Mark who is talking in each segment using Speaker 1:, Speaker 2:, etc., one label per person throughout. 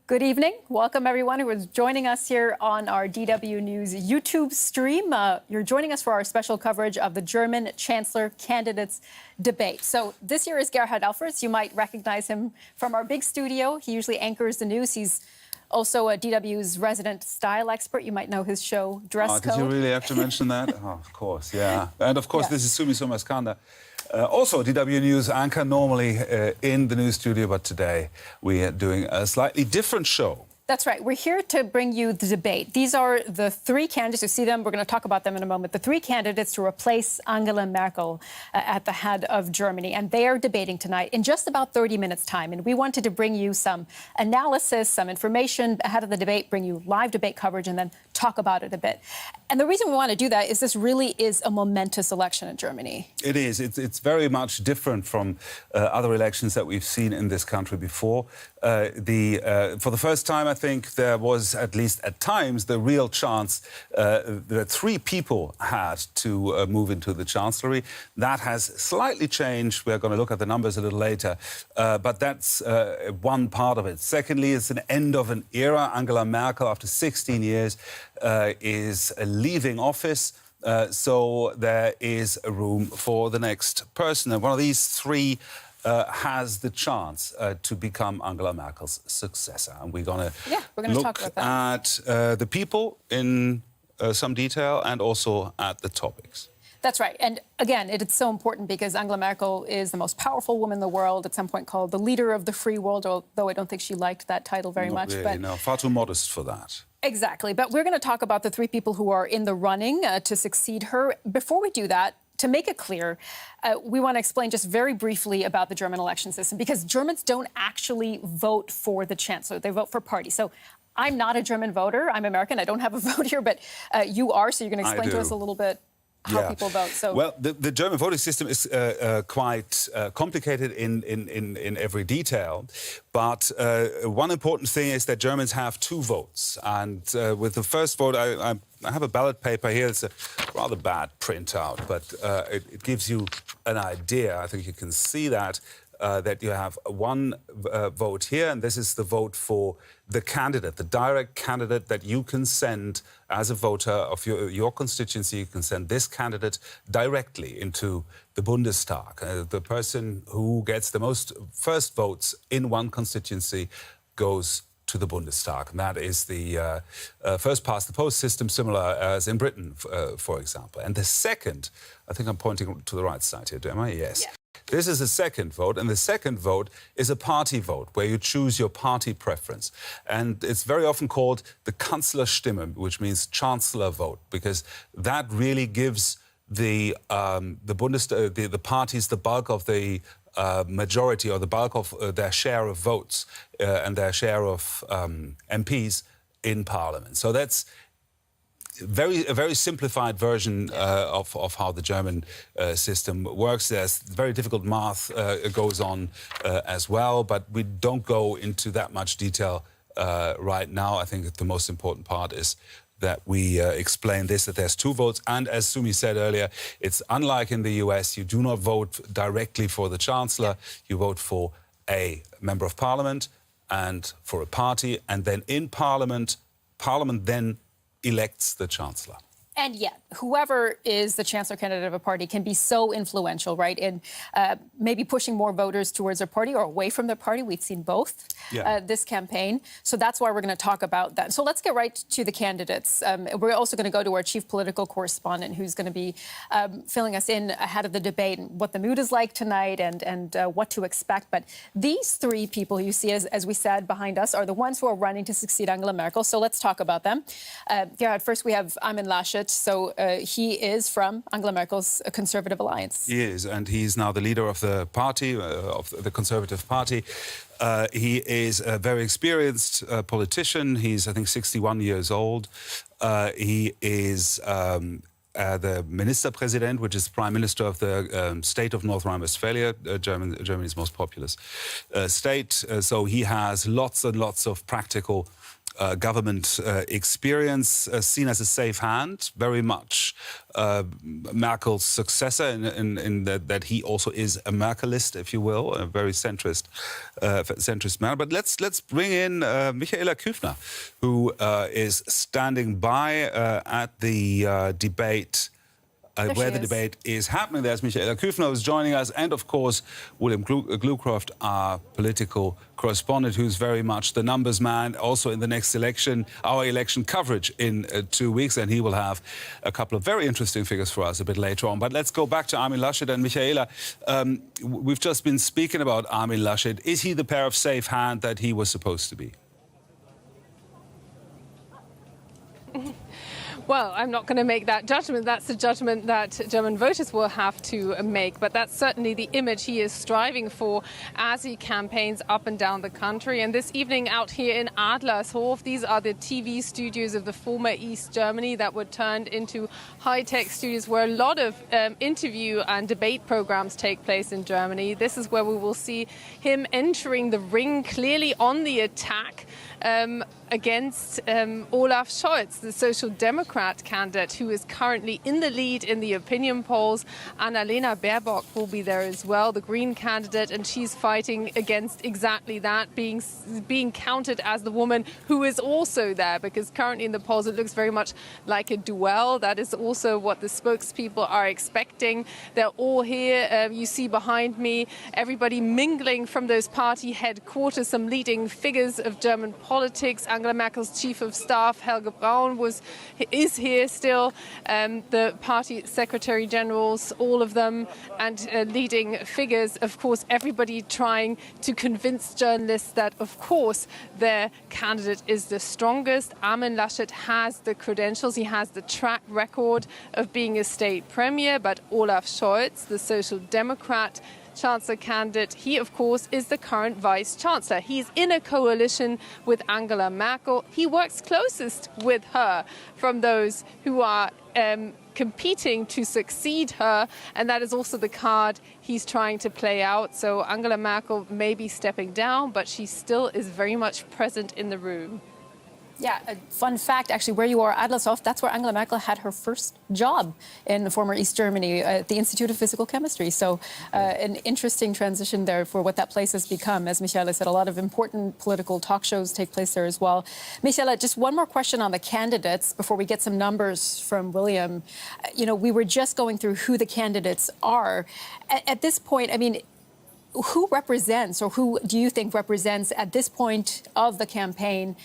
Speaker 1: Good evening. Welcome, everyone who is joining us here on our DW News YouTube stream. You're joining us for our special coverage of the German Chancellor candidates debate. So this year is Gerhard Elfers. You might recognize him from our big studio. He usually anchors the news. He's also a DW's resident style expert. You might know his show, Dress Code.
Speaker 2: Did you really have to mention that? Oh, of course, yeah. And of course, this is Sumi Somaskanda. Also, DW News anchor, normally in the news studio, but today we are doing a slightly different show.
Speaker 1: That's right. We're here to bring you the debate. These are the three candidates. You see them. We're going to talk about them in a moment. The three candidates to replace Angela Merkel at the head of Germany. And they are debating tonight in just about 30 minutes' time. And we wanted to bring you some analysis, some information ahead of the debate, bring you live debate coverage, and then talk about it a bit. And the reason we want to do that is this really is a momentous election in Germany.
Speaker 2: It is. It's very much different from other elections that we've seen in this country before. For the first time, I think there was, at least at times, the real chance that three people had to move into the chancellory. That has slightly changed. We're going to look at the numbers a little later. But that's one part of it. Secondly, it's an end of an era. Angela Merkel, after 16 years, is leaving office. So there is a room for the next person. And one of these three has the chance to become Angela Merkel's successor. And we're going to look at the people in some detail and also at the topics.
Speaker 1: That's right. And again, it's so important because Angela Merkel is the most powerful woman in the world, at some point called the leader of the free world, although I don't think she liked that title very much.
Speaker 2: Really,
Speaker 1: but
Speaker 2: no, far too modest for that.
Speaker 1: Exactly. But we're going to talk about the three people who are in the running to succeed her. Before we do that, to make it clear, we want to explain just very briefly about the German election system, because Germans don't actually vote for the chancellor. They vote for parties. So I'm not a German voter. I'm American. I don't have a vote here, but you are. So you're going to explain to us a little bit how people vote. So,
Speaker 2: well, the German voting system is quite complicated in every detail. But one important thing is that Germans have two votes. And with the first vote, I have a ballot paper here. It's a rather bad printout, but it gives you an idea. I think you can see that. That you have one vote here, and this is the vote for the candidate, the direct candidate that you can send as a voter of your constituency. You can send this candidate directly into the Bundestag. The person who gets the most first votes in one constituency goes to the Bundestag. And that is the first-past-the-post system, similar as in Britain, for example. And the second, I think I'm pointing to the right side here, am I? Yes. Yeah. This is the second vote, and the second vote is a party vote, where you choose your party preference. And it's very often called the Kanzlerstimme, which means chancellor vote, because that really gives the parties the bulk of the majority, or the bulk of their share of votes and their share of MPs in Parliament. So that's a very simplified version of how the German system works. There's very difficult math goes on as well, but we don't go into that much detail right now. I think that the most important part is that we explain this, that there's 2 votes. And as Sumi said earlier, it's unlike in the US, you do not vote directly for the Chancellor. You vote for a member of parliament and for a party. And then in Parliament then elects the Chancellor.
Speaker 1: And yet, whoever is the Chancellor candidate of a party can be so influential, right, in maybe pushing more voters towards their party or away from their party. We've seen both this campaign. So that's why we're going to talk about that. So let's get right to the candidates. We're also going to go to our chief political correspondent, who's going to be filling us in ahead of the debate and what the mood is like tonight and what to expect. But these 3 people you see, as we said, behind us are the ones who are running to succeed Angela Merkel. So let's talk about them. Gerhard, first we have Armin Laschet. So he is from Angela Merkel's Conservative Alliance.
Speaker 2: He is, and he's now the leader of the party, of the Conservative Party. He is a very experienced politician. He's, I think, 61 years old. He is the Ministerpräsident, which is Prime Minister of the state of North Rhine-Westphalia, Germany's most populous state. So he has lots and lots of practical government experience, seen as a safe hand, very much Merkel's successor in that he also is a Merkelist, if you will, a very centrist man. But let's bring in Michaela Küffner, who is standing by at the debate. Where the debate is happening. There's Michaela Küffner who's joining us, and of course William Glucroft, our political correspondent, who's very much the numbers man also in the next election, our election coverage in 2 weeks, and he will have a couple of very interesting figures for us a bit later on. But let's go back to Armin Laschet and Michaela. We've just been speaking about Armin Laschet. Is he the pair of safe hand that he was supposed to be?
Speaker 3: Well, I'm not going to make that judgment. That's the judgment that German voters will have to make. But that's certainly the image he is striving for as he campaigns up and down the country. And this evening out here in Adlershof, these are the TV studios of the former East Germany that were turned into high-tech studios where a lot of interview and debate programs take place in Germany. This is where we will see him entering the ring, clearly on the attack against Olaf Scholz, the Social Democrat candidate, who is currently in the lead in the opinion polls. Annalena Baerbock will be there as well, the Green candidate, and she's fighting against exactly that, being counted as the woman who is also there, because currently in the polls it looks very much like a duel. That is also what the spokespeople are expecting. They're all here. You see behind me everybody mingling from those party headquarters, some leading figures of German politics. Angela Merkel's chief of staff, Helge Braun, is here still. The party secretary generals, all of them, and leading figures. Of course, everybody trying to convince journalists that, of course, their candidate is the strongest. Armin Laschet has the credentials. He has the track record of being a state premier. But Olaf Scholz, the Social Democrat Chancellor candidate, he, of course, is the current Vice Chancellor. He's in a coalition with Angela Merkel. He works closest with her from those who are competing to succeed her, and that is also the card he's trying to play out. So Angela Merkel may be stepping down, but she still is very much present in the room.
Speaker 1: Yeah, a fun fact, actually, where you are, Adlershof, that's where Angela Merkel had her first job in the former East Germany, at the Institute of Physical Chemistry. So an interesting transition there for what that place has become. As Michaela said, a lot of important political talk shows take place there as well. Michaela, just one more question on the candidates before we get some numbers from William. You know, we were just going through who the candidates are. At this point, I mean, who represents, or who do you think represents at this point of the campaign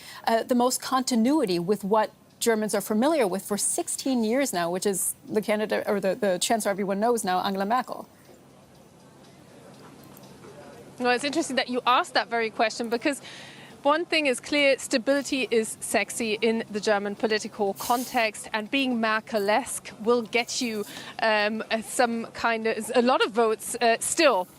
Speaker 1: the most continuity with what Germans are familiar with for 16 years now, which is the candidate or the chancellor everyone knows now, Angela Merkel?
Speaker 3: No, it's interesting that you asked that very question, because one thing is clear: stability is sexy in the German political context, and being Merkel-esque will get you some kind of a lot of votes still,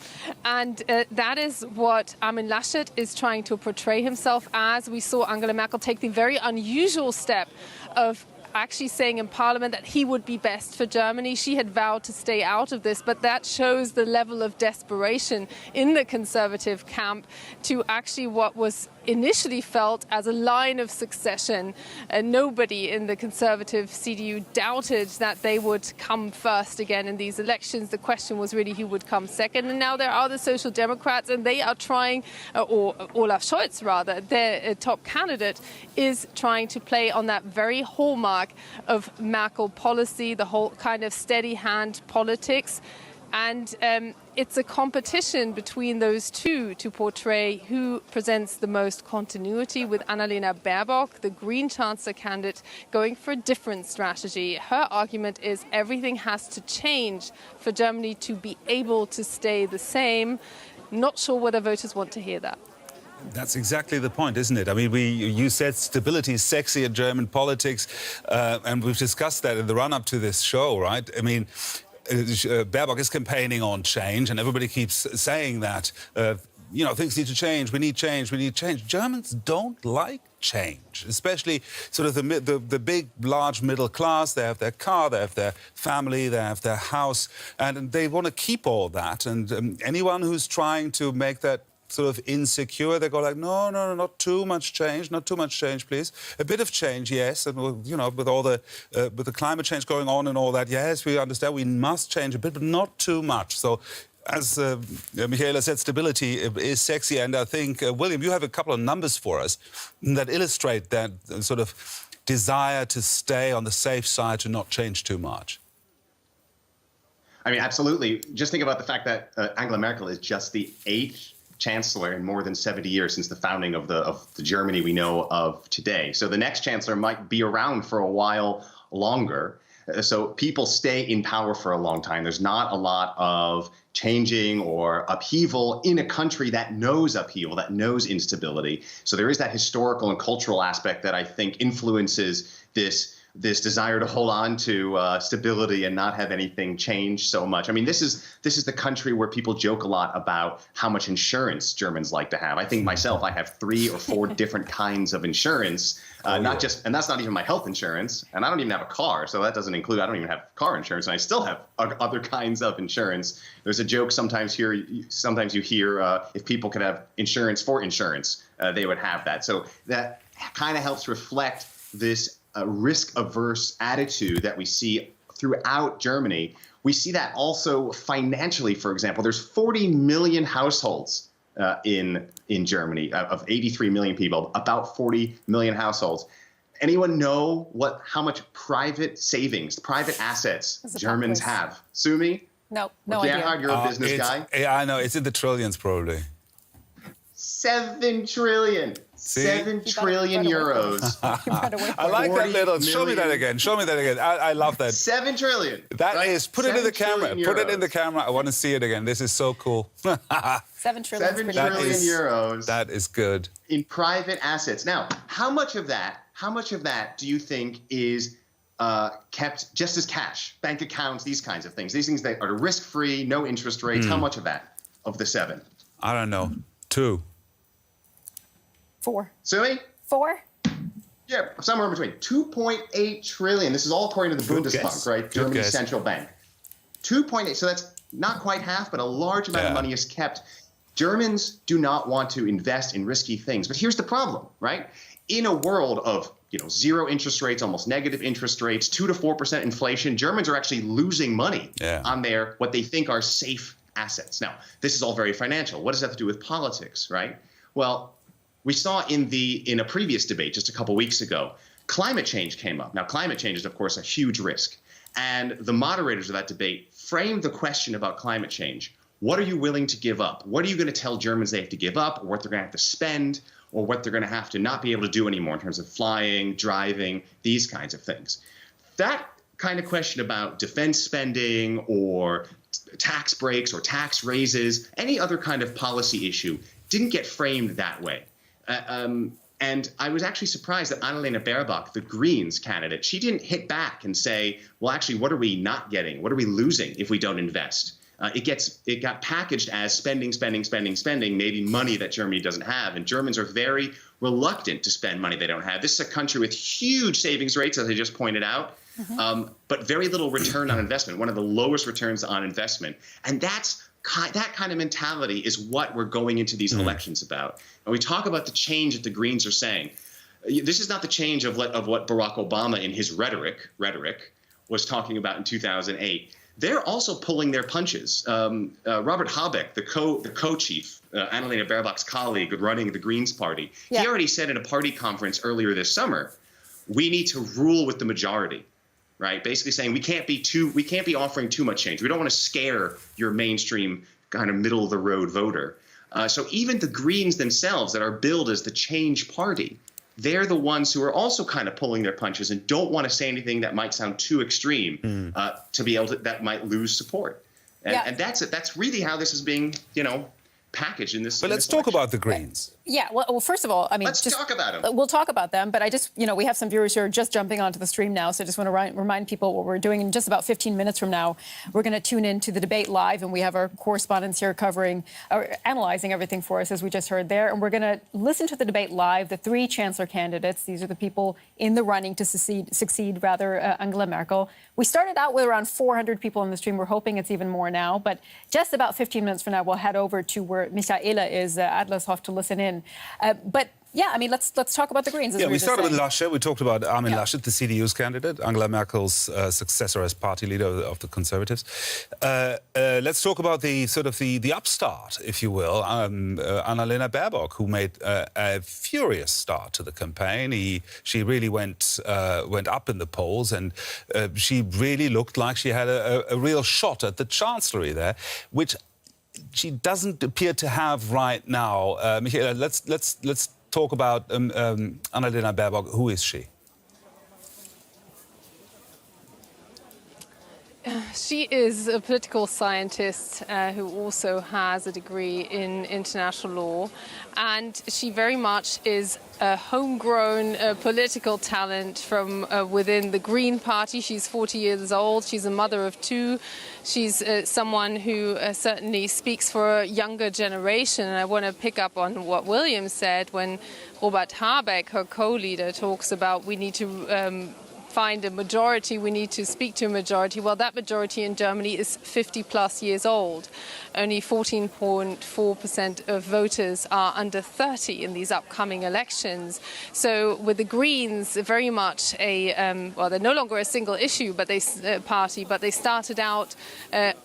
Speaker 3: and that is what Armin Laschet is trying to portray himself as. We saw Angela Merkel take the very unusual step of actually saying in Parliament that he would be best for Germany. She had vowed to stay out of this, but that shows the level of desperation in the Conservative camp to actually what was initially felt as a line of succession. Nobody in the Conservative CDU doubted that they would come first again in these elections. The question was really who would come second. And now there are the Social Democrats, and they are trying, or Olaf Scholz rather, their top candidate, is trying to play on that very hallmark of Merkel policy, the whole kind of steady hand politics. And it's a competition between those two to portray who presents the most continuity, with Annalena Baerbock, the Green Chancellor candidate, going for a different strategy. Her argument is everything has to change for Germany to be able to stay the same. Not sure whether voters want to hear that.
Speaker 2: That's exactly the point, isn't it? I mean, you said stability is sexy in German politics, and we've discussed that in the run-up to this show, right? I mean, Baerbock is campaigning on change, and everybody keeps saying that, you know, things need to change, we need change, we need change. Germans don't like change, especially sort of the big, large middle class. They have their car, they have their family, they have their house, and they want to keep all that. And anyone who's trying to make that sort of insecure, they go like, no, not too much change, please. A bit of change, yes, and you know, with all the with the climate change going on and all that, yes, we understand we must change a bit, but not too much. So, as Michaela said, stability is sexy, and I think William, you have a couple of numbers for us that illustrate that sort of desire to stay on the safe side, to not change too much.
Speaker 4: I mean, absolutely. Just think about the fact that Angela Merkel is just the 8th chancellor in more than 70 years since the founding of the Germany we know of today. So the next chancellor might be around for a while longer. So people stay in power for a long time. There's not a lot of changing or upheaval in a country that knows upheaval, that knows instability. So there is that historical and cultural aspect that I think influences this desire to hold on to stability and not have anything change so much. I mean, this is the country where people joke a lot about how much insurance Germans like to have. I think myself, I have 3 or 4 different kinds of insurance, and that's not even my health insurance. And I don't even have a car, so that doesn't include, I don't even have car insurance, and I still have other kinds of insurance. There's a joke sometimes you hear if people could have insurance for insurance, they would have that. So that kind of helps reflect this risk-averse attitude that we see throughout Germany. We see that also financially, for example. There's 40 million households in Germany, of 83 million people, about 40 million households. Anyone know how much private savings, private assets Germans have? Sumi?
Speaker 1: No idea.
Speaker 4: Gerhard, you're a business guy.
Speaker 2: Yeah, I know. It's in the trillions, probably.
Speaker 4: 7 trillion.
Speaker 2: See?
Speaker 4: 7 trillion euros.
Speaker 2: I like that little. Show me that again. I love that.
Speaker 4: 7 trillion.
Speaker 2: That
Speaker 4: right?
Speaker 2: is. Put it in the camera.
Speaker 4: Euros.
Speaker 2: Put it in the camera. I want to see it again. This is so cool.
Speaker 1: 7 trillion.
Speaker 4: 7 trillion euros.
Speaker 2: That is good.
Speaker 4: In private assets. Now, how much of that do you think is kept just as cash, bank accounts, these kinds of things? These things that are risk-free, no interest rates. How much of that, of the 7?
Speaker 2: I don't know. 2.
Speaker 1: 4.
Speaker 4: Sumi?
Speaker 1: 4?
Speaker 4: Yeah, somewhere in between. 2.8 trillion. This is all according to the Bundesbank, right? Germany's central bank. 2.8. So that's not quite half, but a large amount of money is kept. Germans do not want to invest in risky things. But here's the problem, right? In a world of 0 interest rates, almost negative interest rates, 2 to 4% inflation, Germans are actually losing money on their what they think are safe assets. Now, this is all very financial. What does that have to do with politics, right? Well, we saw in a previous debate just a couple weeks ago, climate change came up. Now, climate change is, of course, a huge risk. And the moderators of that debate framed the question about climate change. What are you willing to give up? What are you going to tell Germans they have to give up, or what they're going to have to spend, or what they're going to have to not be able to do anymore in terms of flying, driving, these kinds of things? That kind of question about defense spending or tax breaks or tax raises, any other kind of policy issue, didn't get framed that way. And I was actually surprised that Annalena Baerbock, the Greens candidate, she didn't hit back and say, well, actually, what are we not getting? What are we losing if we don't invest? It got packaged as spending, maybe money that Germany doesn't have. And Germans are very reluctant to spend money they don't have. This is a country with huge savings rates, as I just pointed out, but very little return on investment, one of the lowest returns on investment. And that kind of mentality is what we're going into these elections about. And we talk about the change that the Greens are saying. This is not the change of what Barack Obama in his rhetoric was talking about in 2008. They're also pulling their punches. Robert Habeck, the co-chief, Annalena Baerbock's colleague running the Greens party, he already said in a party conference earlier this summer, we need to rule with the majority, right? Basically saying we can't be offering too much change. We don't want to scare your mainstream kind of middle of the road voter. So even the Greens themselves that are billed as the change party, they're the ones who are also kind of pulling their punches and don't want to say anything that might sound too extreme to be able to, that might lose support. And that's really how this is being, packaged in this.
Speaker 2: But let's talk about the Greens.
Speaker 1: Yeah, well, first of all, I mean,
Speaker 4: let's talk about them.
Speaker 1: We'll talk about them, but I just, we have some viewers who are just jumping onto the stream now, so I just want to remind people what we're doing. In just about 15 minutes from now, we're going to tune into the debate live, and we have our correspondents here analyzing everything for us, as we just heard there. And we're going to listen to the debate live, the three Chancellor candidates. These are the people in the running to succeed Angela Merkel. We started out with around 400 people on the stream. We're hoping it's even more now, but just about 15 minutes from now, we'll head over to where Michaela is, Adlershof, to listen in. But yeah, I mean, let's talk about the Greens.
Speaker 2: Yeah, we started with Laschet. We talked about Armin Laschet, the CDU's candidate, Angela Merkel's successor as party leader of the Conservatives. Let's talk about the upstart, if you will, Annalena Baerbock, who made a furious start to the campaign. She really went up in the polls, and she really looked like she had a real shot at the chancellery there, which she doesn't appear to have right now. Michaela, let's talk about Annalena Baerbock. Who is she?
Speaker 3: She is a political scientist who also has a degree in international law, and she very much is a homegrown political talent from within the Green Party. She's 40 years old. She's a mother of two. She's someone who certainly speaks for a younger generation. And I want to pick up on what William said when Robert Habeck, her co-leader, talks about we need to find a majority, we need to speak to a majority. Well, that majority in Germany is 50 plus years old. Only 14.4% of voters are under 30 in these upcoming elections. So with the Greens, very much they're no longer a single issue party, but they started out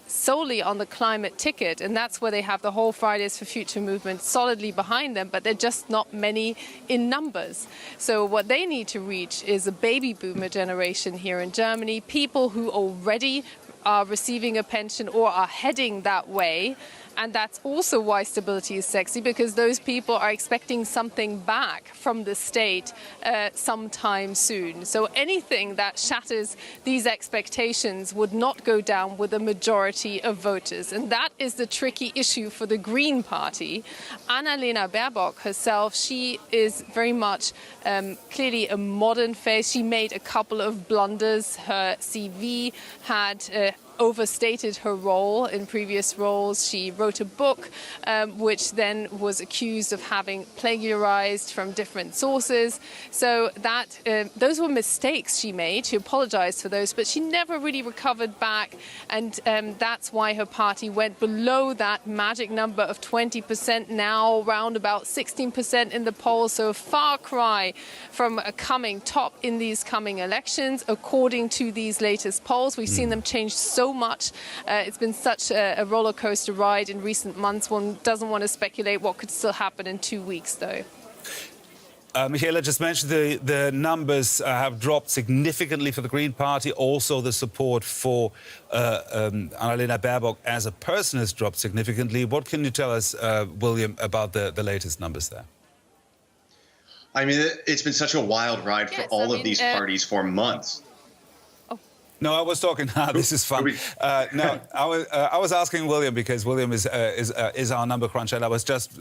Speaker 3: solely on the climate ticket, and that's where they have the whole Fridays for Future movement solidly behind them, but they're just not many in numbers. So what they need to reach is a baby boomer generation here in Germany, people who already are receiving a pension or are heading that way. And that's also why stability is sexy, because those people are expecting something back from the state sometime soon. So anything that shatters these expectations would not go down with a majority of voters. And that is the tricky issue for the Green Party. Annalena Baerbock herself, she is very much clearly a modern face. She made a couple of blunders. Her CV had overstated her role in previous roles. She wrote a book which then was accused of having plagiarized from different sources. So that those were mistakes she made. She apologized for those, but she never really recovered back. And that's why her party went below that magic number of 20%, now around about 16% in the polls. So a far cry from a coming top in these coming elections, according to these latest polls. We've seen them change so much. It's been such a roller coaster ride in recent months. One doesn't want to speculate what could still happen in 2 weeks, though.
Speaker 2: Michaela just mentioned the numbers have dropped significantly for the Green Party. Also, the support for Annalena Baerbock as a person has dropped significantly. What can you tell us, William, about the latest numbers there?
Speaker 4: I mean, it's been such a wild ride for all of these parties for months.
Speaker 2: No, I was talking. This is fun. No, I was asking William because William is our number cruncher, and I was just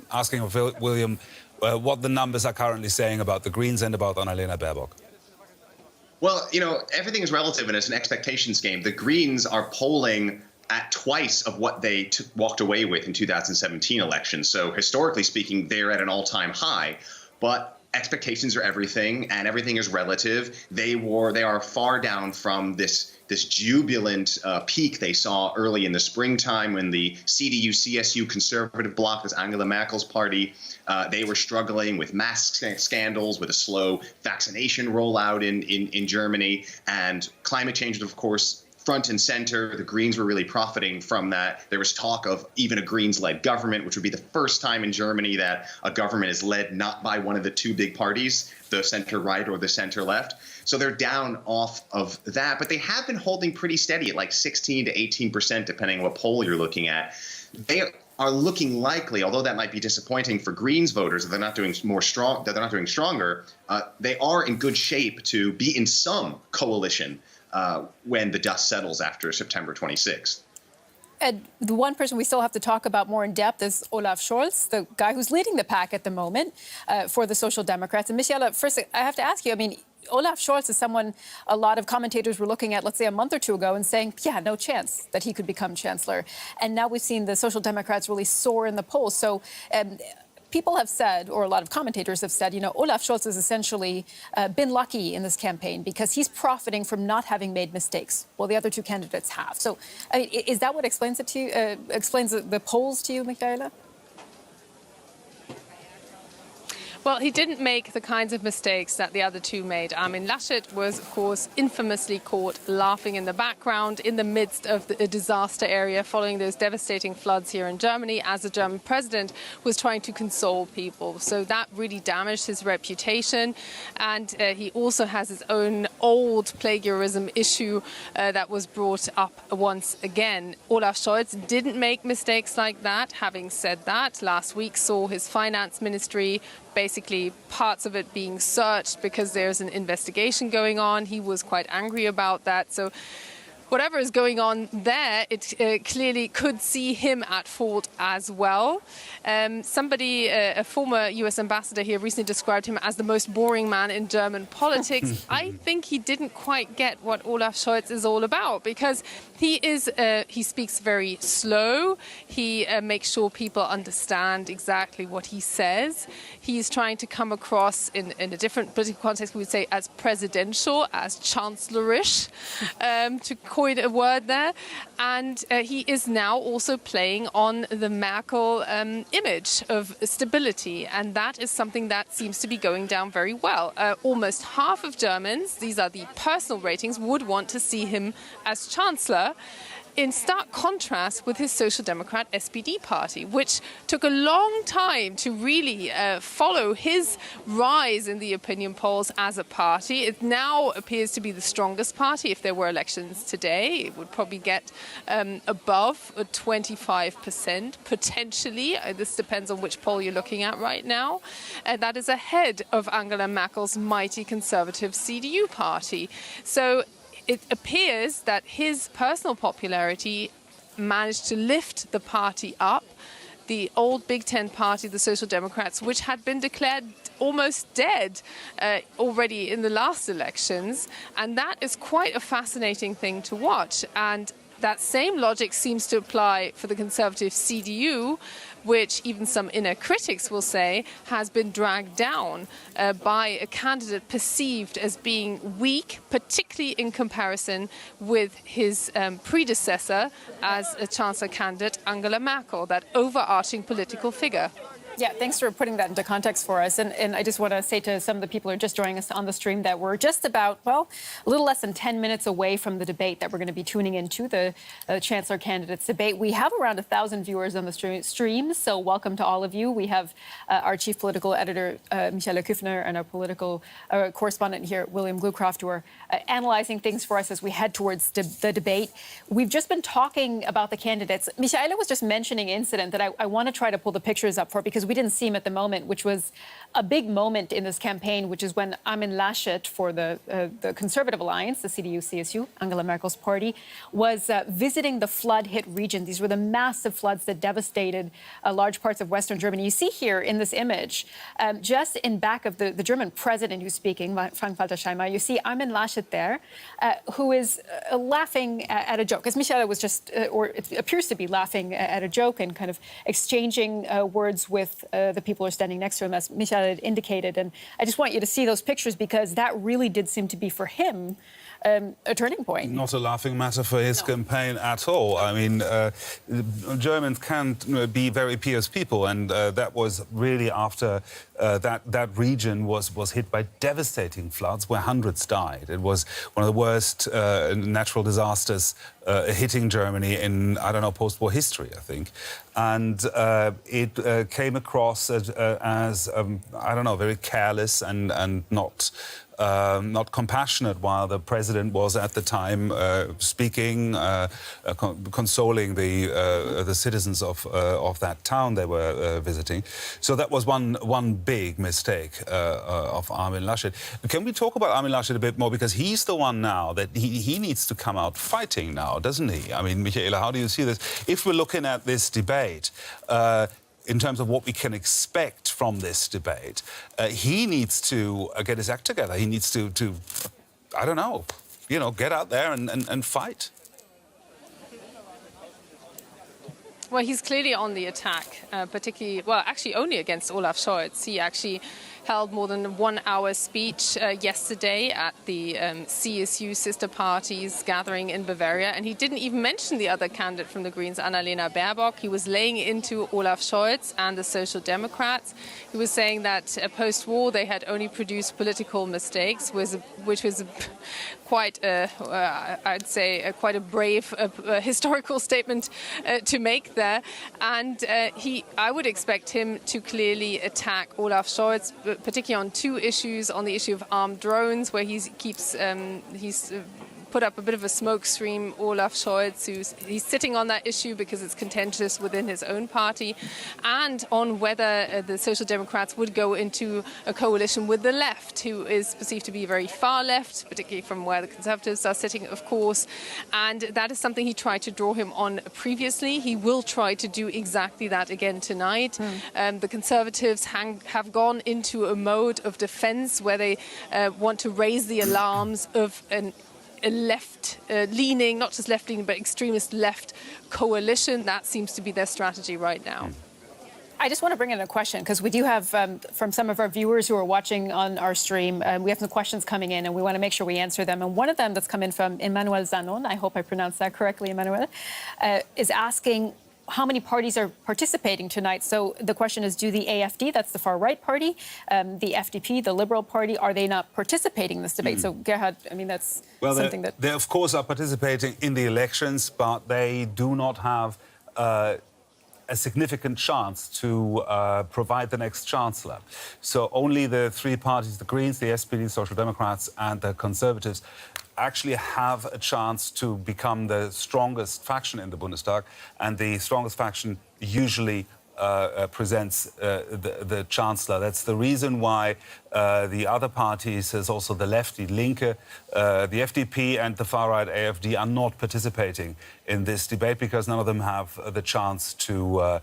Speaker 2: asking of William what the numbers are currently saying about the Greens and about Annalena Baerbock.
Speaker 4: Well, everything is relative and it's an expectations game. The Greens are polling at twice of what they walked away with in 2017 elections. So historically speaking, they're at an all-time high. But expectations are everything, and everything is relative. They are far down from this jubilant peak they saw early in the springtime when the CDU-CSU conservative bloc, that's Angela Merkel's party, they were struggling with mask scandals, with a slow vaccination rollout in Germany, and climate change, of course, front and center. The Greens were really profiting from that. There was talk of even a Greens-led government, which would be the first time in Germany that a government is led not by one of the two big parties, the center-right or the center-left. So they're down off of that, but they have been holding pretty steady at like 16 to 18%, depending on what poll you're looking at. They are looking likely, although that might be disappointing for Greens voters, that they're not doing stronger. They are in good shape to be in some coalition when the dust settles after September 26th.
Speaker 1: And the one person we still have to talk about more in depth is Olaf Scholz, the guy who's leading the pack at the moment for the Social Democrats. And Michaela, first, I have to ask you, I mean, Olaf Scholz is someone a lot of commentators were looking at, let's say, a month or two ago and saying, yeah, no chance that he could become chancellor. And now we've seen the Social Democrats really soar in the polls. So people have said, or a lot of commentators have said, you know, Olaf Scholz has essentially been lucky in this campaign because he's profiting from not having made mistakes. Well, the other two candidates have. So, I mean, is that what explains it to you? Explains the polls to you, Michaela?
Speaker 3: Well, he didn't make the kinds of mistakes that the other two made. Armin Laschet was, of course, infamously caught laughing in the background in the midst of a disaster area following those devastating floods here in Germany as the German president was trying to console people. So that really damaged his reputation. And he also has his own old plagiarism issue that was brought up once again. Olaf Scholz didn't make mistakes like that. Having said that, last week saw his finance ministry basically parts of it being searched because there's an investigation going on. He was quite angry about that. So whatever is going on there, it clearly could see him at fault as well. A former US ambassador here recently described him as the most boring man in German politics. I think he didn't quite get what Olaf Scholz is all about because he speaks very slow. He makes sure people understand exactly what he says. He's trying to come across in a different political context, we would say, as presidential, as chancellorish, to coin a word there. And he is now also playing on the Merkel image of stability. And that is something that seems to be going down very well. Almost half of Germans, these are the personal ratings, would want to see him as chancellor, in stark contrast with his Social Democrat SPD party, which took a long time to really follow his rise in the opinion polls as a party. It now appears to be the strongest party. If there were elections today, it would probably get above 25%, potentially. This depends on which poll you're looking at right now. That is ahead of Angela Merkel's mighty conservative CDU party. So it appears that his personal popularity managed to lift the party up. The old Big Ten party, the Social Democrats, which had been declared almost dead already in the last elections. And that is quite a fascinating thing to watch. And that same logic seems to apply for the conservative CDU, which even some inner critics will say has been dragged down by a candidate perceived as being weak, particularly in comparison with his predecessor as a chancellor candidate, Angela Merkel, that overarching political figure.
Speaker 1: Yeah, thanks for putting that into context for us. And I just want to say to some of the people who are just joining us on the stream that we're just about, well, a little less than 10 minutes away from the debate that we're going to be tuning into, the Chancellor candidates debate. We have around 1,000 viewers on the stream, so welcome to all of you. We have our chief political editor, Michaela Küffner, and our political correspondent here, William Glucroft, who are analyzing things for us as we head towards the debate. We've just been talking about the candidates. Michaela was just mentioning an incident that I want to try to pull the pictures up for because we didn't see him at the moment, which was a big moment in this campaign, which is when Armin Laschet for the Conservative Alliance, the CDU-CSU, Angela Merkel's party, was visiting the flood-hit region. These were the massive floods that devastated large parts of Western Germany. You see here in this image, just in back of the German president who's speaking, Frank-Walter Steinmeier, you see Armin Laschet there, who is laughing at a joke. As Michaela was just, or it appears to be laughing at a joke and kind of exchanging words with the people who are standing next to him, as Michaela had indicated. And I just want you to see those pictures because that really did seem to be for him a turning point.
Speaker 2: Not a laughing matter for his campaign at all. I mean, Germans can be very pious people, and that was really after that region was hit by devastating floods where hundreds died. It was one of the worst natural disasters hitting Germany in, I don't know, post-war history, I think. And it came across as I don't know, very careless and not compassionate, while the president was at the time speaking, consoling the citizens of that town they were visiting. So that was one big mistake of Armin Laschet. Can we talk about Armin Laschet a bit more, because he's the one now that he needs to come out fighting now, doesn't he? I mean, Michaela, how do you see this? If we're looking at this debate, in terms of what we can expect from this debate, he needs to get his act together. He needs to I don't know, get out there and fight.
Speaker 3: Well, he's clearly on the attack, particularly, well, actually only against Olaf Scholz. He actually held more than a 1-hour speech yesterday at the CSU sister party's gathering in Bavaria, and he didn't even mention the other candidate from the Greens, Annalena Baerbock. He was laying into Olaf Scholz and the Social Democrats. He was saying that post-war they had only produced political mistakes, which was quite, I'd say, quite a brave historical statement to make there. And I would expect him to clearly attack Olaf Scholz, particularly on two issues: on the issue of armed drones, where he's put up a bit of a smoke stream, Olaf Scholz, he's sitting on that issue because it's contentious within his own party, and on whether the Social Democrats would go into a coalition with the left, who is perceived to be very far left, particularly from where the Conservatives are sitting, of course. And that is something he tried to draw him on previously. He will try to do exactly that again tonight. The Conservatives have gone into a mode of defense where they want to raise the alarms of a left-leaning, not just left-leaning, but extremist left coalition. That seems to be their strategy right now.
Speaker 1: I just want to bring in a question, because we do have, from some of our viewers who are watching on our stream, we have some questions coming in, and we want to make sure we answer them. And one of them that's come in from Emmanuel Zanon, I hope I pronounced that correctly, Emmanuel, is asking how many parties are participating tonight. So the question is, do the AfD, that's the far-right party, the FDP, the Liberal Party, are they not participating in this debate? So, Gerhard, I mean, that's something that...
Speaker 2: They, of course, are participating in the elections, but they do not have a significant chance to provide the next Chancellor. So only the three parties, the Greens, the SPD, Social Democrats and the Conservatives, actually have a chance to become the strongest faction in the Bundestag, and the strongest faction usually presents the Chancellor. That's the reason why the other parties, as also the lefty Linke, the FDP and the far-right AfD, are not participating in this debate because none of them have the chance to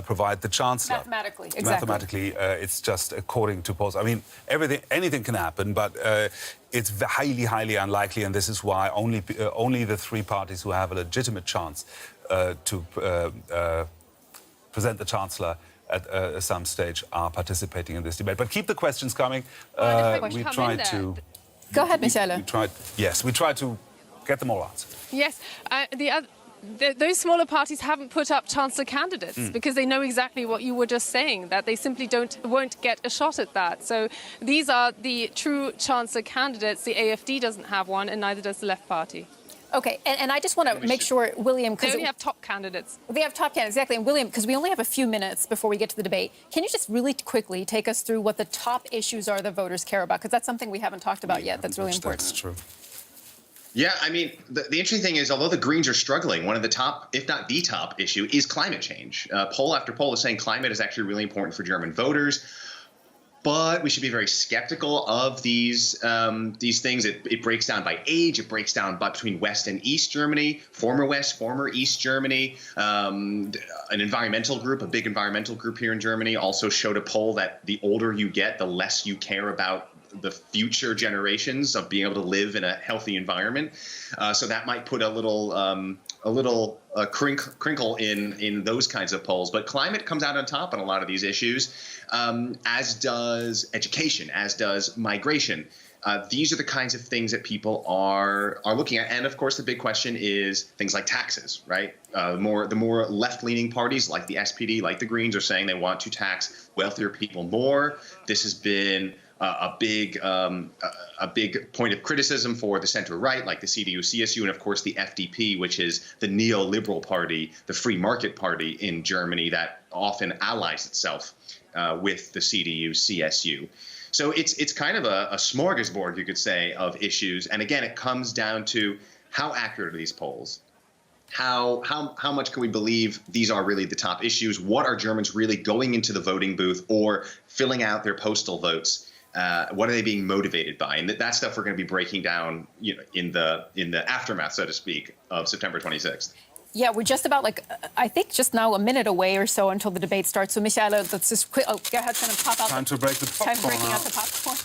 Speaker 2: provide the Chancellor.
Speaker 1: Mathematically, exactly.
Speaker 2: Mathematically, it's just according to polls. I mean, anything can happen, but it's highly, highly unlikely, and this is why only the three parties who have a legitimate chance to present the Chancellor at some stage are participating in this debate. But keep the questions coming. We tried to...
Speaker 1: Go ahead, Michelle.
Speaker 2: We tried to get them all answered.
Speaker 3: Yes. Those smaller parties haven't put up Chancellor candidates because they know exactly what you were just saying, that they simply won't get a shot at that. So these are the true Chancellor candidates. The AfD doesn't have one, and neither does the Left Party.
Speaker 1: OK, and I just want to make sure, William...
Speaker 3: They only have top candidates.
Speaker 1: They have top candidates, exactly. And William, because we only have a few minutes before we get to the debate, can you just really quickly take us through what the top issues are the voters care about? Because that's something we haven't talked about yet that's really important.
Speaker 2: That's true.
Speaker 4: Yeah, I mean, the interesting thing is, although the Greens are struggling, one of the top, if not the top issue, is climate change. Poll after poll is saying climate is actually really important for German voters. But we should be very skeptical of these things. It breaks down by age. It breaks down between West and East Germany, former West, former East Germany. An environmental group, a big environmental group here in Germany, also showed a poll that the older you get, the less you care about the future generations of being able to live in a healthy environment. So that might put a little crinkle in those kinds of polls. But climate comes out on top on a lot of these issues, as does education, as does migration. These are the kinds of things that people are looking at. And of course, the big question is things like taxes, right? The more left-leaning parties like the SPD, like the Greens, are saying they want to tax wealthier people more. This has been a big point of criticism for the center-right, like the CDU, CSU, and of course the FDP, which is the neoliberal party, the free market party in Germany that often allies itself with the CDU, CSU. So it's kind of a smorgasbord, you could say, of issues. And again, it comes down to how accurate are these polls? How much can we believe these are really the top issues? What are Germans really going into the voting booth or filling out their postal votes? What are they being motivated by? And that stuff we're going to be breaking down, in the aftermath, so to speak, of September 26th.
Speaker 1: Yeah, we're just about I think just now a minute away or so until the debate starts. So, Michaela, let's just quick. Oh, Gerhard's going to pop out.
Speaker 2: Time to break the popcorn.
Speaker 1: Time breaking out the popcorn.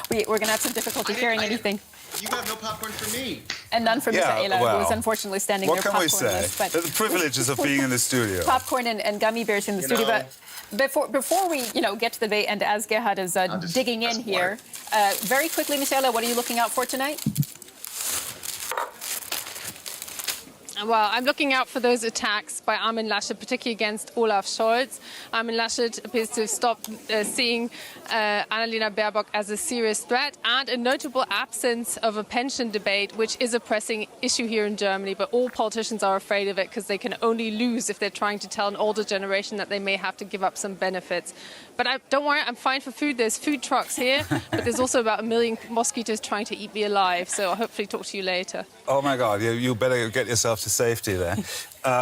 Speaker 1: We're going to have some difficulty hearing anything.
Speaker 4: You have no popcorn for me.
Speaker 1: And none for Michaela, who is unfortunately standing near popcorn.
Speaker 2: What can we say? The privileges of being in the studio.
Speaker 1: Popcorn and gummy bears in the studio. But before we get to the debate, and as Gerhard is digging in here, very quickly, Michaela, what are you looking out for tonight?
Speaker 3: Well, I'm looking out for those attacks by Armin Laschet, particularly against Olaf Scholz. Armin Laschet appears to have stopped seeing Annalena Baerbock as a serious threat, and a notable absence of a pension debate, which is a pressing issue here in Germany. But all politicians are afraid of it because they can only lose if they're trying to tell an older generation that they may have to give up some benefits. But don't worry, I'm fine for food. There's food trucks here, but there's also about 1 million mosquitoes trying to eat me alive. So I'll hopefully talk to you later.
Speaker 2: Oh, my God. You better get yourself to safety there.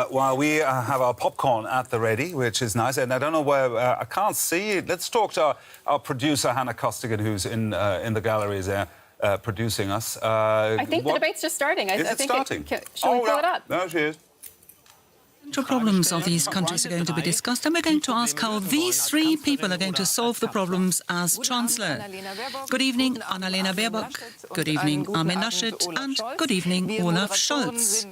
Speaker 2: While we have our popcorn at the ready, which is nice. And I don't know where... I can't see it. Let's talk to our producer, Hannah Costigan, who's in the galleries there producing us.
Speaker 1: I think the debate's just starting.
Speaker 2: Is it starting?
Speaker 1: Shall we pull it up?
Speaker 2: No, she is.
Speaker 5: The problems of these countries are going to be discussed, and we're going to ask how these three people are going to solve the problems as Chancellor. Good evening, Annalena Baerbock. Good evening, Armin Laschet. And good evening, Olaf Scholz.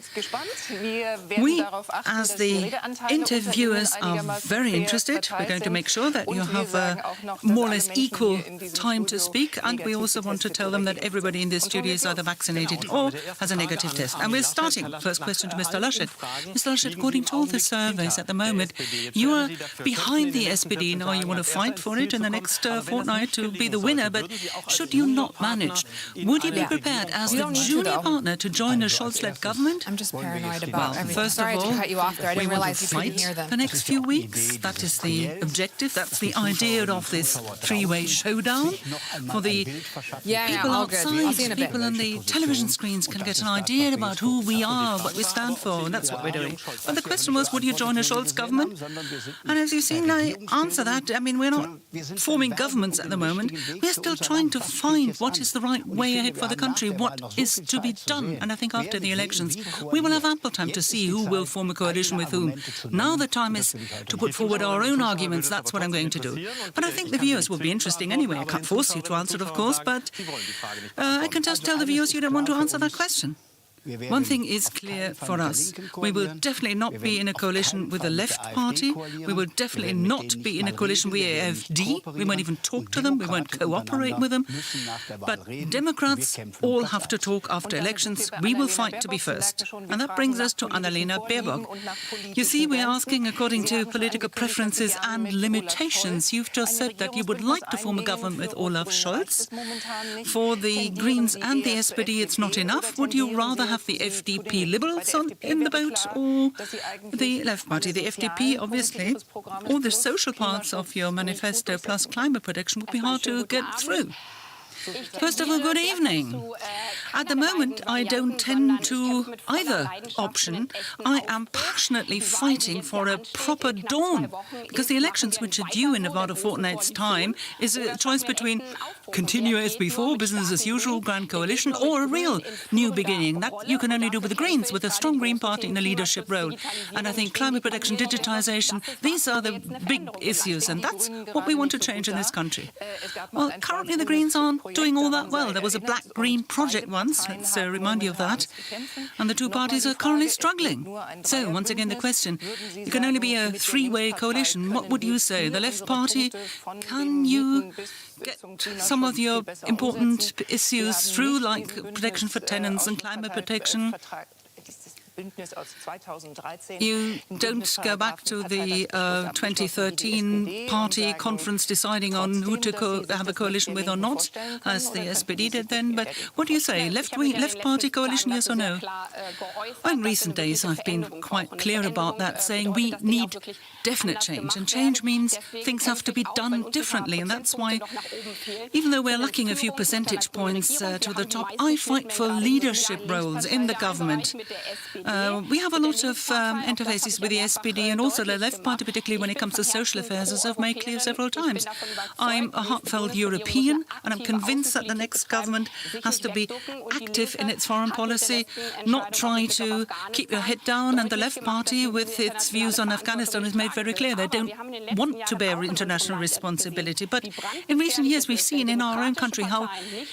Speaker 5: We, as the interviewers, are very interested. We're going to make sure that you have more or less equal time to speak, and we also want to tell them that everybody in the studio is either vaccinated or has a negative test. And we're starting. First question to Mr. Laschet. Mr. Laschet, according to all the surveys at the moment, you are behind the SPD. Now you want to fight for it in the next fortnight to be the winner, but should you not manage, would you be prepared as the junior partner to join a Scholz-led government?
Speaker 6: I'm just paranoid about everything.
Speaker 5: First of all,
Speaker 6: to cut you off there. I didn't realize you couldn't hear them.
Speaker 5: the next few weeks. That is the objective. That's the idea of this three-way showdown. For the people outside, people on the television screens can get an idea about who we are, what we stand for, and that's what we're doing. But the question was, would you join a Scholz government? And as you've seen, I answer that. I mean, we're not forming governments at the moment. We're still trying to find what is the right way ahead for the country, what is to be done. And I think after the elections, we will have ample time to see who will form a coalition with whom. Now the time is to put forward our own arguments. That's what I'm going to do. But I think the viewers will be interesting anyway. I can't force you to answer, of course, but I can just tell the viewers you don't want to answer that question. One thing is clear for us. We will definitely not be in a coalition with the left party. We will definitely not be in a coalition with AfD. We won't even talk to them. We won't cooperate with them. But Democrats all have to talk after elections. We will fight to be first. And that brings us to Annalena Baerbock. You see, we're asking according to political preferences and limitations. You've just said that you would like to form a government with Olaf Scholz. For the Greens and the SPD, it's not enough. Would you rather have the FDP Liberals in the boat or the Left Party? The FDP, obviously, all the social parts of your manifesto plus climate protection would be hard to get through. First of all, good evening. At the moment, I don't tend to either option. I am passionately fighting for a proper dawn, because the elections which are due in about a fortnight's time is a choice between continue as before, business as usual, grand coalition, or a real new beginning. That you can only do with the Greens, with a strong Green Party in a leadership role. And I think climate protection, digitization, these are the big issues, and that's what we want to change in this country. Well, currently the Greens aren't doing all that well. There was a black-green project once, let's remind you of that, and the two parties are currently struggling. So, once again, the question, it can only be a three-way coalition. What would you say? The Left Party, can you get some of your important issues through, like protection for tenants and climate protection? You don't go back to the 2013 party conference deciding on who to have a coalition with or not, as the SPD did then. But what do you say? Left party coalition, yes or no? Well, in recent days, I've been quite clear about that, saying we need definite change. And change means things have to be done differently. And that's why, even though we're lacking a few percentage points to the top, I fight for leadership roles in the government. We have a lot of interfaces with the SPD and also the Left Party, particularly when it comes to social affairs, as I've made clear several times. I'm a heartfelt European, and I'm convinced that the next government has to be active in its foreign policy, not try to keep your head down. And the Left Party, with its views on Afghanistan, has made very clear they don't want to bear international responsibility. But in recent years, we've seen in our own country how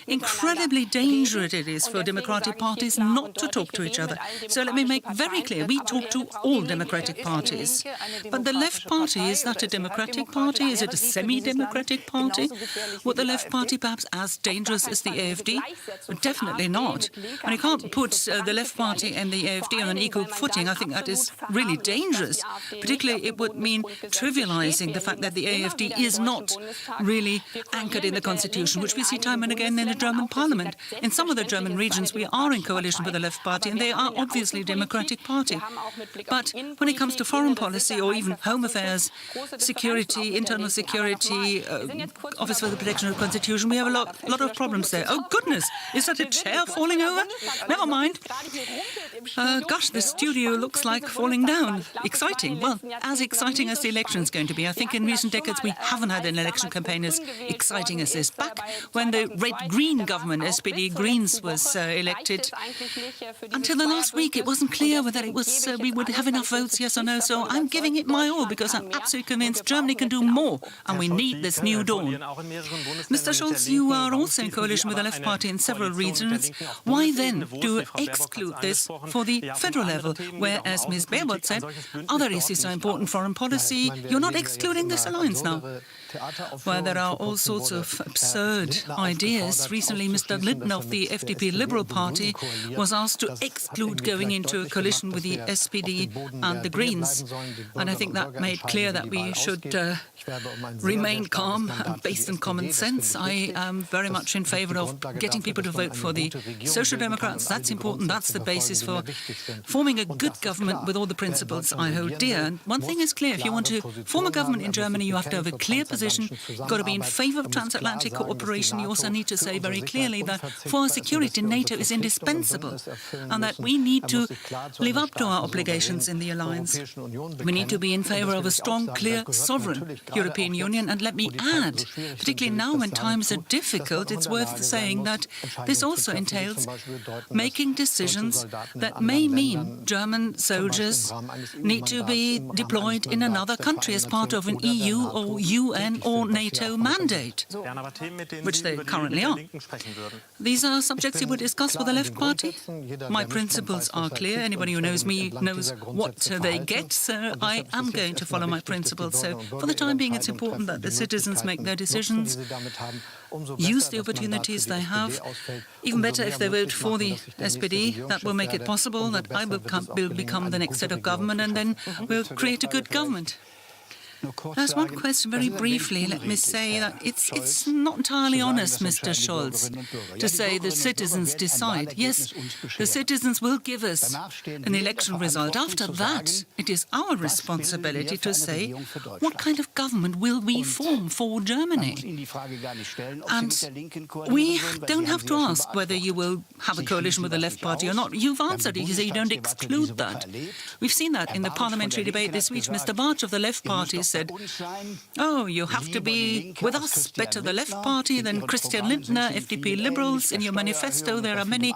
Speaker 5: incredibly dangerous it is for democratic parties not to talk to each other. So let me make very clear, we talk to all democratic parties. But the Left Party, is that a democratic party? Is it a semi-democratic party? Was the Left Party perhaps as dangerous as the AfD? Definitely not. And you can't put the Left Party and the AfD on an equal footing. I think that is really dangerous. Particularly, it would mean trivializing the fact that the AfD is not really anchored in the constitution, which we see time and again in the German parliament. In some of the German regions, we are in coalition with the Left Party, and they are obviously Democratic Party. But when it comes to foreign policy or even home affairs, security, internal security, Office for the Protection of the Constitution, we have a lot of problems there. Oh, goodness, is that a chair falling over? Never mind. Gosh, the studio looks like falling down. Exciting. Well, as exciting as the election is going to be. I think in recent decades we haven't had an election campaign as exciting as this. Back when the red-green government, SPD Greens, was elected, until the last week it wasn't clear whether it was we would have enough votes, yes or no. So I'm giving it my all because I'm absolutely convinced Germany can do more, and we need this new dawn. Mr. Scholz, you are also in coalition with the Left Party in several regions. Why then do you exclude this for the federal level, where, as Ms. Baerbock said, other issues are important, foreign policy? You're not excluding this alliance now. Where there are all sorts of absurd ideas. Recently, Mr. Linton of the FDP Liberal Party was asked to exclude going into a coalition with the SPD and the Greens. And I think that made clear that we should remain calm and based on common sense. I am very much in favour of getting people to vote for the Social Democrats. That's important. That's the basis for forming a good government with all the principles I hold dear. And one thing is clear. If you want to form a government in Germany, you have to have a clear position. You've got to be in favour of transatlantic cooperation. You also need to say very clearly that for our security, NATO is indispensable, and that we need to live up to our obligations in the alliance. We need to be in favour of a strong, clear, sovereign European Union. And let me add, particularly now when times are difficult, it's worth saying that this also entails making decisions that may mean German soldiers need to be deployed in another country as part of an EU or UN or NATO mandate, which they currently are. These are subjects you would discuss with the Left Party. My principles are clear. Anybody who knows me knows what they get, so I am going to follow my principles. So for the time being, it's important that the citizens make their decisions, use the opportunities they have. Even better if they vote for the SPD. That will make it possible that I will become the next set of government, and then we'll create a good government. There's one question, very briefly. Let me say that it's not entirely honest, Mr. Scholz, to say the citizens decide. Yes, the citizens will give us an election result. After that, it is our responsibility to say what kind of government will we form for Germany. And we don't have to ask whether you will have a coalition with the Left Party or not. You've answered it. You say you don't exclude that. We've seen that in the parliamentary debate this week. Mr. Bartsch of the Left Party said, oh, you have to be with us, better the Left Party than Christian Lindner, FDP Liberals. In your manifesto, there are many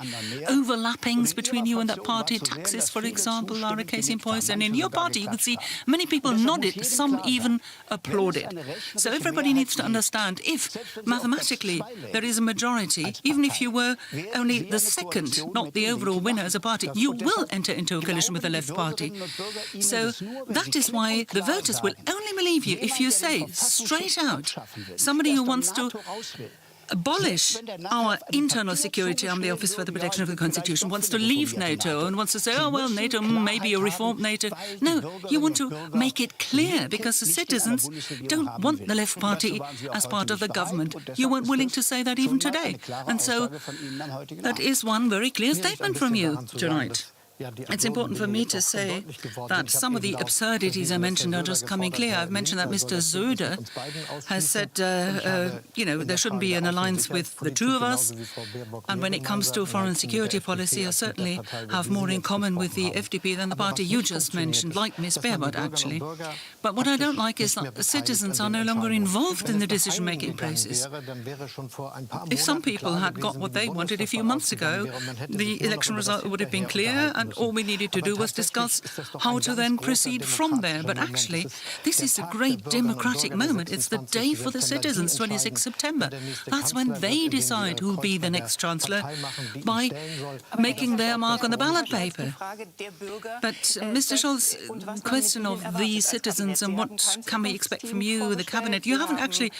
Speaker 5: overlappings between you and that party. Taxes, for example, are a case in point. And in your party, you could see many people nodded, some even applauded. So everybody needs to understand, if mathematically there is a majority, even if you were only the second, not the overall winner as a party, you will enter into a coalition with the Left Party. So that is why the voters will only believe you if you say straight out, somebody who wants to abolish our internal security arm, the Office for the Protection of the Constitution, wants to leave NATO and wants to say, oh, well, NATO, maybe a reformed NATO. No, you want to make it clear, because the citizens don't want the Left Party as part of the government. You weren't willing to say that even today. And so that is one very clear statement from you tonight. It's important for me to say that some of the absurdities I mentioned are just coming clear. I've mentioned that Mr. Söder has said, there shouldn't be an alliance with the two of us. And when it comes to foreign security policy, I certainly have more in common with the FDP than the party you just mentioned, like Ms. Baerbock, actually. But what I don't like is that the citizens are no longer involved in the decision-making process. If some people had got what they wanted a few months ago, the election result would have been clear, and all we needed to do was discuss how to then proceed from there. But actually, this is a great democratic moment. It's the day for the citizens, 26 September. That's when they decide who will be the next Chancellor, by making their mark on the ballot paper. But Mr. Scholz, the question of the citizens and what can we expect from you, the cabinet, you haven't actually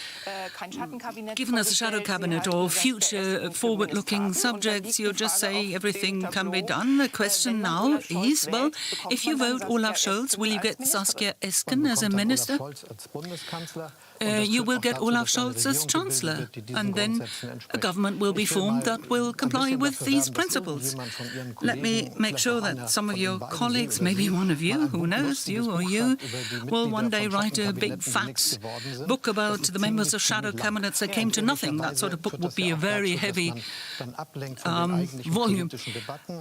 Speaker 5: given us a shadow cabinet or future forward-looking subjects. You just say everything can be done. The question now is, well, if you vote Olaf Scholz, will you get Saskia Esken as a minister? You will get Olaf Scholz as Chancellor, and then a government will be formed that will comply with these principles. Let me make sure that some of your colleagues, maybe one of you, who knows, you or you, will one day write a big fat book about the members of shadow cabinets that came to nothing. That sort of book would be a very heavy volume.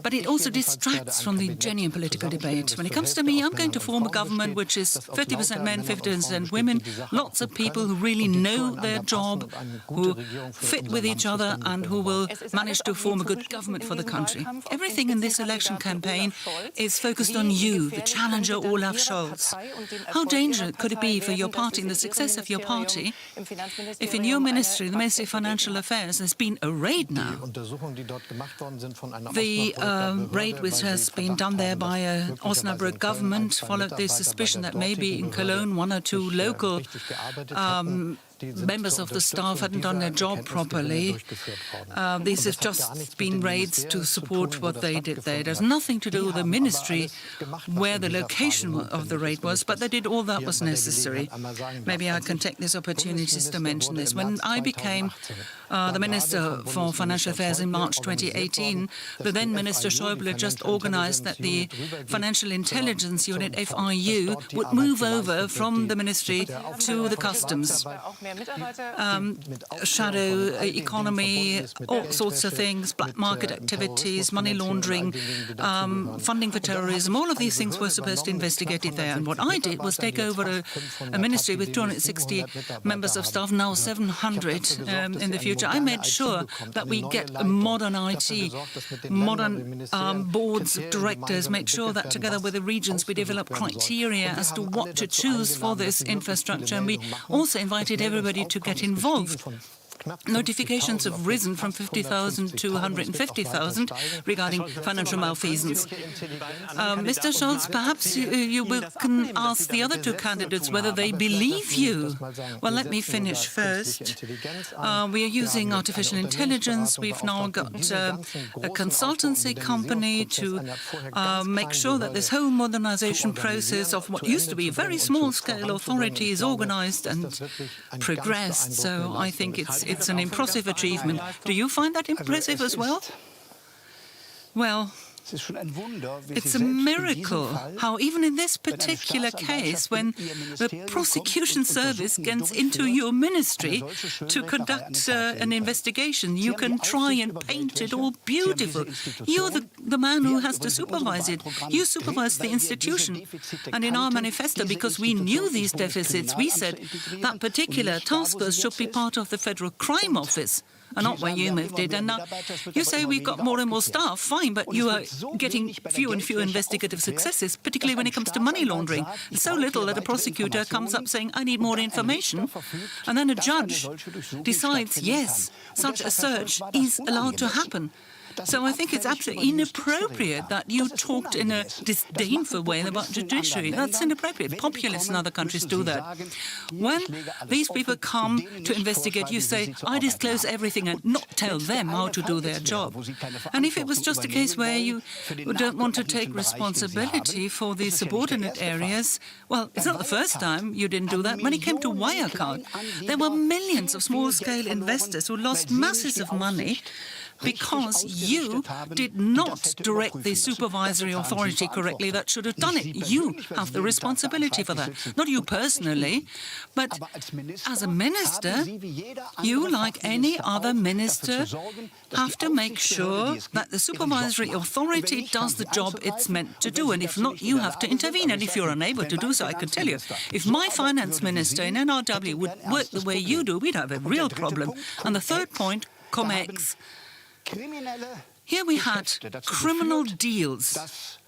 Speaker 5: But it also distracts from the genuine political debate. When it comes to me, I'm going to form a government which is 50% men, 50% women, lots of people who really know their job, who fit with each other, and who will manage to form a good government for the country. Everything in this election campaign is focused on you, the challenger Olaf Scholz. How dangerous could it be for your party and the success of your party if in your ministry, the Ministry of Financial Affairs, there's been a raid now? The raid which has been done there by an Osnabrück government followed the suspicion that maybe in Cologne one or two local members of the staff hadn't done their job properly. These have just been raids to support what they did there. It has nothing to do with the ministry where the location of the raid was, but they did all that was necessary. Maybe I can take this opportunity to mention this. When I became the Minister for Financial Affairs in March 2018, the then Minister Schäuble just organized that the Financial Intelligence Unit, FIU, would move over from the ministry to the customs. Shadow economy, all sorts of things, black market activities, money laundering, funding for terrorism, all of these things were supposed to investigate it there. And what I did was take over a ministry with 260 members of staff, now 700 in the future. I made sure that we get a modern IT, modern boards of directors, made sure that together with the regions we develop criteria as to what to choose for this infrastructure. And we also invited everybody to get involved. notifications have risen from 50,000 to 150,000 regarding financial malfeasance. Mr. Scholz, perhaps you can ask the other two candidates whether they believe you. Well, let me finish first. We are using artificial intelligence. We've now got a consultancy company to make sure that this whole modernization process of what used to be a very small-scale authority is organized and progressed. So I think it's an impressive achievement. Do you find that impressive as well? Well, it's a miracle how even in this particular case, when the prosecution service gets into your ministry to conduct an investigation, you can try and paint it all beautiful. You're the man who has to supervise it. You supervise the institution. And in our manifesto, because we knew these deficits, we said that particular task force should be part of the Federal Crime Office, and not where you moved it. And now you say we've got more and more staff, fine, but you are getting fewer and fewer investigative successes, particularly when it comes to money laundering. So little that a prosecutor comes up saying, I need more information, and then a judge decides, yes, such a search is allowed to happen. So I think it's absolutely inappropriate that you talked in a disdainful way about judiciary. That's inappropriate. Populists in other countries do that. When these people come to investigate, you say, I disclose everything and not tell them how to do their job. And if it was just a case where you don't want to take responsibility for the subordinate areas, well, it's not the first time you didn't do that. When it came to Wirecard, there were millions of small-scale investors who lost masses of money because you did not direct the supervisory authority correctly that should have done it. You have the responsibility for that. Not you personally, but as a minister, you, like any other minister, have to make sure that the supervisory authority does the job it's meant to do. And if not, you have to intervene. And if you're unable to do so, I can tell you, if my finance minister in NRW would work the way you do, we'd have a real problem. And the third point, cum-ex. Here we had criminal deals,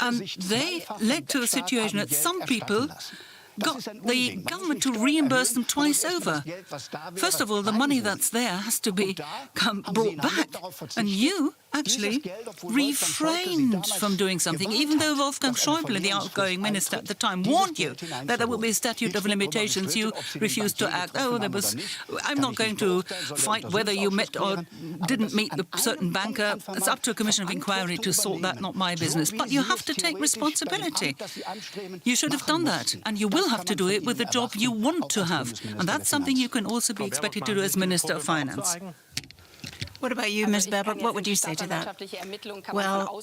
Speaker 5: and they led to a situation that some people got the government to reimburse them twice over. First of all, the money that's there has to be brought back, and you actually refrained from doing something, even though Wolfgang Schäuble, the outgoing minister at the time, warned you that there would be a statute of limitations. You refused to act. Oh, I'm not going to fight whether you met or didn't meet the certain banker. It's up to a commission of inquiry to sort that, not my business. But you have to take responsibility. You should have done that, and you will have to do it with the job you want to have. And that's something you can also be expected to do as Minister of Finance.
Speaker 7: What about you, Ms. Baerbock? What would you say to that? Well,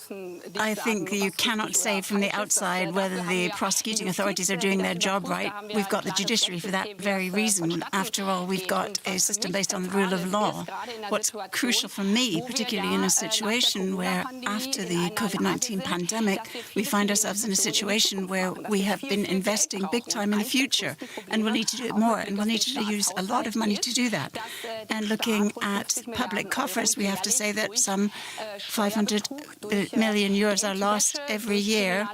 Speaker 7: I think you cannot say from the outside whether the prosecuting authorities are doing their job right. We've got the judiciary for that very reason. After all, we've got a system based on the rule of law. What's crucial for me, particularly in a situation where after the COVID-19 pandemic, we find ourselves in a situation where we have been investing big time in the future, and we'll need to do it more, and we'll need to use a lot of money to do that. And looking at public coffers, we have to say that some 500 million euros are lost every year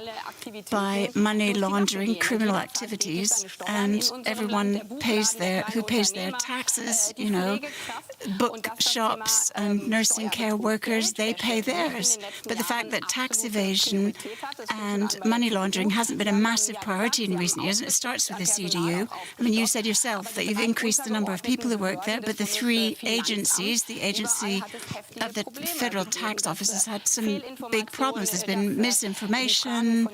Speaker 7: by money laundering, criminal activities, and everyone who pays their taxes, you know, bookshops and nursing care workers, they pay theirs. But the fact that tax evasion and money laundering hasn't been a massive priority in recent years, it starts with the CDU. I mean, you said yourself that you've increased the number of people who work there, but the three agencies, the agency of the Federal Tax Office has had some big problems. There's been misinformation,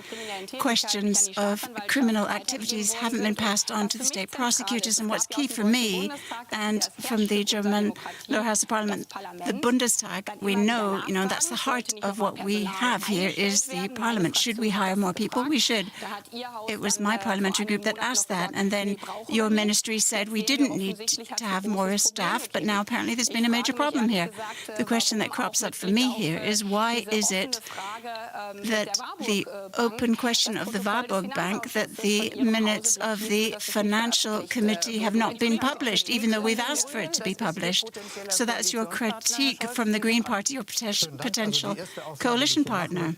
Speaker 7: questions of criminal activities haven't been passed on to the state prosecutors, and what's key for me and from the German lower house of parliament, the Bundestag, we know, that's the heart of what we have here is the parliament. Should we hire more people? We should. It was my parliamentary group that asked that, and then your ministry said we didn't need to have more staff, but now apparently there's been a major problem here. The question that crops up for me here is why is it that the open question of the Warburg Bank, that the minutes of the Financial Committee have not been published, even though we've asked for it to be published? So that's your critique from the Green Party, your potential coalition partner.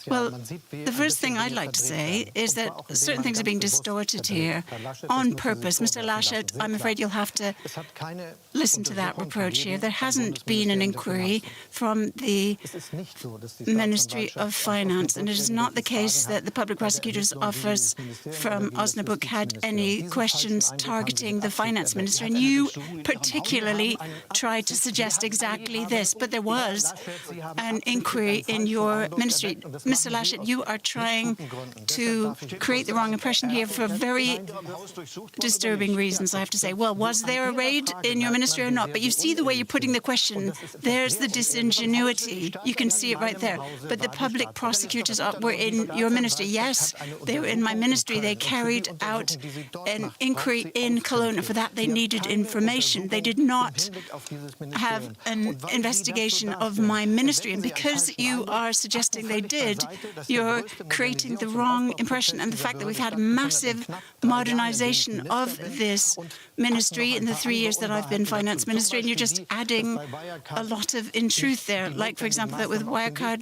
Speaker 7: Well, the first thing I'd like to say is that certain things are being distorted here on purpose. Mr. Laschet, I'm afraid you'll have to listen to that reproach here. There hasn't been an inquiry from the Ministry of Finance, and it is not the case that the Public Prosecutor's Office from Osnabrück had any questions targeting the Finance Minister, and you particularly tried to suggest exactly this. But there was an inquiry in your ministry. Mr. Laschet, you are trying to create the wrong impression here for very disturbing reasons, I have to say. Well, was there a raid in your ministry or not? But you see the way you're putting the question. There's the disingenuity. You can see it right there. But the public prosecutors were in your ministry. Yes, they were in my ministry. They carried out an inquiry in Cologne. And for that, they needed information. They did not have an investigation of my ministry. And because you are suggesting they did, you're creating the wrong impression. And the fact that we've had massive modernization of this ministry in the 3 years that I've been finance minister, and you're just adding a lot of untruth there. Like, for example, that with Wirecard,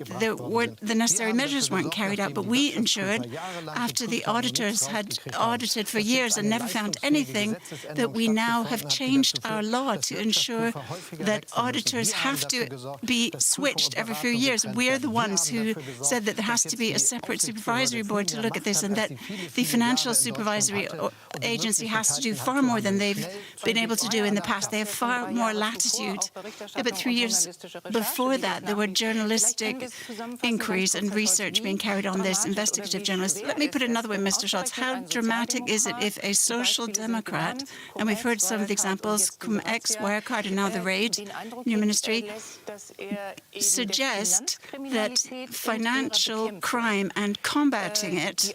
Speaker 7: the necessary measures weren't carried out, but we ensured, after the auditors had audited for years and never found anything, that we now have changed our law to ensure that auditors have to be switched every few years. We're the ones who said that there has to be a separate supervisory board to look at this, and that the Financial Supervisory Agency has to do far more than they've been able to do in the past. They have far more latitude. Yeah, but 3 years before that, there were journalistic inquiries and research being carried on this, investigative journalists. Let me put it another way, Mr. Scholz. How dramatic is it if a social democrat, and we've heard some of the examples, cum-ex, Wirecard, and now the raid in your ministry, suggest that financial crime and combating it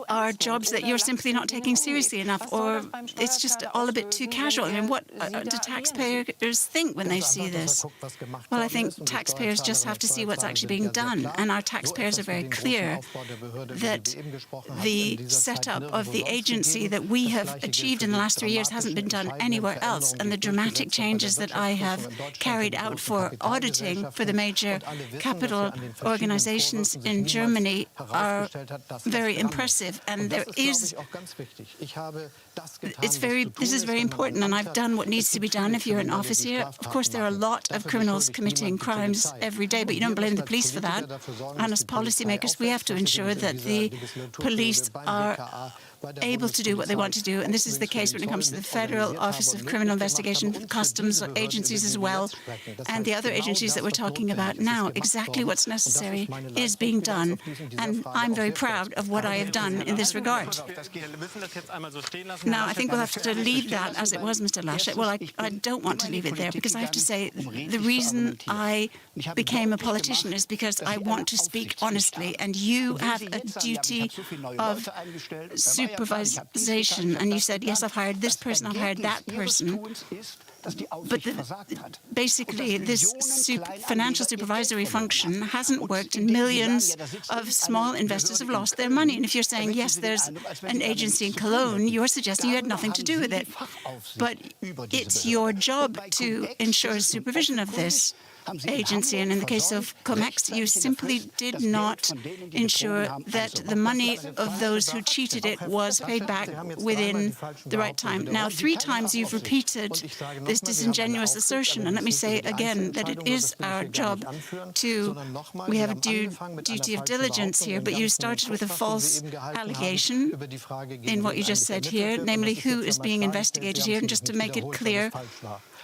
Speaker 7: are jobs that you're simply not taking seriously enough, or it's just all a bit too casual. I mean, what do taxpayers think when they see this? Well, I think taxpayers just have to see what's actually being done, and our taxpayers are very clear that the setup of the agency that we have achieved in the last 3 years hasn't been done anywhere else, and the dramatic changes that I have carried out for auditing for the major capital organizations in Germany are very impressive, and there is this is very important, and I've done what needs to be done if you're in office here. Of course, there are a lot of criminals committing crimes every day, but you don't blame the police for that. And as policymakers, we have to ensure that the police are able to do what they want to do. And this is the case when it comes to the Federal Office of Criminal Investigation, customs agencies as well, and the other agencies that we're talking about now. Exactly what's necessary is being done, and I'm very proud of what I have done in this regard. Now, I think we'll have to leave that as it was, Mr. Laschet. Well, I don't want to leave it there, because I have to say the reason I became a politician is because I want to speak honestly, and you have a duty of supervision, and you said, yes, I've hired this person, I've hired that person. But basically, this financial supervisory function hasn't worked, and millions of small investors have lost their money. And if you're saying, yes, there's an agency in Cologne, you're suggesting you had nothing to do with it. But it's your job to ensure supervision of this agency, and in the case of COMEX, you simply did not ensure that the money of those who cheated it was paid back within the right time. Now, 3 times you've repeated this disingenuous assertion, and let me say again that it is our job we have a duty of diligence here, but you started with a false allegation in what you just said here, namely who is being investigated here, and just to make it clear,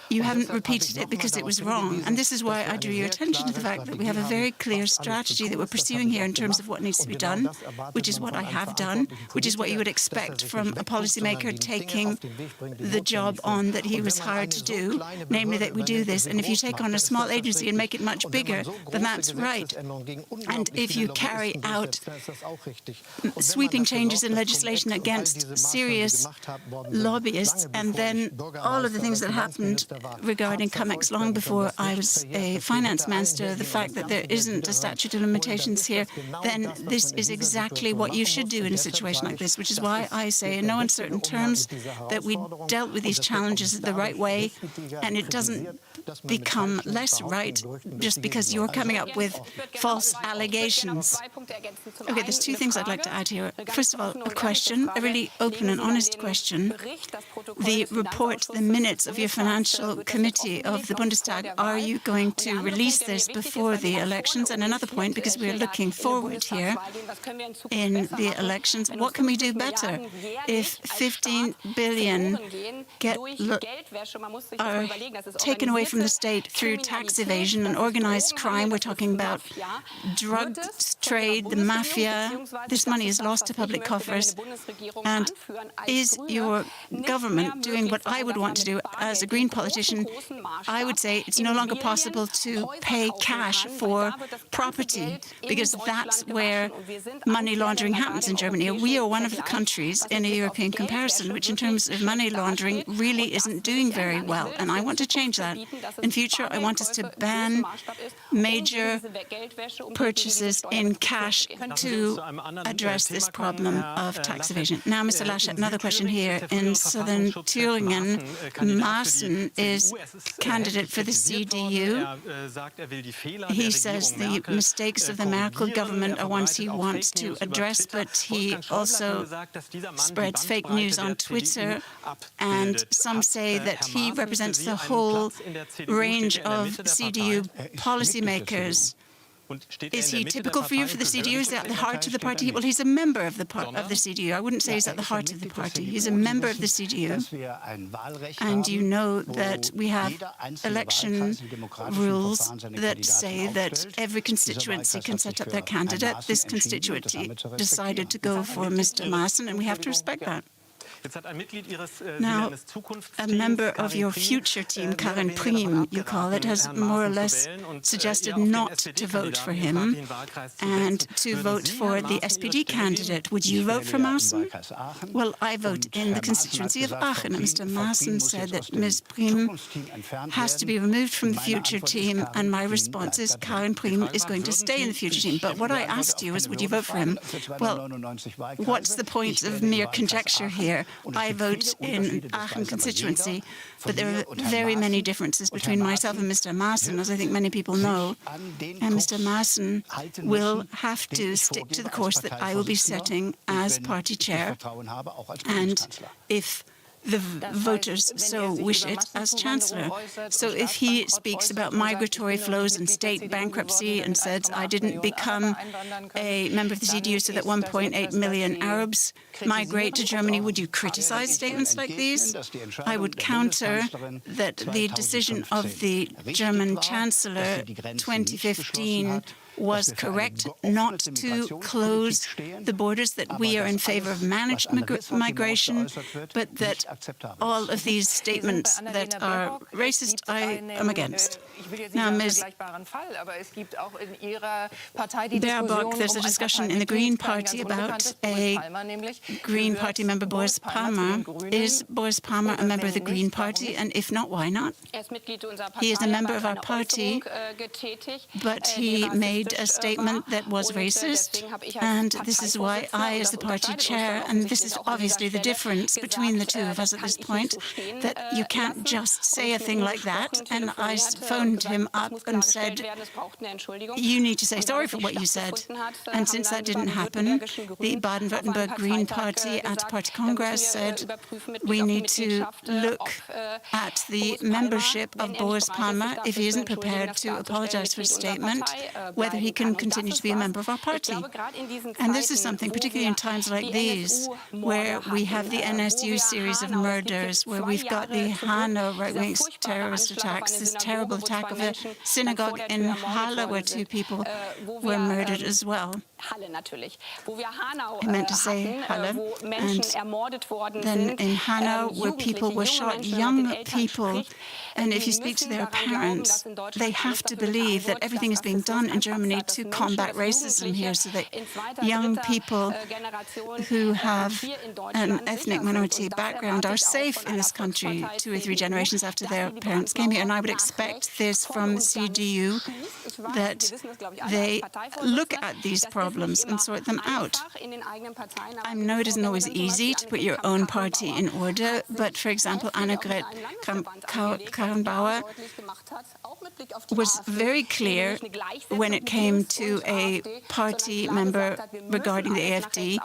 Speaker 7: you haven't repeated it because it was wrong. And this is why I drew your attention to the fact that we have a very clear strategy that we're pursuing here in terms of what needs to be done, which is what I have done, which is what you would expect from a policymaker taking the job on that he was hired to do, namely that we do this. And if you take on a small agency and make it much bigger, then that's right. And if you carry out sweeping changes in legislation against serious lobbyists, and then all of the things that happened regarding CumEx long before I was a finance minister, the fact that there isn't a statute of limitations here, then this is exactly what you should do in a situation like this, which is why I say in no uncertain terms that we dealt with these challenges the right way, and it doesn't become less right just because you're coming up with false allegations. Okay, there's two things I'd like to add here. First of all, a question, a really open and honest question. The report, the minutes of your financial committee of the Bundestag, are you going to release this before the elections? And another point, because we're looking forward here in the elections, what can we do better if 15 billion are taken away from the state through tax evasion and organized crime? We're talking about drug trade, the mafia. This money is lost to public coffers. And is your government doing what I would want to do as a Green politician? I would say it's no longer possible to pay cash for property, because that's where money laundering happens in Germany. We are one of the countries in a European comparison which, in terms of money laundering, really isn't doing very well. And I want to change that. In future, I want us to ban major purchases in cash to address this problem of tax evasion. Now, Mr. Laschet, another question here. In southern Thüringen, Maaßen is candidate for the CDU. He says the mistakes of the Merkel government are ones he wants to address, but he also spreads fake news on Twitter, and some say that he represents the whole range of CDU policymakers. Is he typical for you for the CDU? Is that the heart of the party? Well, he's a member of the CDU. I wouldn't say he's at the heart of the party. He's a member of the CDU. And you know that we have election rules that say that every constituency can set up their candidate. This constituency decided to go for Mr. Maaßen, and we have to respect that. Now, a member of your future team, Karin Priem, you call it, has more or less suggested not to vote for him and to vote for the SPD candidate. Would you vote for Maaßen? Well, I vote in the constituency of Aachen. And Mr. Maaßen said that Ms. Priem has to be removed from the future team, and my response is Karin Priem is going to stay in the future team. But what I asked you is, would you vote for him? Well, what's the point of mere conjecture here? I vote in Aachen constituency, but there are very many differences between myself and Mr. Maaßen, as I think many people know. And Mr. Maaßen will have to stick to the course that I will be setting as party chair, and if the voters so wish it, as Chancellor. So if he speaks about migratory flows and state bankruptcy and says, I didn't become a member of the CDU so that 1.8 million Arabs migrate to Germany, would you criticize statements like these? I would counter that the decision of the German Chancellor 2015 was correct not to close the borders, that we are in favor of managed migration, but that all of these statements that are racist, I am against. Now, Ms. Baerbock, there's a discussion in the Green Party about a Green Party member, Boris Palmer. Is Boris Palmer a member of the Green Party? And if not, why not? He is a member of our party, but he made a statement that was racist, and this is why I, as the party chair, and this is obviously the difference between the two of us at this point, that you can't just say a thing like that. And I phoned him up and said, you need to say sorry for what you said. And since that didn't happen, the Baden-Württemberg Green Party at Party Congress said, we need to look at the membership of Boris Palmer if he isn't prepared to apologize for his statement, whether he can continue to be a member of our party. And this is something, particularly in times like these, where we have the NSU series of murders, where we've got the Hanau right-wing terrorist attacks, this terrible attack of a synagogue in Halle where 2 people were murdered as well. I meant to say Halle, and then in Hanau, where people were shot, young people, and if you speak to their parents, they have to believe that everything is being done in Germany to combat racism here, so that young people who have an ethnic minority background are safe in this country 2 or 3 generations after their parents came here. And I would expect this from the CDU, that they look at these problems and sort them out. I know it isn't always easy to put your own party in order, but for example, Annegret Kramp-Karrenbauer was very clear when it came to a party member regarding the AfD,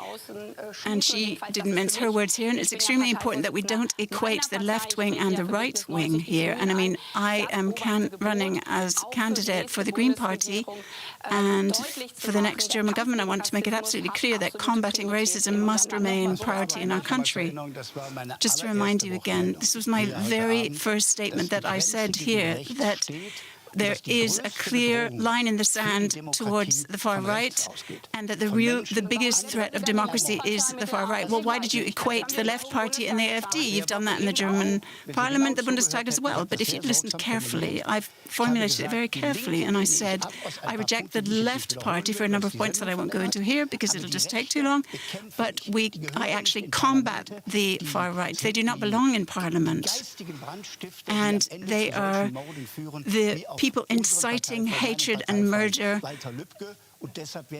Speaker 7: and she didn't mince her words here, and it's extremely important that we don't equate the left wing and the right wing here. And I mean, I am running as candidate for the Green Party, and for the next German government, I want to make it absolutely clear that combating racism must remain priority in our country. Just to remind you again, this was my very first statement that I said here, that there is a clear line in the sand towards the far right, and that the biggest threat of democracy is the far right. Well, why did you equate the left party and the AfD? You've done that in the German parliament, the Bundestag as well. But if you listened carefully, I've formulated it very carefully, and I said I reject the left party for a number of points that I won't go into here because it'll just take too long. But I actually combat the far right. They do not belong in parliament, and they are the people inciting hatred and murder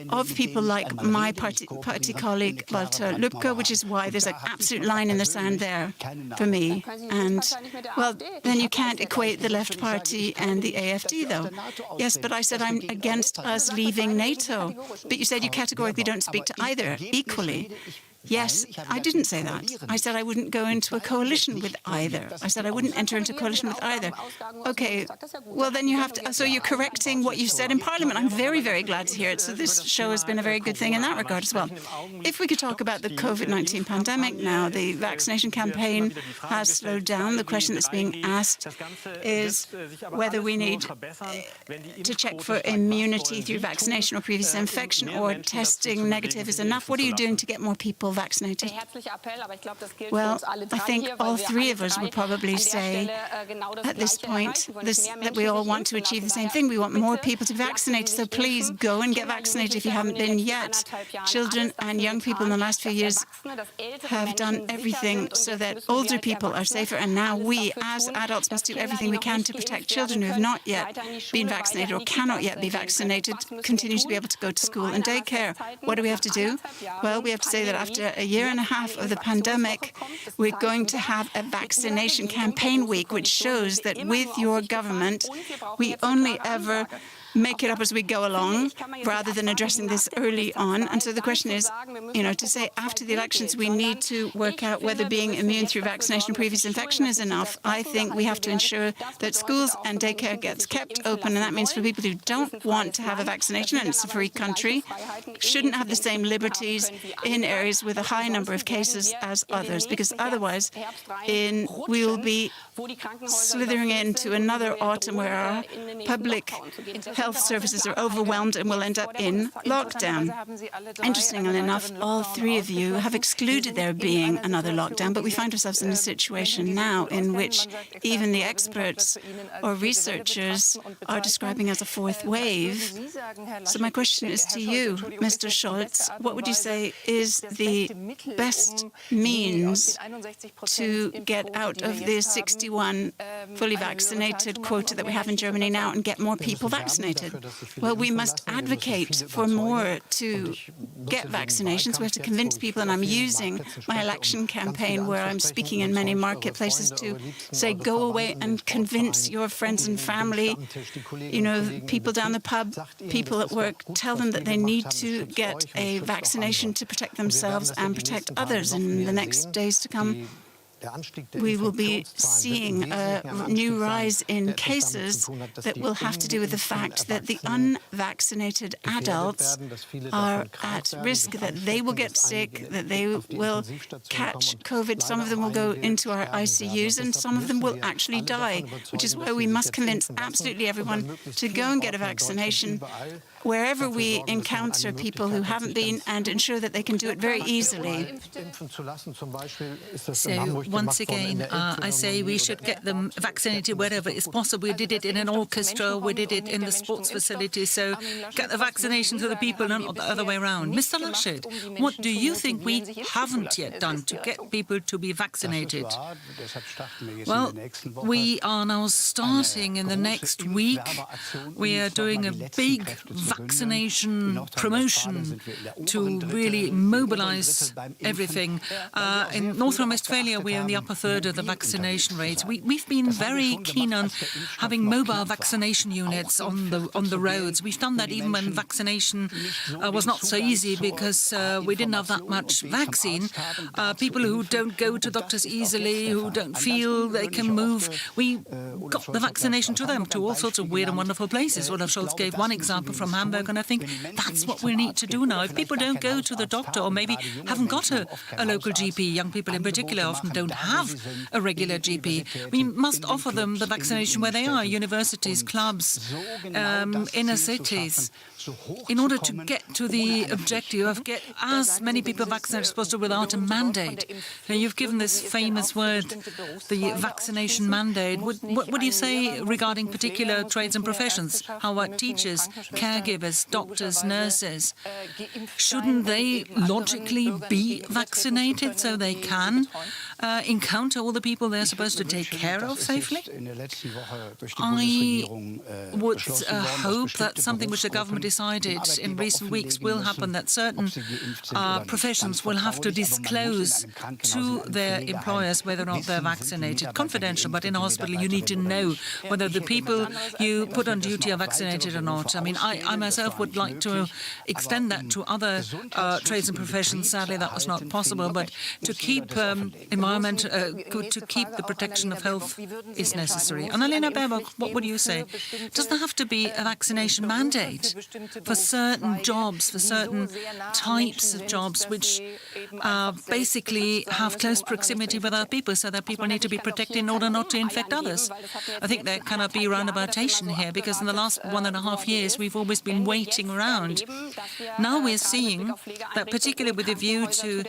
Speaker 7: of people like my party colleague Walter Lübcke, which is why there's an absolute line in the sand there for me. And, well, then you can't equate the left party and the AfD, though. Yes, but I said I'm against us leaving NATO. But you said you categorically don't speak to either equally. Yes, I didn't say that. I said I wouldn't go into a coalition with either. I said I wouldn't enter into a coalition with either. Okay, well, then you have to... So you're correcting what you said in Parliament. I'm very, very glad to hear it. So this show has been a very good thing in that regard as well. If we could talk about the COVID-19 pandemic now, the vaccination campaign has slowed down. The question that's being asked is whether we need to check for immunity through vaccination or previous infection, or testing negative is enough. What are you doing to get more people vaccinated? Well, I think all 3 of us would probably say at this point that we all want to achieve the same thing. We want more people to be vaccinated, so please go and get vaccinated if you haven't been yet. Children and young people in the last few years have done everything so that older people are safer, and now we as adults must do everything we can to protect children who have not yet been vaccinated or cannot yet be vaccinated, continue to be able to go to school and daycare. What do we have to do? Well, we have to say that after a year and a half of the pandemic, we're going to have a vaccination campaign week, which shows that with your government, we only ever make it up as we go along, rather than addressing this early on. And so the question is, to say after the elections we need to work out whether being immune through vaccination or previous infection is enough. I think we have to ensure that schools and daycare gets kept open, and that means for people who don't want to have a vaccination, and it's a free country, shouldn't have the same liberties in areas with a high number of cases as others, because otherwise we will be slithering into another autumn where our public health services are overwhelmed and will end up in lockdown. Interestingly enough, all 3 of you have excluded there being another lockdown, but we find ourselves in a situation now in which even the experts or researchers are describing as a 4th wave. So my question is to you, Mr. Scholz. What would you say is the best means to get out of the 61 fully vaccinated quota that we have in Germany now and get more people vaccinated? Well, we must advocate for more to get vaccinations. We have to convince people, and I'm using my election campaign where I'm speaking in many marketplaces to say, go away and convince your friends and family, people down the pub, people at work, tell them that they need to get a vaccination to protect themselves and protect others. In the next days to come, we will be seeing a new rise in cases that will have to do with the fact that the unvaccinated adults are at risk, that they will get sick, that they will catch COVID. Some of them will go into our ICUs, and some of them will actually die, which is why we must convince absolutely everyone to go and get a vaccination. wherever we encounter people who haven't been, and ensure that they can do it very easily.
Speaker 5: So once again, I say we should get them vaccinated wherever it's possible. We did it in an orchestra, we did it in the sports facility. So get the vaccination to the people, not the other way around. Mr. Laschet, what do you think we haven't yet done to get people to be vaccinated? Well, we are now starting in the next week. We are doing a big vaccination promotion to really mobilize everything. In North Rhine-Westphalia, we're in the upper third of the vaccination rates. We've been very keen on having mobile vaccination units on the roads. We've done that even when vaccination was not so easy because we didn't have that much vaccine. People who don't go to doctors easily, who don't feel they can move, we got the vaccination to them, to all sorts of weird and wonderful places. Olaf Scholz gave one example from Hamburg, and I think that's what we need to do now. If people don't go to the doctor or maybe haven't got a local GP, young people in particular often don't have a regular GP, we must offer them the vaccination where they are, universities, clubs, inner cities, in order to get to the objective of get as many people vaccinated as possible without a mandate. And you've given this famous word, the vaccination mandate. What would you say regarding particular trades and professions? How about teachers, caregivers, doctors, nurses? Shouldn't they logically be vaccinated so they can encounter all the people they're supposed to take care of safely? I would hope that something which the government decided in recent weeks will happen, that certain professions will have to disclose to their employers whether or not they're vaccinated. Confidential, but in a hospital you need to know whether the people you put on duty are vaccinated or not. I mean, I myself would like to extend that to other trades and professions. Sadly, that was not possible, but to keep to keep the protection of health is necessary. Annalena Baerbock, what would you say? Does there have to be a vaccination mandate for certain jobs, for certain types of jobs which basically have close proximity with other people, so that people need to be protected in order not to infect others? I think there cannot be roundaboutation here, because in the last 1.5 years we've always been waiting around. Now we're seeing that, particularly with a view to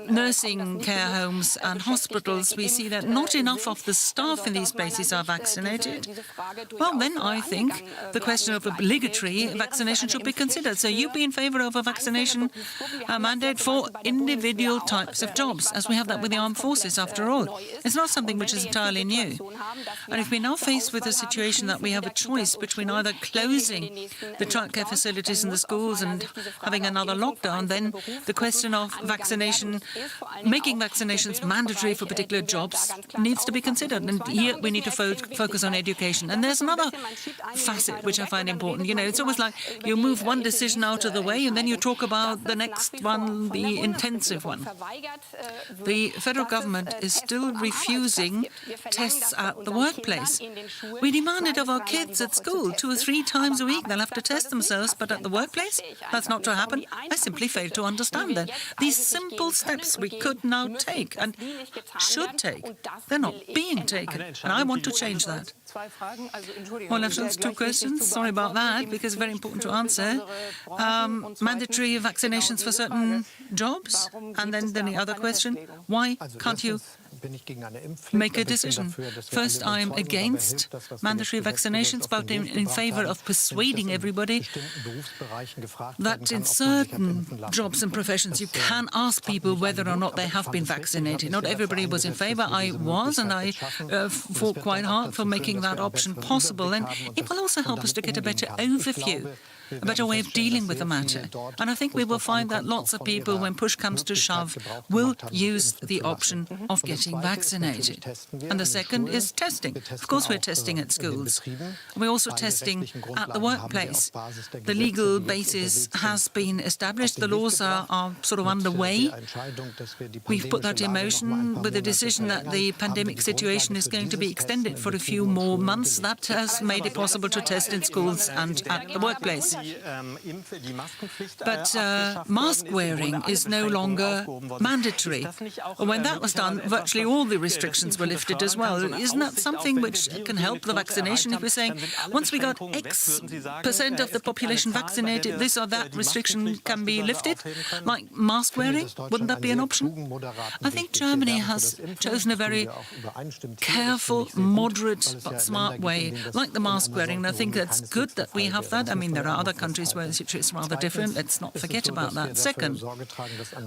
Speaker 5: nursing care homes and hospitals, we see that not enough of the staff in these places are vaccinated. Well, then I think the question of obligatory vaccination should be considered. So you'd be in favour of a vaccination mandate for individual types of jobs, as we have that with the armed forces, after all. It's not something which is entirely new. And if we're now faced with a situation that we have a choice between either closing the childcare facilities in the schools and having another lockdown, then the question of vaccination, making vaccinations mandatory for particular jobs, needs to be considered. And here we need to focus on education. And there's another facet which I find important. You know, it's almost like you move one decision out of the way and then you talk about the next one, the intensive one. The federal government is still refusing tests at the workplace. We demand it of our kids at school 2 or 3 times a week. They'll have to test themselves, but at the workplace, that's not to happen. I simply fail to understand that. These simple steps we could now take and should take, they're not being taken. And I want to change that. Olaf Scholz, 2 questions. Sorry about that, because it's very important to answer. Mandatory vaccinations for certain jobs? And then the other question, why can't you make a decision? First, I'm against mandatory vaccinations, but in favour of persuading everybody that in certain jobs and professions you can ask people whether or not they have been vaccinated. Not everybody was in favour. I was, and I fought quite hard for making that option possible. And it will also help us to get a better overview, a better way of dealing with the matter. And I think we will find that lots of people, when push comes to shove, will use the option of getting vaccinated. And the second is testing. Of course, we're testing at schools. We're also testing at the workplace. The legal basis has been established. The laws are sort of underway. We've put that in motion with the decision that the pandemic situation is going to be extended for a few more months. That has made it possible to test in schools and at the workplace. But mask wearing is no longer mandatory. When that was done, virtually all the restrictions were lifted as well. Isn't that something which can help the vaccination? If we're saying once we got X% of the population vaccinated, this or that restriction can be lifted, like mask wearing, wouldn't that be an option? I think Germany has chosen a very careful, moderate but smart way, like the mask wearing, and I think that's good that we have that. I mean, there are other countries where the situation is rather different. Let's not forget about that. Second,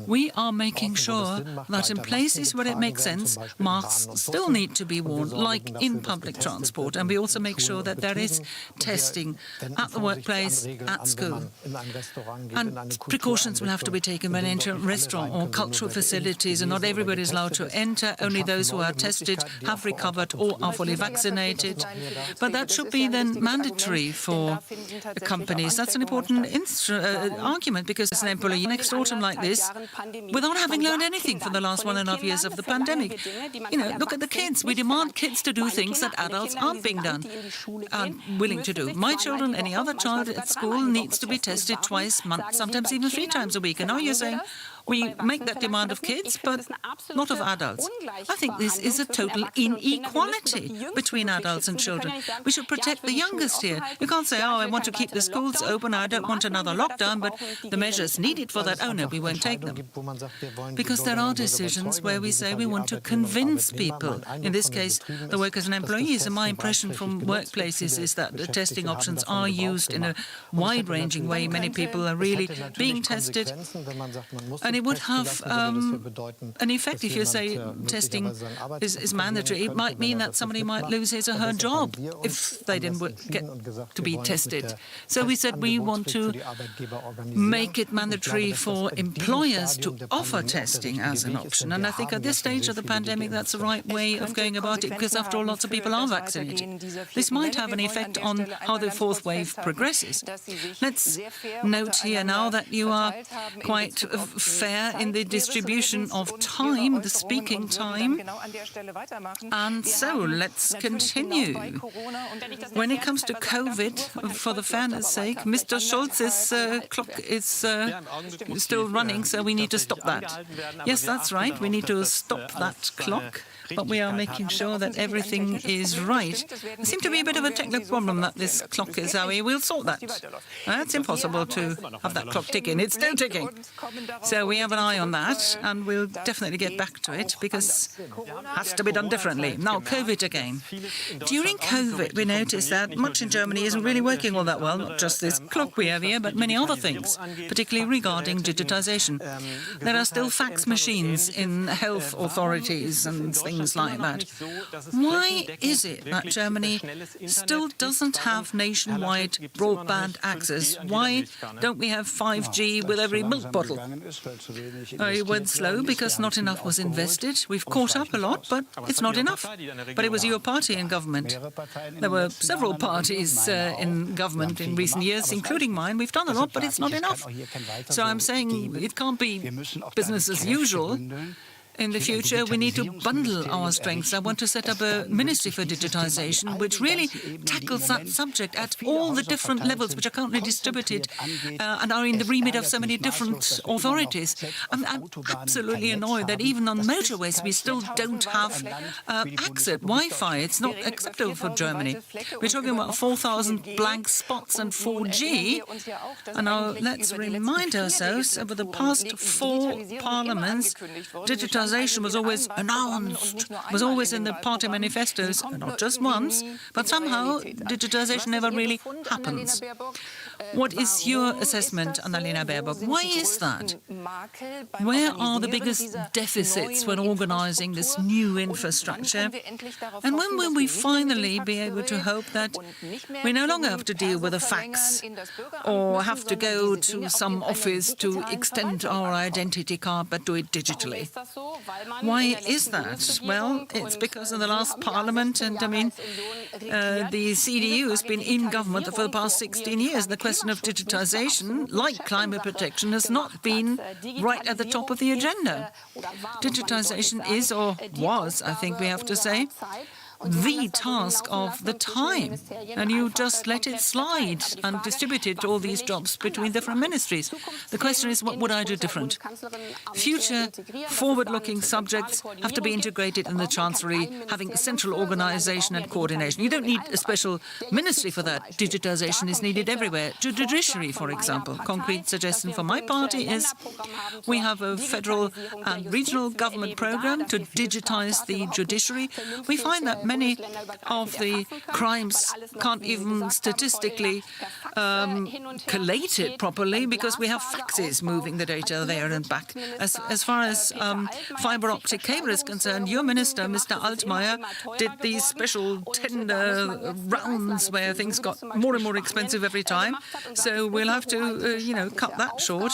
Speaker 5: we are making sure that in places where it makes sense, masks still need to be worn, like in public transport, and we also make sure that there is testing at the workplace, at school. And precautions will have to be taken when entering a restaurant or cultural facilities, and not everybody is allowed to enter, only those who are tested, have recovered or are fully vaccinated. But that should be then mandatory for companies. That's an important argument, because as an employee next autumn like this, without having learned anything for the last 1.5 years of the pandemic, look at the kids. We demand kids to do things that adults aren't willing to do. My children, any other child at school, needs to be tested twice a month, sometimes even 3 times a week. And now you're saying we make that demand of kids, but not of adults. I think this is a total inequality between adults and children. We should protect the youngest here. You can't say, oh, I want to keep the schools open, I don't want another lockdown, but the measures needed for that, oh no, we won't take them. Because there are decisions where we say we want to convince people, in this case, the workers and employees. And my impression from workplaces is that the testing options are used in a wide-ranging way. Many people are really being tested. And it would have an effect if you say testing is mandatory. It might mean that somebody might lose his or her job if they didn't get to be tested. So we said we want to make it mandatory for employers to offer testing as an option. And I think at this stage of the pandemic, that's the right way of going about it, because after all, lots of people are vaccinated. This might have an effect on how the fourth wave progresses. Let's note here now that you are quite fair in the distribution of time, the speaking time. And so let's continue. When it comes to COVID, for the fairness sake, Mr. Scholz's clock is still running, so we need to stop that. Yes, that's right, we need to stop that clock. But we are making sure that everything is right. There seems to be a bit of a technical problem that this clock is, Howie. We'll sort that. It's impossible to have that clock ticking. It's still ticking. So we have an eye on that, and we'll definitely get back to it, because it has to be done differently. Now, COVID again. During COVID, we noticed that much in Germany isn't really working all that well, not just this clock we have here, but many other things, particularly regarding digitization. There are still fax machines in health authorities and things like that. Why is it that Germany still doesn't have nationwide broadband access? Why don't we have 5G with every milk bottle? It went slow because not enough was invested. We've caught up a lot, but it's not enough. But it was your party in government. There were several parties in government in recent years, including mine. We've done a lot, but it's not enough. So I'm saying it can't be business as usual. In the future, we need to bundle our strengths. I want to set up a ministry for digitization, which really tackles that subject at all the different levels, which are currently distributed and are in the remit of so many different authorities. I'm absolutely annoyed that even on motorways, we still don't have access, Wi-Fi. It's not acceptable for Germany. We're talking about 4,000 blank spots and 4G. And now let's remind ourselves, over the past 4 parliaments, digitization was always announced, was always in the party manifestos, not just once, but somehow digitization never really happens. What is your assessment, Annalena Baerbock? Why is that? Where are the biggest deficits when organizing this new infrastructure? And when will we finally be able to hope that we no longer have to deal with a fax or have to go to some office to extend our identity card, but do it digitally? Why is that? Well, it's because in the last parliament, and I mean, the CDU has been in government for the past 16 years. The question of digitization, like climate protection, has not been right at the top of the agenda. Digitization is, or was, I think we have to say, the task of the time, and you just let it slide and distributed all these jobs between different ministries. The question is, what would I do different? Future forward-looking subjects have to be integrated in the Chancellery, having central organisation and coordination. You don't need a special ministry for that. Digitisation is needed everywhere. Judiciary, for example. Concrete suggestion for my party is we have a federal and regional government programme to digitise the judiciary. We find that many of the crimes can't even statistically collate it properly because we have faxes moving the data there and back. As far as fibre optic cable is concerned, your minister, Mr. Altmaier, did these special tender rounds where things got more and more expensive every time. So we'll have to, cut that short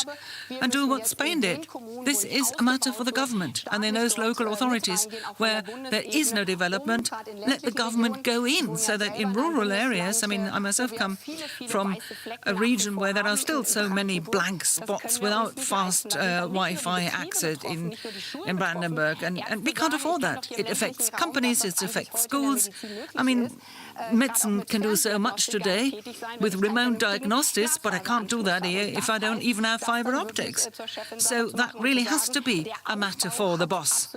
Speaker 5: and do what Spain did. This is a matter for the government and in those local authorities where there is no development, let the government go in so that in rural areas, I myself come from a region where there are still so many blank spots without fast Wi-Fi access in Brandenburg, and we can't afford that. It affects companies, it affects schools. Medicine can do so much today with remote diagnostics, but I can't do that here if I don't even have fibre optics. So that really has to be a matter for the boss.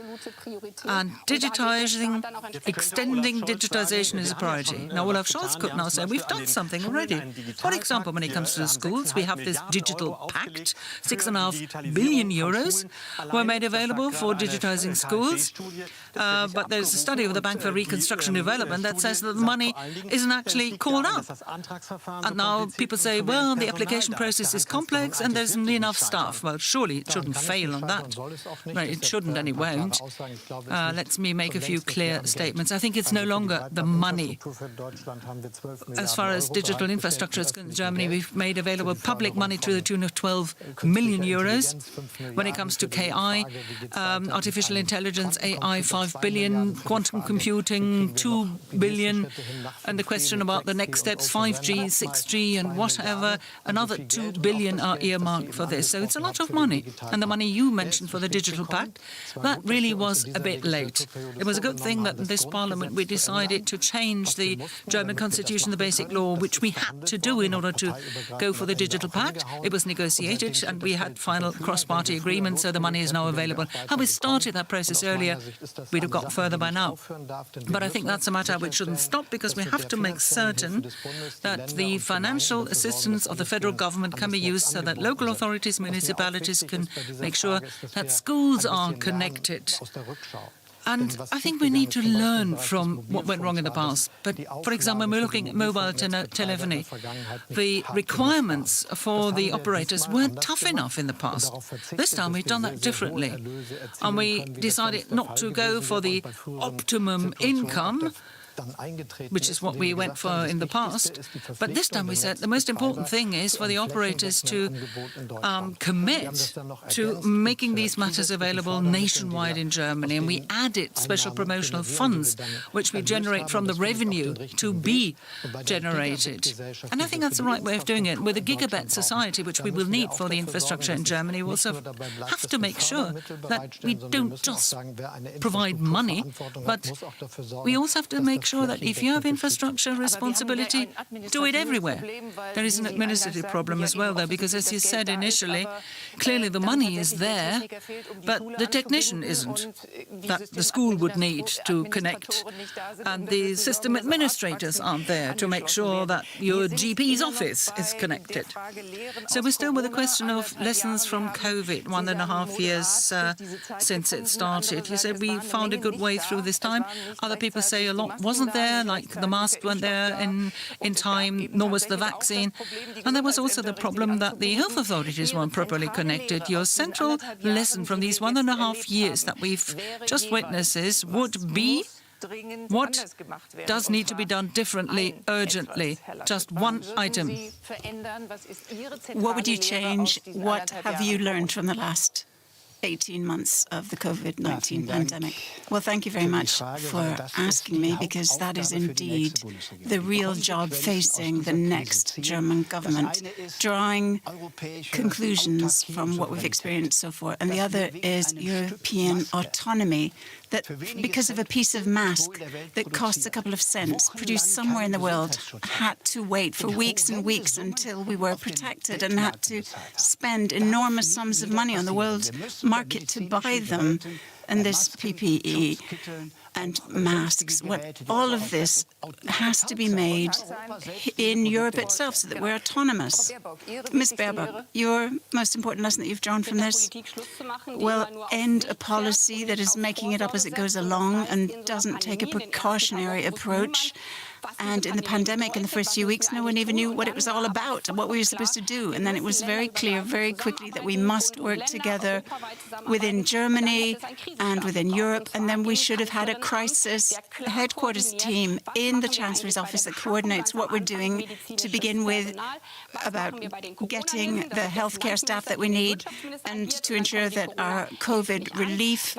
Speaker 5: And digitising, extending digitisation is a priority. Now, Olaf Scholz could now say we've done something already. For example, when it comes to the schools, we have this digital pact. 6.5 billion euros were made available for digitising schools. But there's a study of the Bank for Reconstruction and Development that says that the money isn't actually called up. And now people say, well, the application process is complex and there isn't enough staff. Well, surely it shouldn't fail on that. Right, it shouldn't and it won't. Let me make a few clear statements. I think it's no longer the money. As far as digital infrastructure is concerned, in Germany, we've made available public money to the tune of 12 million euros. When it comes to KI, artificial intelligence, AI, 5 billion, quantum computing, 2 billion, and the question about the next steps, 5G, 6G and whatever, another 2 billion are earmarked for this. So it's a lot of money. And the money you mentioned for the Digital Pact, that really was a bit late. It was a good thing that in this Parliament we decided to change the German Constitution, the Basic Law, which we had to do in order to go for the Digital Pact. It was negotiated and we had final cross-party agreement, so the money is now available. Had we started that process earlier, we'd have got further by now. But I think that's a matter which shouldn't stop, because we have to make certain that the financial assistance of the federal government can be used so that local authorities, municipalities can make sure that schools are connected. And I think we need to learn from what went wrong in the past. But, for example, when we're looking at mobile telephony, the requirements for the operators weren't tough enough in the past. This time we've done that differently. And we decided not to go for the optimum income, which is what we went for in the past. But this time we said the most important thing is for the operators to commit to making these matters available nationwide in Germany. And we added special promotional funds, which we generate from the revenue to be generated. And I think that's the right way of doing it. With a gigabit society, which we will need for the infrastructure in Germany, we also have to make sure that we don't just provide money, but we also have to make sure that if you have infrastructure responsibility, do it everywhere. There is an administrative problem as well, though, because as you said initially, clearly the money is there, but the technician isn't, that the school would need to connect. And the system administrators aren't there to make sure that your GP's office is connected. So we're still with the question of lessons from COVID, 1.5 years since it started. You said we found a good way through this time. Other people say a lot wasn't there, like the mask weren't there in time, nor was the vaccine. And there was also the problem that the health authorities weren't properly connected. Your central lesson from these 1.5 years that we've just witnessed would be what does need to be done differently, urgently? Just one item.
Speaker 7: What would you change? What have you learned from the last 18 months of the COVID-19 pandemic? Well, thank you very much for asking me, because that is indeed the real job facing the next German government, drawing conclusions from what we've experienced so far. And the other is European autonomy. that because of a piece of mask that costs a couple of cents, produced somewhere in the world, had to wait for weeks and weeks until we were protected and had to spend enormous sums of money on the world market to buy them. And this PPE and masks, all of this has to be made in Europe itself so that we're autonomous. Ms. Baerbock, your most important lesson that you've drawn from this? Well, end a policy that is making it up as it goes along and doesn't take a precautionary approach. And in the pandemic, in the first few weeks, no one even knew what it was all about and what we were supposed to do. And then it was very clear very quickly that we must work together within Germany and within Europe. And then we should have had a crisis headquarters team in the Chancellor's office that coordinates what we're doing to begin with about getting the healthcare staff that we need and to ensure that our COVID relief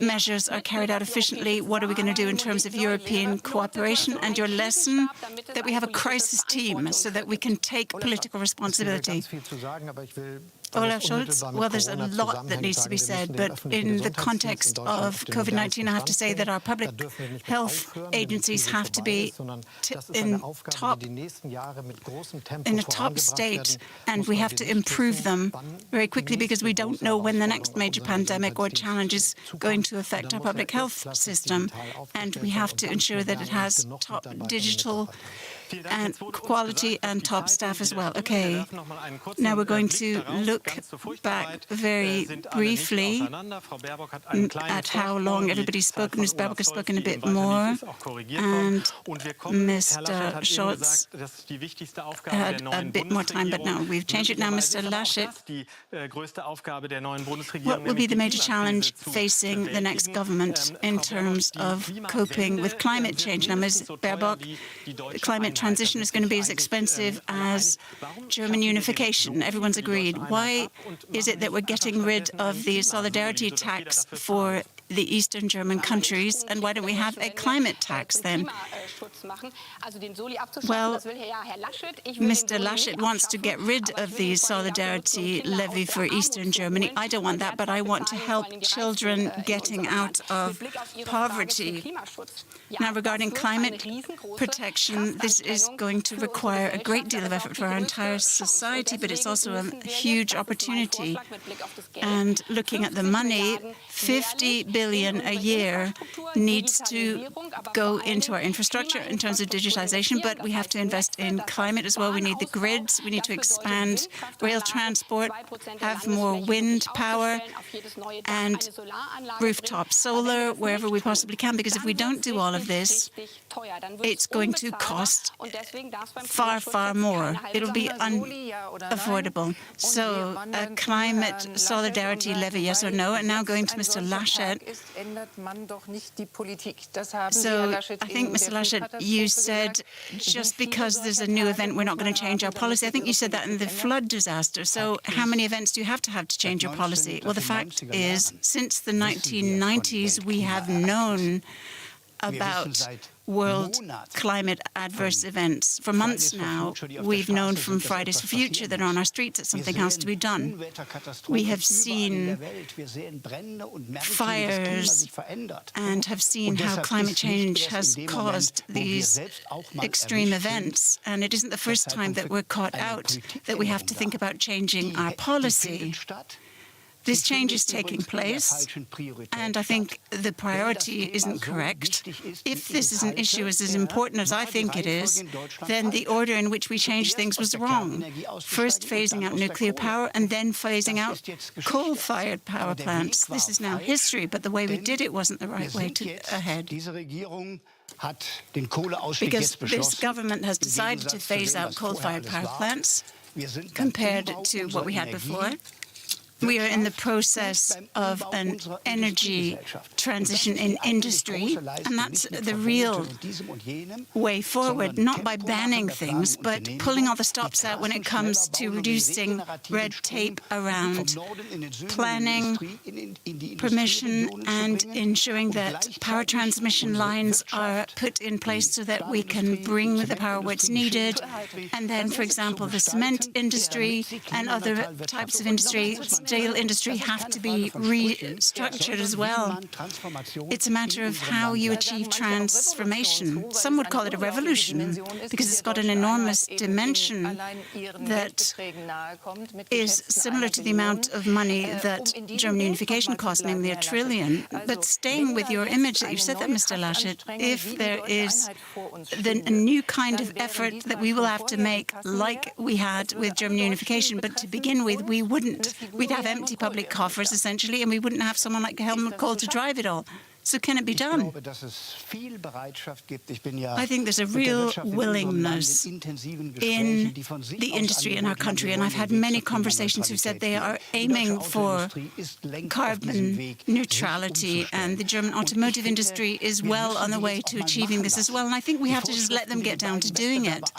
Speaker 7: measures are carried out efficiently. What are we going to do in terms of European cooperation? And your lesson that we have a crisis team so that we can take political responsibility. Olaf Scholz, well, there's a lot that needs to be said, but in the context of COVID-19, I have to say that our public health agencies have to be in a top state, and we have to improve them very quickly because we don't know when the next major pandemic or challenge is going to affect our public health system, and we have to ensure that it has top digital and quality and top staff as well. Okay, now we're going to look back very briefly at how long everybody spoke. Ms. Baerbock has spoken a bit more, and Mr. Scholz had a bit more time, but now we've changed it. Now, Mr. Laschet, what will be the major challenge facing the next government in terms of coping with climate change? Now, Ms. Baerbock, climate transition is going to be as expensive as German unification. Everyone's agreed. Why is it that we're getting rid of the solidarity tax for the Eastern German countries, and why don't we have a climate tax then? Well, Mr. Laschet wants to get rid of the solidarity levy for Eastern Germany. I don't want that, but I want to help children getting out of poverty. Now, regarding climate protection, this is going to require a great deal of effort for our entire society, but it's also a huge opportunity. And looking at the money, 50 billion a year needs to go into our infrastructure in terms of digitization, but we have to invest in climate as well. We need the grids. We need to expand rail transport, have more wind power and rooftop solar wherever we possibly can, because if we don't do all of this, it's going to cost far, far more. It'll be unaffordable. So a climate solidarity levy, yes or no? And now going to Mr. Laschet. So I think, Mr. Laschet, you said just because there's a new event, we're not going to change our policy. I think you said that in the flood disaster. So how many events do you have to change your policy? Well, the fact is, since the 1990s, we have known about world climate adverse events. For months now, we've known from Fridays for Future that on our streets that something has to be done. We have seen fires and have seen how climate change has caused these extreme events. And it isn't the first time that we're caught out that we have to think about changing our policy. This change is taking place, and I think the priority isn't correct. If this is an issue as important as I think it is, then the order in which we changed things was wrong. First phasing out nuclear power and then phasing out coal-fired power plants. This is now history, but the way we did it wasn't the right way ahead. Because this government has decided to phase out coal-fired power plants compared to what we had before. We are in the process of an energy transition in industry, and that's the real way forward, not by banning things, but pulling all the stops out when it comes to reducing red tape around planning, permission, and ensuring that power transmission lines are put in place so that we can bring the power where it's needed. And then, for example, the cement industry and other types of industry jail industry have to be restructured as well. It's a matter of how you achieve transformation. Some would call it a revolution because it's got an enormous dimension that is similar to the amount of money that German unification cost, namely $1 trillion. But staying with your image that you said that, Mr. Laschet, if there is a new kind of effort that we will have to make, like we had with German unification, but to begin with, we'd have empty public coffers, essentially, and we wouldn't have someone like Helmut Kohl to drive it all. So can it be done? I think there's a real willingness in the industry in our country, and I've had many conversations who said they are aiming for carbon neutrality, and the German automotive industry is well on the way to achieving this as well, and I think we have to just let them get down to doing it.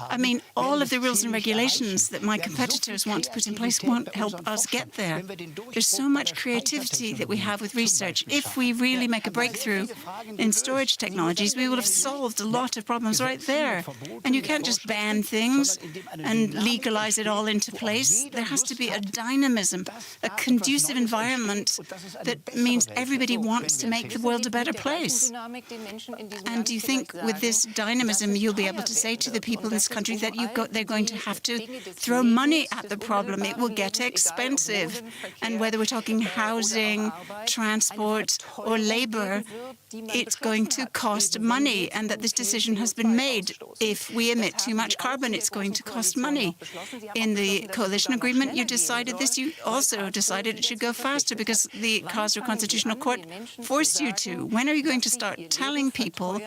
Speaker 7: I mean, all of the rules and regulations that my competitors want to put in place won't help us get there. There's so much creativity that we have with research. If we really make a breakthrough in storage technologies, we will have solved a lot of problems right there. And you can't just ban things and legalize it all into place. There has to be a dynamism, a conducive environment that means everybody wants to make the world a better place. And do you think with this dynamism you'll be able to say to the people in this country that they're going to have to throw money at the problem? It will get expensive. And whether we're talking housing, transport, or labor, it's going to cost money, and that this decision has been made. If we emit too much carbon, it's going to cost money. In the coalition agreement, you decided this. You also decided it should go faster because the Karlsruhe Constitutional Court forced you to. When are you going to start telling people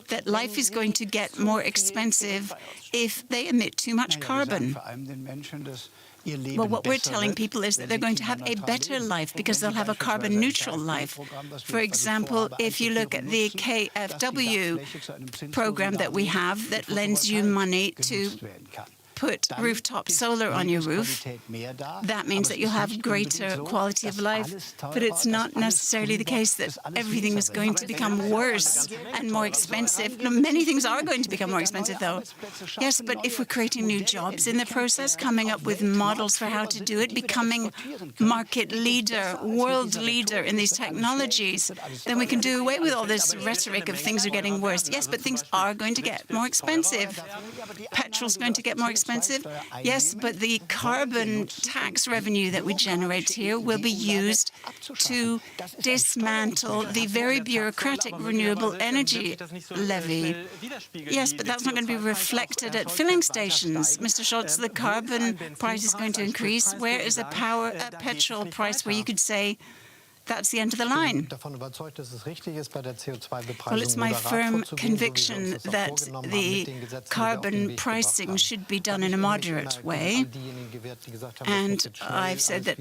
Speaker 7: that life is going to get more expensive if they emit too much carbon? Well, what we're telling people is that they're going to have a better life because they'll have a carbon-neutral life. For example, if you look at the KfW program that we have that lends you money to put rooftop solar on your roof, that means that you'll have greater quality of life. But it's not necessarily the case that everything is going to become worse and more expensive. No, many things are going to become more expensive, though. Yes, but if we're creating new jobs in the process, coming up with models for how to do it, becoming market leader, world leader in these technologies, then we can do away with all this rhetoric of things are getting worse. Yes, but things are going to get more expensive. Petrol's going to get more expensive. Yes, but the carbon tax revenue that we generate here will be used to dismantle the very bureaucratic renewable energy levy. Yes, but that's not going to be reflected at filling stations. Mr. Scholz, the carbon price is going to increase. Where is a petrol price where you could say, that's the end of the line? Well, it's my firm conviction that the carbon pricing should be done in a moderate way. And I've said that,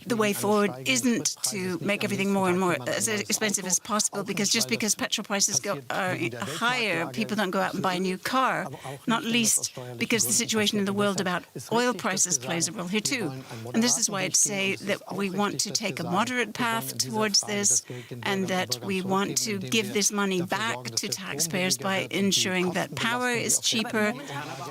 Speaker 7: the way forward isn't to make everything more and more as expensive as possible, because just because petrol prices are higher, people don't go out and buy a new car, not least because the situation in the world about oil prices plays a role here too. And this is why I'd say that we want to take a moderate path towards this, and that we want to give this money back to taxpayers by ensuring that power is cheaper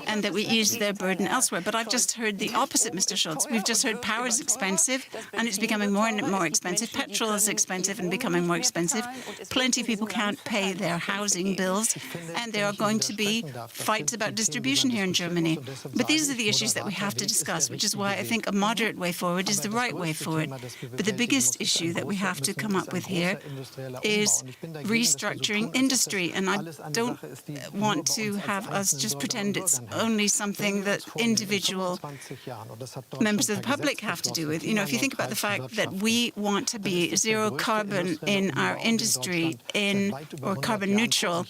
Speaker 7: and that we ease their burden elsewhere. But I've just heard the opposite, Mr. Scholz. We've just heard power is expensive and it's becoming more and more expensive. Petrol is expensive and becoming more expensive. Plenty of people can't pay their housing bills, and there are going to be fights about distribution here in Germany. But these are the issues that we have to discuss, which is why I think a moderate way forward is the right way forward. But the biggest issue that we have to come up with here is restructuring industry. And I don't want to have us just pretend it's only something that individual members of the public have to do with. If you think about the fact that we want to be zero carbon in our industry or carbon neutral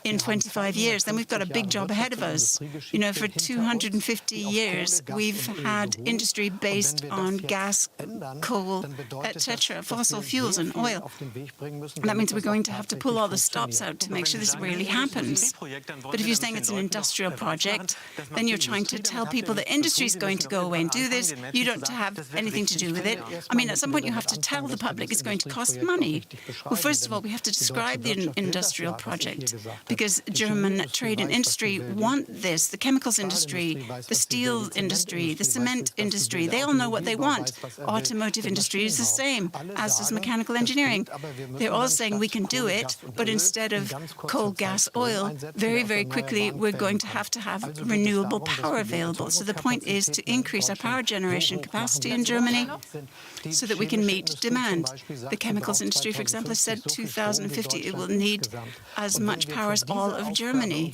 Speaker 7: in 25 years, then we've got a big job ahead of us. For 250 years, we've had industry based on gas, coal, etc., fossil fuels and oil. That means we're going to have to pull all the stops out to make sure this really happens. But if you're saying it's an industrial project, then you're trying to tell people the industry is going to go away and do this. You don't have anything to do with it. I mean, at some point you have to tell the public it's going to cost money. Well, first of all, we have to describe the industrial project, because German trade and industry want this. The chemicals industry, the steel industry, the cement industry, they all know what they want. Automotive industry is the same, as does mechanical engineering. They're all saying we can do it, but instead of coal, gas, oil, very, very quickly we're going to have renewable power available. So the point is to increase our power generation capacity in Germany so that we can meet demand. The chemicals industry, for example, has said 2050 it will need as much power as all of Germany.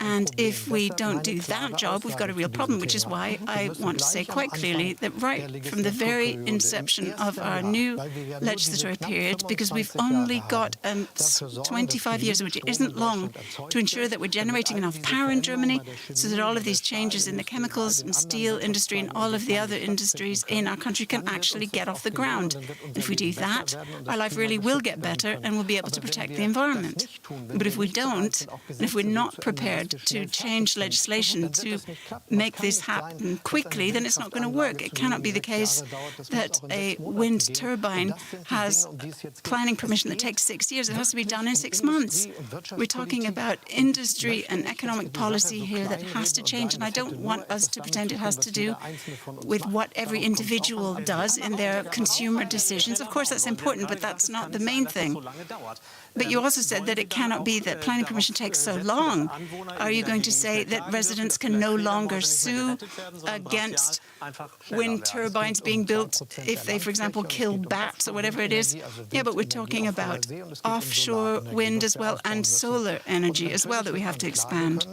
Speaker 7: And if we don't do that job, we've got a real problem, which is why I want to say quite clearly that right from the very inception of our new legislative period, because we've only got 25 years, which isn't long, to ensure that we're generating enough power in Germany so that all of these changes in the chemicals and steel industry and all of the other industries in our country can actually get off the ground. If we do that, our life really will get better and we'll be able to protect the environment. But if we don't, and if we're not prepared to change legislation to make this happen quickly, then it's not going to work. It cannot be the case that a wind turbine has planning permission that takes 6 years. It has to be done in 6 months. We're talking about industry and economic policy here that has to change, and I don't want us to pretend it has to do with what every individual does in their consumer decisions. Of course, that's important, but that's not the main thing. But you also said that it cannot be that planning permission takes so long. Are you going to say that residents can no longer sue against wind turbines being built if they, for example, kill bats or whatever it is? Yeah, but we're talking about offshore wind as well and solar energy as well that we have to expand.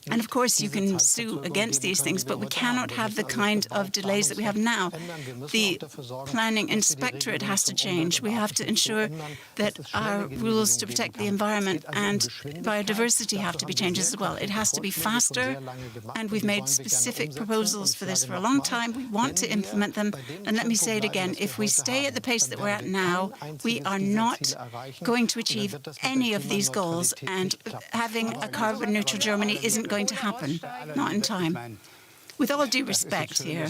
Speaker 7: And of course, you can sue against these things, but we cannot have the kind of delays that we have now. The planning inspectorate has to change. We have to ensure that our rules to protect the environment and biodiversity have to be changed as well. It has to be faster, and we've made specific proposals for this for a long time. We want to implement them, and let me say it again, if we stay at the pace that we're at now, we are not going to achieve any of these goals, and having a carbon-neutral Germany isn't going to happen, not in time. With all due respect here,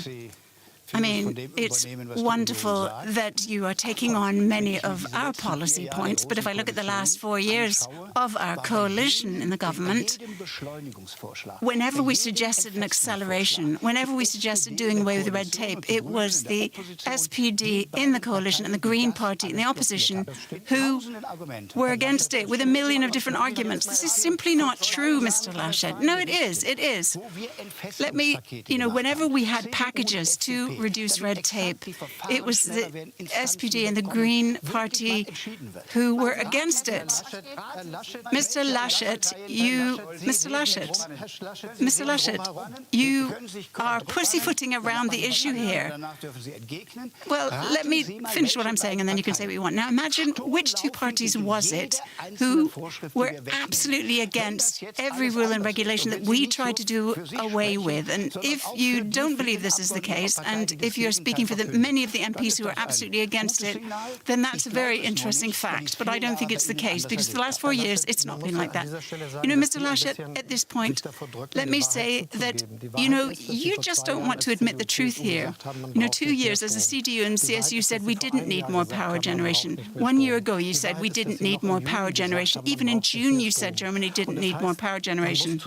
Speaker 7: I mean, it's wonderful that you are taking on many of our policy points, but if I look at the last 4 years of our coalition in the government, whenever we suggested an acceleration, whenever we suggested doing away with the red tape, it was the SPD in the coalition and the Green Party in the opposition who were against it with a million of different arguments. This is simply not true, Mr. Laschet. No, it is. It is. Let me, whenever we had packages to reduce red tape, it was the SPD and the Green Party who were against it. Mr. Laschet, you are pussyfooting around the issue here. Well, let me finish what I'm saying and then you can say what you want. Now imagine which two parties was it who were absolutely against every rule and regulation that we tried to do away with. And if you don't believe this is the case, and if you're speaking for many of the MPs who are absolutely against it, then that's a very interesting fact. But I don't think it's the case, because for the last 4 years, it's not been like that. Mr. Laschet, at this point, let me say that, you just don't want to admit the truth here. 2 years as the CDU and CSU said we didn't need more power generation. 1 year ago, you said we didn't need more power generation. Even in June, you said Germany didn't need more power generation.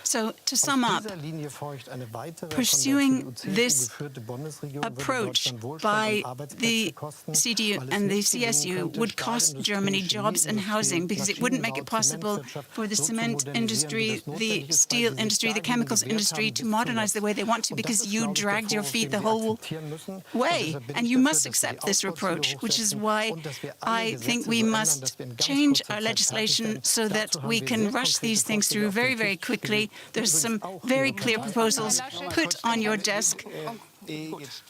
Speaker 7: So, to sum up, pursuing this approach by the CDU and the CSU would cost Germany jobs and housing, because it wouldn't make it possible for the cement industry, the steel industry, the chemicals industry to modernize the way they want to, because you dragged your feet the whole way. And you must accept this reproach, which is why I think we must change our legislation so that we can rush these things through very, very quickly. There's some very clear proposals put on your desk. These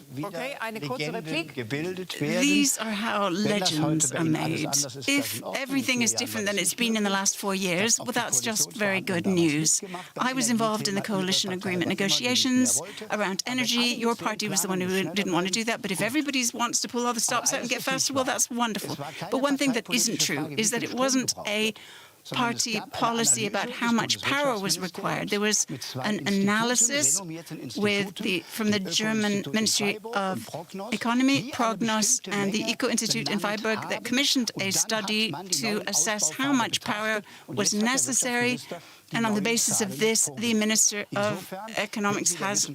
Speaker 7: are how legends are made. If everything is different than it's been in the last 4 years, well, that's just very good news. I was involved in the coalition agreement negotiations around energy. Your party was the one who didn't want to do that. But if everybody wants to pull all the stops out and get faster, well, that's wonderful. But one thing that isn't true is that it wasn't a party policy about how much power was required. There was an analysis from the German Ministry of Economy, Prognos, and the Eco Institute in Freiburg that commissioned a study to assess how much power was necessary. And on the basis of this, the Minister of Economics has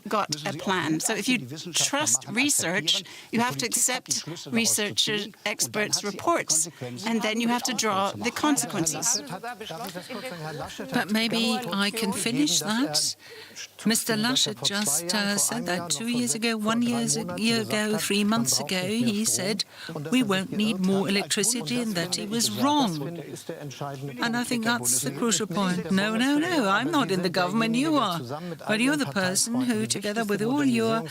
Speaker 7: got a plan. So if you trust research, you have to accept researchers, experts' reports, and then you have to draw the consequences.
Speaker 5: But maybe I can finish that. Mr. Laschet just said that 2 years ago, 1 year ago, 3 months ago, he said we won't need more electricity and that he was wrong. And I think that's the crucial point. No, I'm not in the government, you are. But you're the person who, together with all your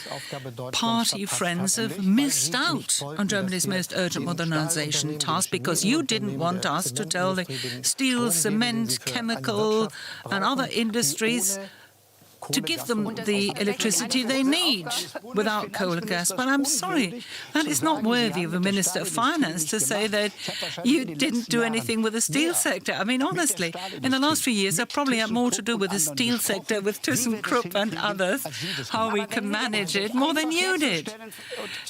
Speaker 5: party friends, have missed out on Germany's most urgent modernization task because you didn't want us to tell the steel, cement, chemical and other industries to give them the electricity they need without coal and gas. But I'm sorry, that is not worthy of a Minister of Finance to say that you didn't do anything with the steel sector. I mean, honestly, in the last few years, I probably had more to do with the steel sector, with ThyssenKrupp and others, how we can manage it, more than you did.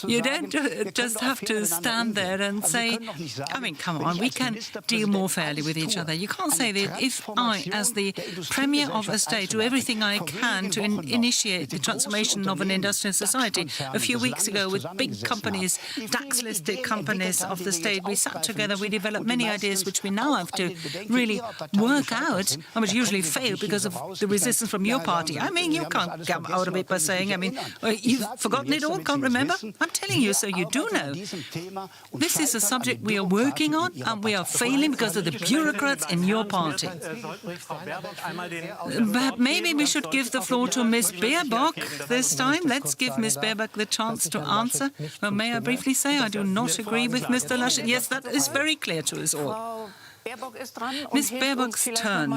Speaker 5: You don't just have to stand there and say, I mean, come on, we can deal more fairly with each other. You can't say that if I, as the Premier of a state, do everything I can to initiate the transformation of an industrial society. A few weeks ago, with big companies, DAX-listed companies of the state, we sat together, we developed many ideas which we now have to really work out, and which usually fail because of the resistance from your party. I mean, you can't come out of it by saying, I mean, you've forgotten it all, can't remember? I'm telling you, so you do know. This is a subject we are working on, and we are failing because of the bureaucrats in your party. But maybe we should give the floor to Ms. Baerbock this time. Let's give Ms. Baerbock the chance to answer. Well, may I briefly say I do not agree with Mr. Laschet? Yes, that is very clear to us all. Ms. Baerbock's turn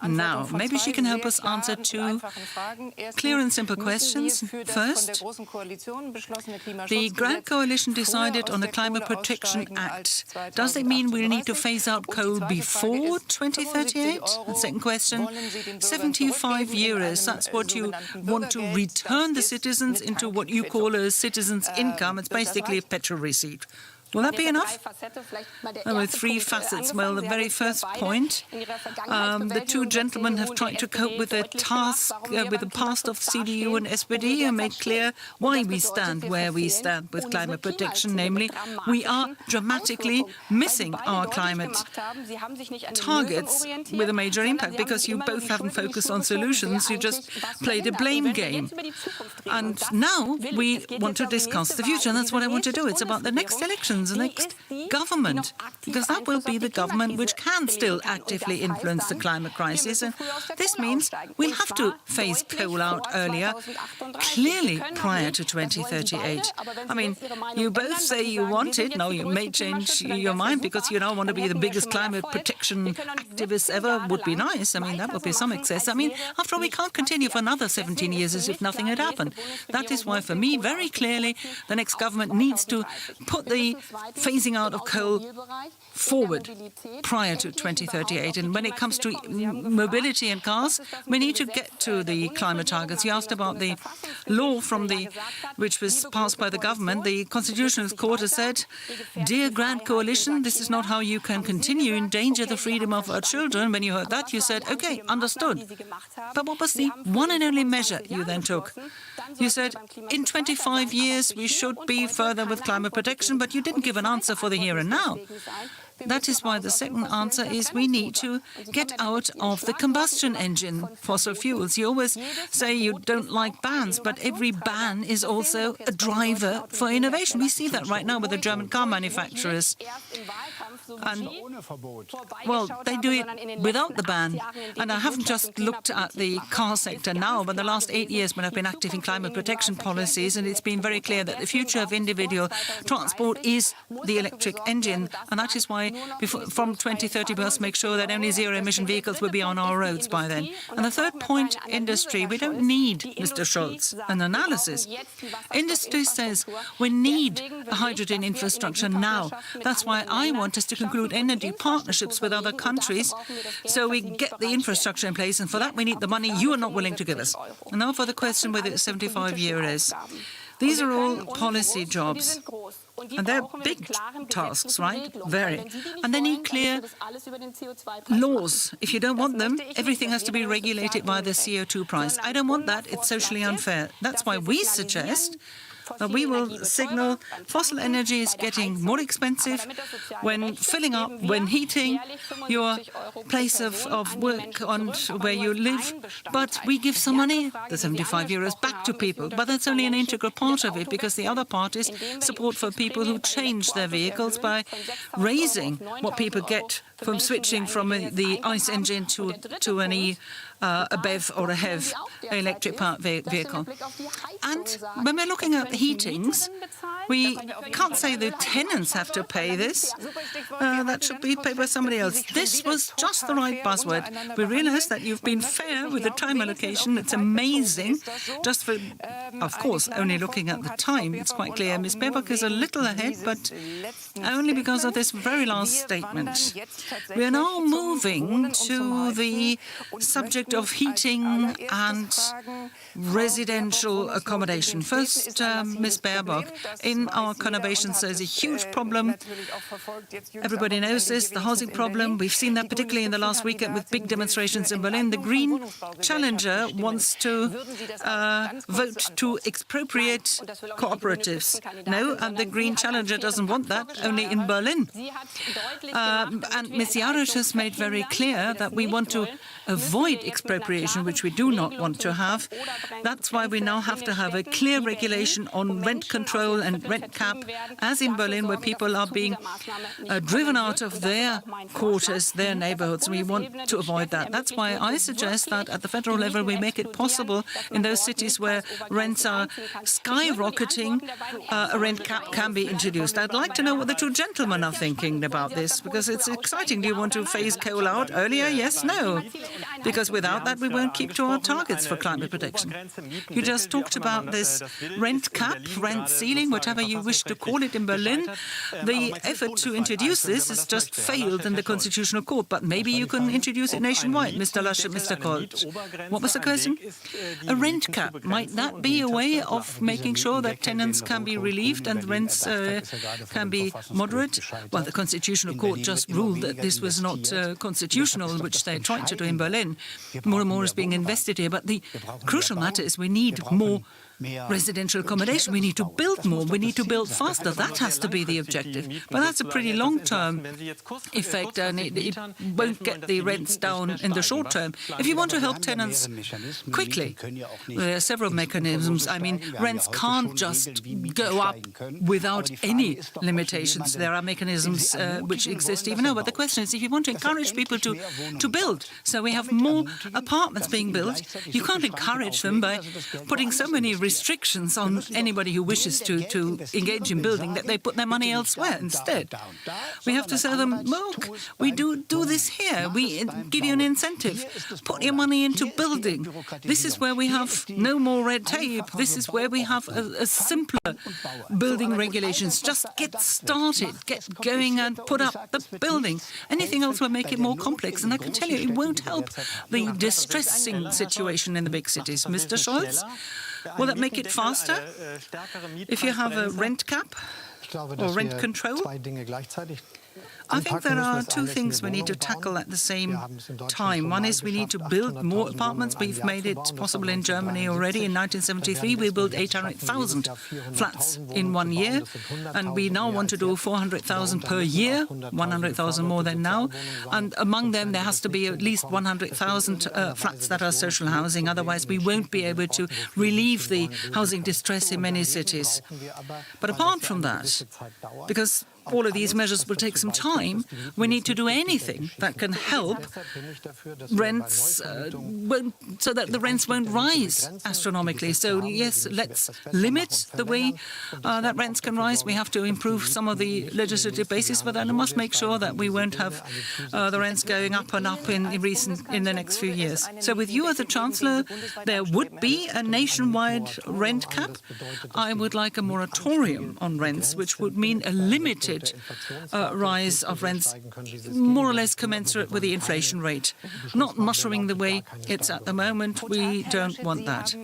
Speaker 5: now. Maybe she can help us answer two clear and simple questions. First, the Grand Coalition decided on the Climate Protection Act. Does it mean we need to phase out coal before 2038? And second question, 75 euros, that's what you want to return the citizens into what you call a citizen's income. It's basically a petrol receipt. Will that be enough? There were three facets. Well, the very first point, the two gentlemen have tried to cope with their task, with the past of CDU and SPD, and made clear why we stand where we stand with climate protection. Namely, we are dramatically missing our climate targets with a major impact because you both haven't focused on solutions. You just played a blame game. And now we want to discuss the future, and that's what I want to do. It's about the next elections, the next government, because that will be the government which can still actively influence the climate crisis. And this means we'll have to phase coal out earlier, clearly prior to 2038. I mean, you both say you want it. Now you may change your mind because you now want to be the biggest climate protection activists ever. Would be nice. I mean, that would be some excess. I mean, after all, we can't continue for another 17 years as if nothing had happened. That is why, for me, very clearly, the next government needs to put the phasing out of coal forward prior to 2038. And when it comes to mobility and cars, we need to get to the climate targets. You asked about the law which was passed by the government. The Constitutional Court has said, dear Grand Coalition, this is not how you can continue, endanger the freedom of our children. When you heard that, you said, OK, understood. But what was the one and only measure you then took? You said, in 25 years, we should be further with climate protection, but you didn't give an answer for the here and now. That is why the second answer is we need to get out of the combustion engine fossil fuels. You always say you don't like bans, but every ban is also a driver for innovation. We see that right now with the German car manufacturers. And, well, they do it without the ban. And I haven't just looked at the car sector now, but the last 8 years when I've been active in climate protection policies, and it's been very clear that the future of individual transport is the electric engine. And that is why why from 2030 we must make sure that only zero-emission vehicles will be on our roads by then. And the third point, industry. We don't need, Mr. Scholz, an analysis. Industry says we need a hydrogen infrastructure now. That's why I want us to conclude energy partnerships with other countries so we get the infrastructure in place, and for that we need the money you are not willing to give us. And now for the question whether it's 75 euros. These are all policy jobs. And they're big tasks, right? Very. And they need clear laws. If you don't want them, everything has to be regulated by the CO2 price. I don't want that. It's socially unfair. That's why we suggest that we will signal fossil energy is getting more expensive when filling up, when heating your place of work on where you live. But we give some money, the 75 euros, back to people. But that's only an integral part of it, because the other part is support for people who change their vehicles by raising what people get from switching from the ICE engine to a BEV or a HEV, electric powered vehicle. And when we're looking at heatings, we can't say the tenants have to pay this. That should be paid by somebody else. This was just the right buzzword. We realize that you've been fair with the time allocation. It's amazing. Just for, of course, only looking at the time, it's quite clear. Ms. Baerbock is a little ahead, but only because of this very last statement. We are now moving to the subject of heating and residential accommodation. First, Ms. Baerbock, in our conurbations there's a huge problem. Everybody knows this, the housing problem. We've seen that particularly in the last weekend with big demonstrations in Berlin. The Green Challenger wants to vote to expropriate cooperatives. No, and the Green Challenger doesn't want that, only in Berlin. And Ms. Jarosz has made very clear that we want to avoid expropriation, which we do not want to have. That's why we now have to have a clear regulation on rent control and rent cap, as in Berlin, where people are being driven out of their quarters, their neighborhoods. We want to avoid that. That's why I suggest that at the federal level we make it possible in those cities where rents are skyrocketing, a rent cap can be introduced. I'd like to know what the two gentlemen are thinking about this, because it's exciting. Do you want to phase coal out earlier? Yes, no. Because without that, we won't keep to our targets for climate protection. You just talked about this rent cap, rent ceiling, whatever you wish to call it in Berlin. The effort to introduce this has just failed in the Constitutional Court, but maybe you can introduce it nationwide, Mr. Laschet, Mr. Scholz. What was the question? A rent cap. Might that be a way of making sure that tenants can be relieved and rents can be moderate? Well, the Constitutional Court just ruled that this was not constitutional, which they tried to do in Berlin. More and more is being invested here, but the crucial matter is we need more residential accommodation. We need to build more. We need to build faster. That has to be the objective. But that's a pretty long-term effect, and it won't get the rents down in the short term. If you want to help tenants quickly, there are several mechanisms. I mean, rents can't just go up without any limitations. There are mechanisms which exist even now. But the question is, if you want to encourage people to build, so we have more apartments being built, you can't encourage them by putting so many restrictions on anybody who wishes to engage in building that they put their money elsewhere instead. We have to say to them, look, we do this here. We give you an incentive. Put your money into building. This is where we have no more red tape. This is where we have a simpler building regulations. Just get started, get going and put up the building. Anything else will make it more complex. And I can tell you, it won't help the distressing situation in the big cities. Mr. Scholz? Will that make it faster if you have a rent cap or rent control? I think there are two things we need to tackle at the same time. One is we need to build more apartments. We've made it possible in Germany already. In 1973, we built 800,000 flats in 1 year, and we now want to do 400,000 per year, 100,000 more than now. And among them, there has to be at least 100,000 flats that are social housing. Otherwise, we won't be able to relieve the housing distress in many cities. But apart from that, because all of these measures will take some time, we need to do anything that can help rents, so that the rents won't rise astronomically. So yes, let's limit the way that rents can rise. We have to improve some of the legislative basis for that, and must make sure that we won't have the rents going up and up in the next few years. So with you as the Chancellor, there would be a nationwide rent cap. I would like a moratorium on rents, which would mean a limited rise of rents, more or less commensurate with the inflation rate. Not mushrooming the way it's at the moment. We don't want that.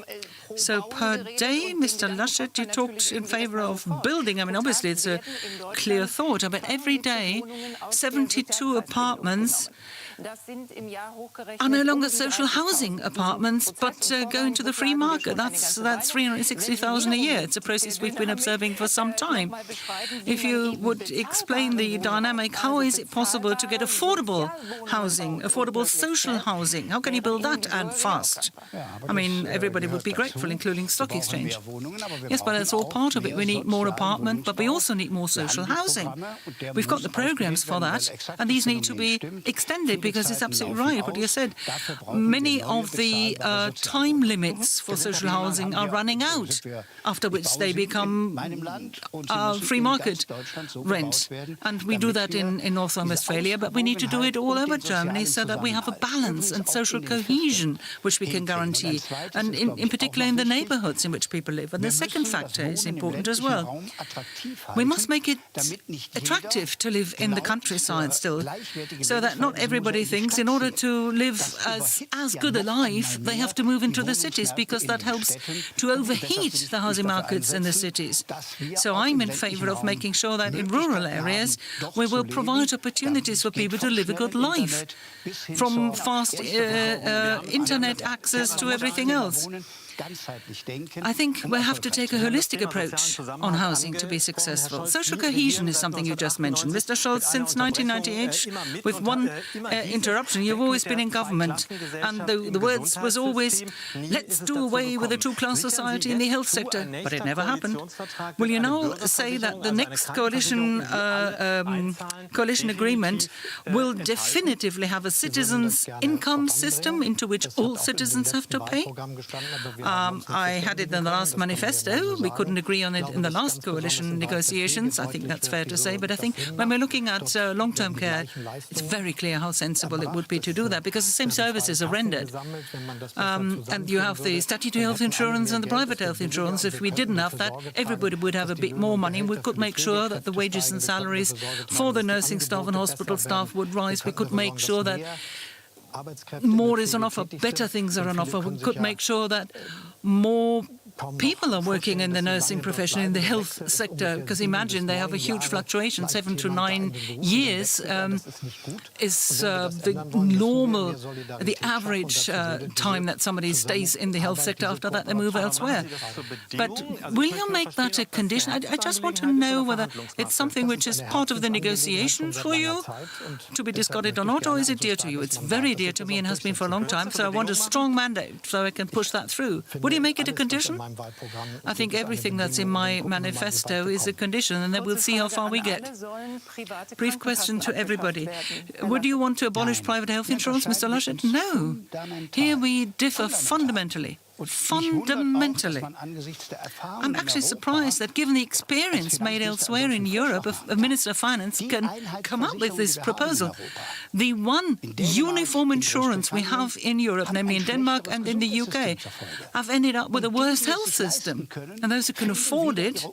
Speaker 5: So per day, Mr. Laschet, you talked in favour of building. I mean, obviously it's a clear thought, but every day 72 apartments are no longer social housing apartments, but go into the free market. That's 360,000 a year. It's a process we've been observing for some time. If you would explain the dynamic, how is it possible to get affordable housing, affordable social housing? How can you build that and fast? I mean, everybody would be grateful, including stock exchange. Yes, but that's all part of it. We need more apartment, but we also need more social housing. We've got the programs for that, and these need to be extended, because it's absolutely right what you said. Many of the time limits for social housing are running out, after which they become free market rent. And we do that in North Rhine-Westphalia, but we need to do it all over Germany so that we have a balance and social cohesion which we can guarantee, and in particular in the neighbourhoods in which people live. And the second factor is important as well. We must make it attractive to live in the countryside still, so that not everybody thinks in order to live as good a life, they have to move into the cities, because that helps to overheat the housing markets in the cities. So I'm in favour of making sure that in rural areas we will provide opportunities for people to live a good life, from fast internet access to everything else. I think we have to take a holistic approach on housing to be successful. Social cohesion is something you just mentioned. Mr. Scholz, since 1998, with one interruption, you've always been in government, and the words was always, let's do away with the two-class society in the health sector, but it never happened. Will you now say that the next coalition agreement will definitively have a citizens' income system into which all citizens have to pay? I had it in the last manifesto. We couldn't agree on it in the last coalition negotiations. I think that's fair to say. But I think when we're looking at long-term care, it's very clear how sensible it would be to do that, because the same services are rendered. And you have the statutory health insurance and the private health insurance. If we didn't have that, everybody would have a bit more money. We could make sure that the wages and salaries for the nursing staff and hospital staff would rise. We could make sure that more is on offer, better things are on offer. We could make sure that more people are working in the nursing profession, in the health sector, because imagine they have a huge fluctuation. 7 to 9 years is the normal, the average time that somebody stays in the health sector. After that, they move elsewhere. But will you make that a condition? I just want to know whether it's something which is part of the negotiations for you to be discarded or not, or is it dear to you? It's very dear to me and has been for a long time, so I want a strong mandate so I can push that through. Would you make it a condition? I think everything that's in my manifesto is a condition, and then we'll see how far we get. Brief question to everybody. Would you want to abolish private health insurance, Mr. Laschet? No. Here we differ fundamentally. Fundamentally. I'm actually surprised that, given the experience made elsewhere in Europe, a Minister of Finance can come up with this proposal. The one uniform insurance we have in Europe, namely in Denmark and in the UK, have ended up with a worse health system. And those who can afford it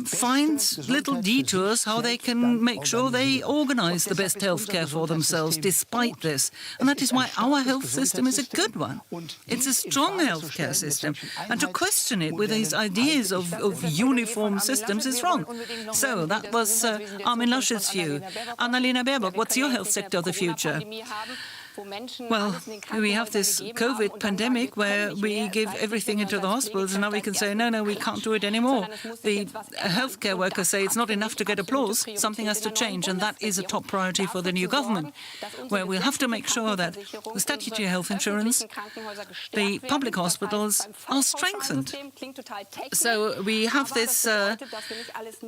Speaker 5: find little detours how they can make sure they organise the best health care for themselves despite this. And that is why our health system is a good one. It's a strong healthcare system, and to question it with these ideas of uniform systems is wrong. So that was Armin Laschet's view. Annalena Baerbock, what's your health sector of the future? Well, we have this COVID pandemic where we give everything into the hospitals, and now we can say, no, we can't do it anymore. The healthcare workers say it's not enough to get applause, something has to change, and that is a top priority for the new government, where we'll have to make sure that the statutory health insurance, the public hospitals are strengthened. So we have this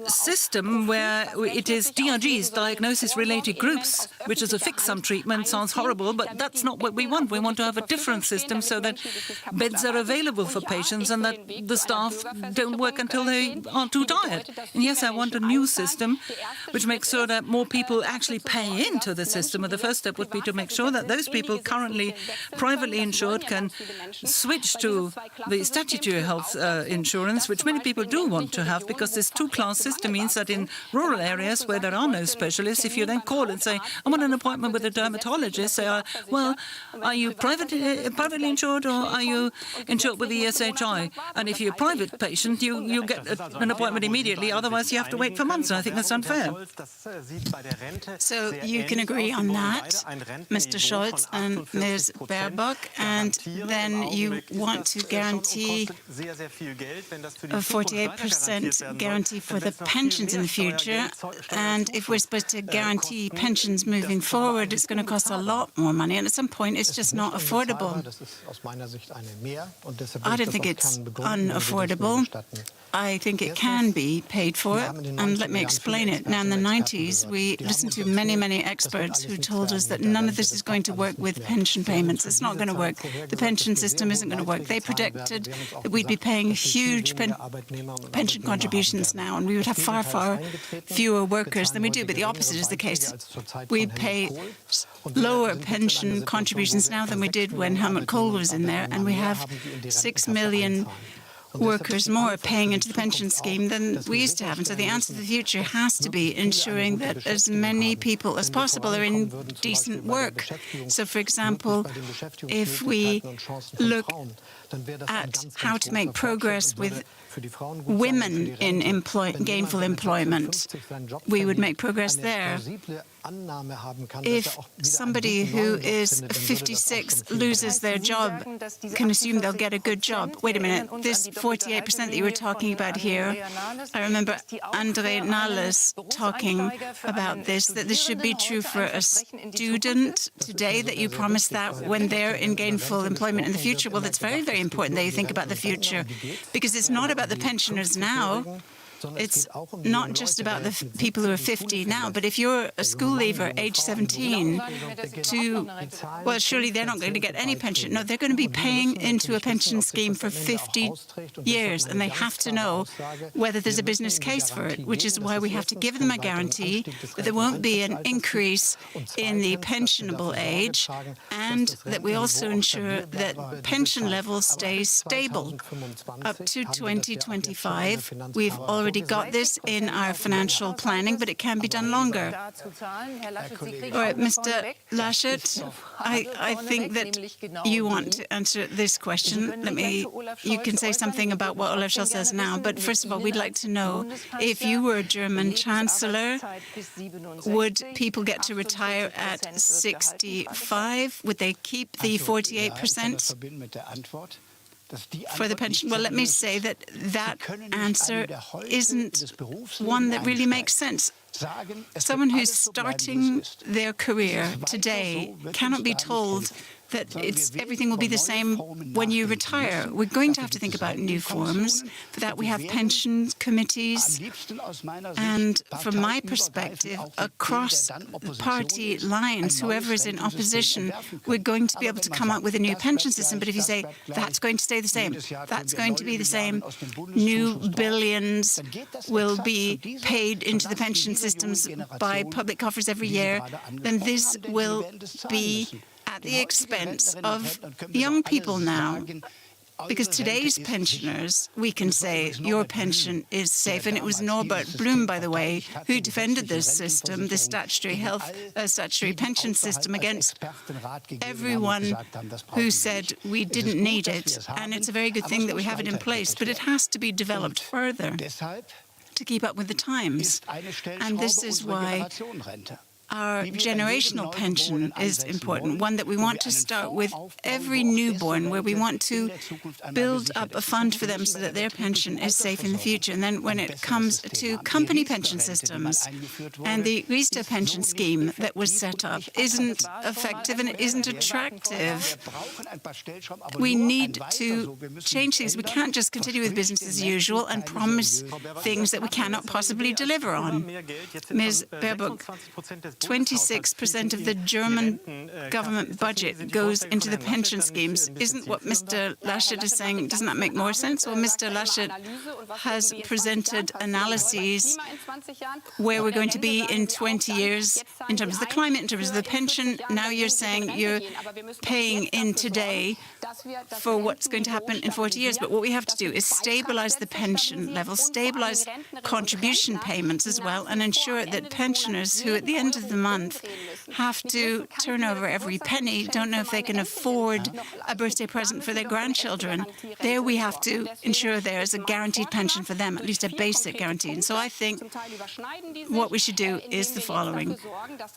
Speaker 5: system where it is DRGs, diagnosis-related groups, which is a fixed-sum treatment. Sounds horrible, but that's not what we want. We want to have a different system so that beds are available for patients and that the staff don't work until they are too tired. And yes, I want a new system which makes sure that more people actually pay into the system. And the first step would be to make sure that those people currently privately insured can switch to the statutory health insurance, which many people do want to have, because this two-class system means that in rural areas where there are no specialists, if you then call and say, I want an appointment with a dermatologist, say, well, are you privately insured or are you insured with the ESHI? And if you're a private patient, you get an appointment immediately, otherwise you have to wait for months, and I think that's unfair.
Speaker 7: So you can agree on that, Mr. Scholz and Ms. Baerbock, and then you want to guarantee a 48% guarantee for the pensions in the future. And if we're supposed to guarantee pensions moving forward, it's going to cost a lot more money. And at some point, it's just not affordable. I don't think it's unaffordable. I think it can be paid for, and let me explain it. Now, in the 90s, we listened to many, many experts who told us that none of this is going to work with pension payments. It's not going to work. The pension system isn't going to work. They predicted that we'd be paying huge pension contributions now, and we would have far, far fewer workers than we do. But the opposite is the case. We pay lower pension contributions now than we did when Helmut Kohl was in there, and we have 6 million workers more paying into the pension scheme than we used to have. And so the answer to the future has to be ensuring that as many people as possible are in decent work. So, for example, if we look at how to make progress with women in gainful employment, we would make progress there. If somebody who is 56 loses their job, can assume they'll get a good job. Wait a minute, this 48% that you were talking about here, I remember Andre Nahles talking about this, that this should be true for a student today, that you promise that when they're in gainful employment in the future. Well, it's very, very important that you think about the future, because it's not about the pensioners now. It's not just about the people who are 50 now, but if you're a school leaver, age 17, well, surely they're not going to get any pension. No, they're going to be paying into a pension scheme for 50 years, and they have to know whether there's a business case for it, which is why we have to give them a guarantee that there won't be an increase in the pensionable age, and that we also ensure that pension levels stay stable up to 2025. We've already got this in our financial planning, but it can be done longer. All right, Mr. Laschet, I think that you want to answer this question. You can say something about what Olaf Scholz says now, but first of all, we'd like to know, if you were a German Chancellor, would people get to retire at 65? Would they keep the 48%? For the pension? Well, let me say that that answer isn't one that really makes sense. Someone who's starting their career today cannot be told that everything will be the same when you retire. We're going to have to think about new forms. For that, we have pension committees. And from my perspective, across party lines, whoever is in opposition, we're going to be able to come up with a new pension system. But if you say, that's going to stay the same, that's going to be the same, new billions will be paid into the pension systems by public coffers every year, then this will be at the expense of young people now. Because today's pensioners, we can say, your pension is safe. And it was Norbert Blum, by the way, who defended this system, the statutory pension system, against everyone who said we didn't need it. And it's a very good thing that we have it in place, but it has to be developed further to keep up with the times. And this is why our generational pension is important, one that we want to start with every newborn, where we want to build up a fund for them so that their pension is safe in the future. And then when it comes to company pension systems, and the Riester pension scheme that was set up isn't effective and it isn't attractive. We need to change things. We can't just continue with business as usual and promise things that we cannot possibly deliver on. Ms. Baerbock, 26% of the German government budget goes into the pension schemes. Isn't what Mr. Laschet is saying, doesn't that make more sense? Well, Mr. Laschet has presented analyses where we're going to be in 20 years in terms of the climate, in terms of the pension. Now you're saying you're paying in today for what's going to happen in 40 years. But what we have to do is stabilize the pension level, stabilize contribution payments as well, and ensure that pensioners who at the end of the month have to turn over every penny, don't know if they can afford a birthday present for their grandchildren. There we have to ensure there is a guaranteed pension for them, at least a basic guarantee. And so I think what we should do is the following.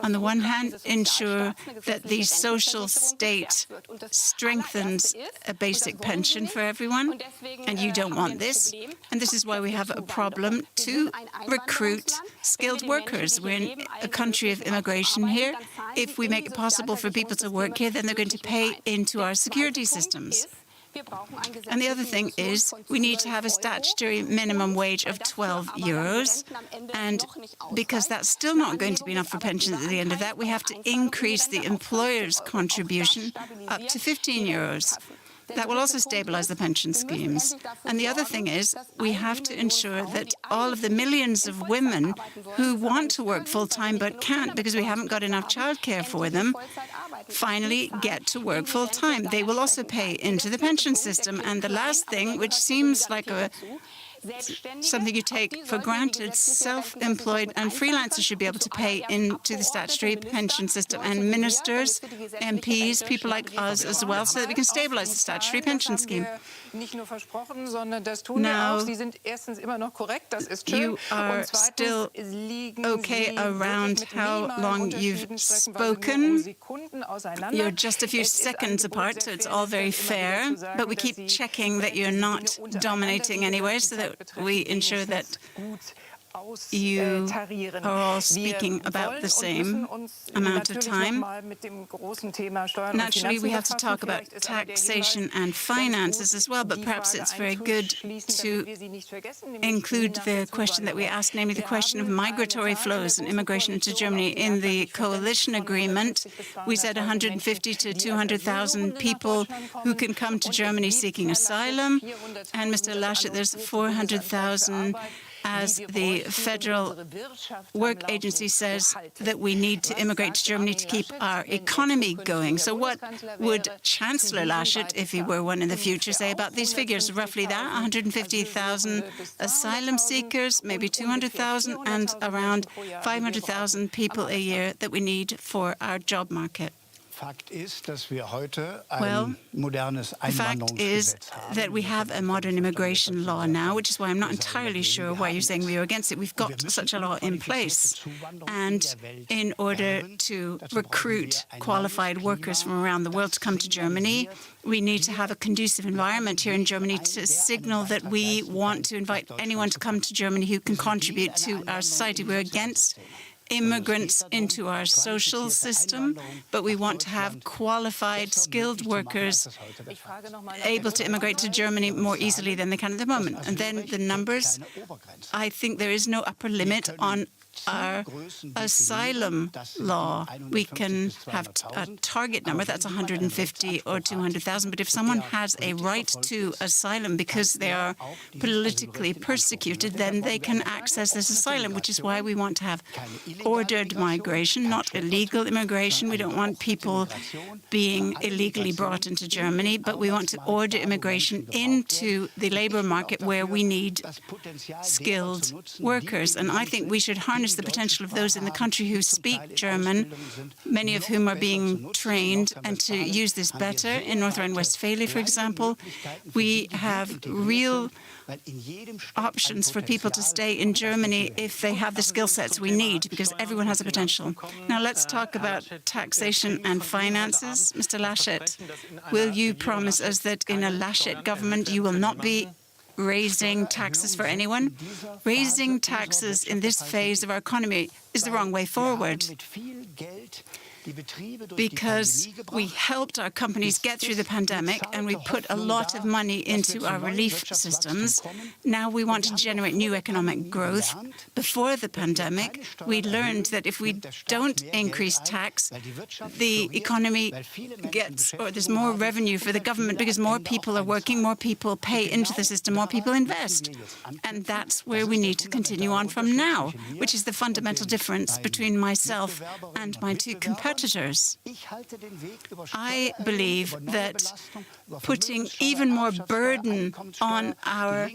Speaker 7: On the one hand, ensure that the social state strengthens a basic pension for everyone, and you don't want this. And this is why we have a problem to recruit skilled workers. We're in a country of immigration here. If we make it possible for people to work here, then they're going to pay into our security systems. And the other thing is we need to have a statutory minimum wage of 12 euros. And because that's still not going to be enough for pensions at the end of that, we have to increase the employer's contribution up to 15 euros. That will also stabilize the pension schemes. And the other thing is we have to ensure that all of the millions of women who want to work full-time but can't because we haven't got enough childcare for them finally get to work full-time. They will also pay into the pension system. And the last thing, which seems like something you take for granted, self-employed and freelancers should be able to pay into the statutory pension system, and ministers, MPs, people like us as well, so that we can stabilize the statutory pension scheme. Now, you are still okay around how long you've spoken. You're just a few seconds apart, so it's all very fair. But we keep checking that you're not dominating anywhere, so that we ensure that you are all speaking about the same amount of time. Naturally, we have to talk about taxation and finances as well, but perhaps it's very good to include the question that we asked, namely the question of migratory flows and immigration into Germany. In the coalition agreement, we said 150 to 200,000 people who can come to Germany seeking asylum, and Mr. Laschet, there's 400,000 as the Federal Work Agency says that we need to immigrate to Germany to keep our economy going. So what would Chancellor Laschet, if he were one in the future, say about these figures? Roughly that, 150,000 asylum seekers, maybe 200,000, and around 500,000 people a year that we need for our job market. Well, the fact is that we have a modern immigration law now, which is why I'm not entirely sure why you're saying we are against it. We've got such a law in place. And in order to recruit qualified workers from around the world to come to Germany, we need to have a conducive environment here in Germany to signal that we want to invite anyone to come to Germany who can contribute to our society. We're against immigrants into our social system, but we want to have qualified, skilled workers able to immigrate to Germany more easily than they can at the moment. And then the numbers, I think there is no upper limit on our asylum law. We can have a target number, that's 150 or 200,000, but if someone has a right to asylum because they are politically persecuted, then they can access this asylum, which is why we want to have ordered migration, not illegal immigration. We don't want people being illegally brought into Germany, but we want to order immigration into the labor market where we need skilled workers. And I think we should harness the potential of those in the country who speak German, many of whom are being trained, and to use this better. In North Rhine-Westphalia, for example, we have real options for people to stay in Germany if they have the skill sets we need, because everyone has a potential. Now let's talk about taxation and finances. Mr. Laschet, will you promise us that in a Laschet government you will not be raising taxes for anyone? Raising taxes in this phase of our economy is the wrong way forward, because we helped our companies get through the pandemic and we put a lot of money into our relief systems. Now we want to generate new economic growth. Before the pandemic, we learned that if we don't increase tax, the economy gets, or there's more revenue for the government because more people are working, more people pay into the system, more people invest. And that's where we need to continue on from now, which is the fundamental difference between myself and my two competitors. I believe that putting even more burden on our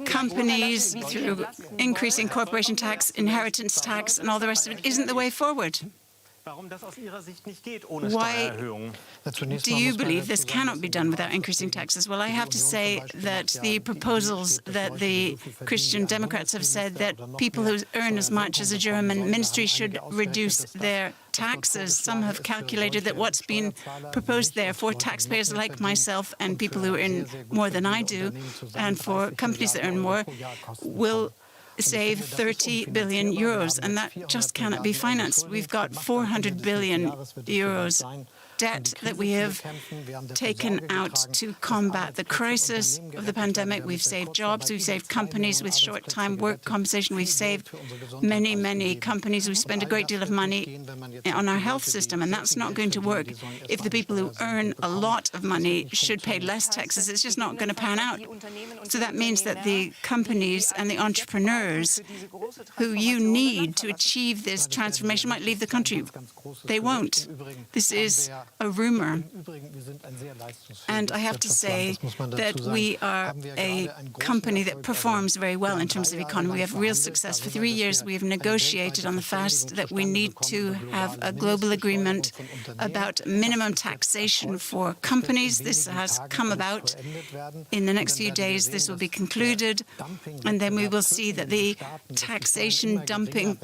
Speaker 7: companies through increasing corporation tax, inheritance tax, and all the rest of it isn't the way forward. Why do you believe this cannot be done without increasing taxes? Well, I have to say that the proposals that the Christian Democrats have said that people who earn as much as a German ministry should reduce their taxes. Some have calculated that what's been proposed there for taxpayers like myself and people who earn more than I do, and for companies that earn more, will save 30 billion euros, and that just cannot be financed. We've got 400 billion euros debt that we have taken out to combat the crisis of the pandemic. We've saved jobs, we've saved companies with short-time work compensation, we've saved many, many companies. We spend a great deal of money on our health system, and that's not going to work if the people who earn a lot of money should pay less taxes. It's just not going to pan out. So that means that the companies and the entrepreneurs who you need to achieve this transformation might leave the country. They won't. This is a rumor. And I have to say that we are a company that performs very well in terms of economy. We have real success. For 3 years, we have negotiated on the fact that we need to have a global agreement about minimum taxation for companies. This has come about. In the next few days, this will be concluded, and then we will see that the taxation dumping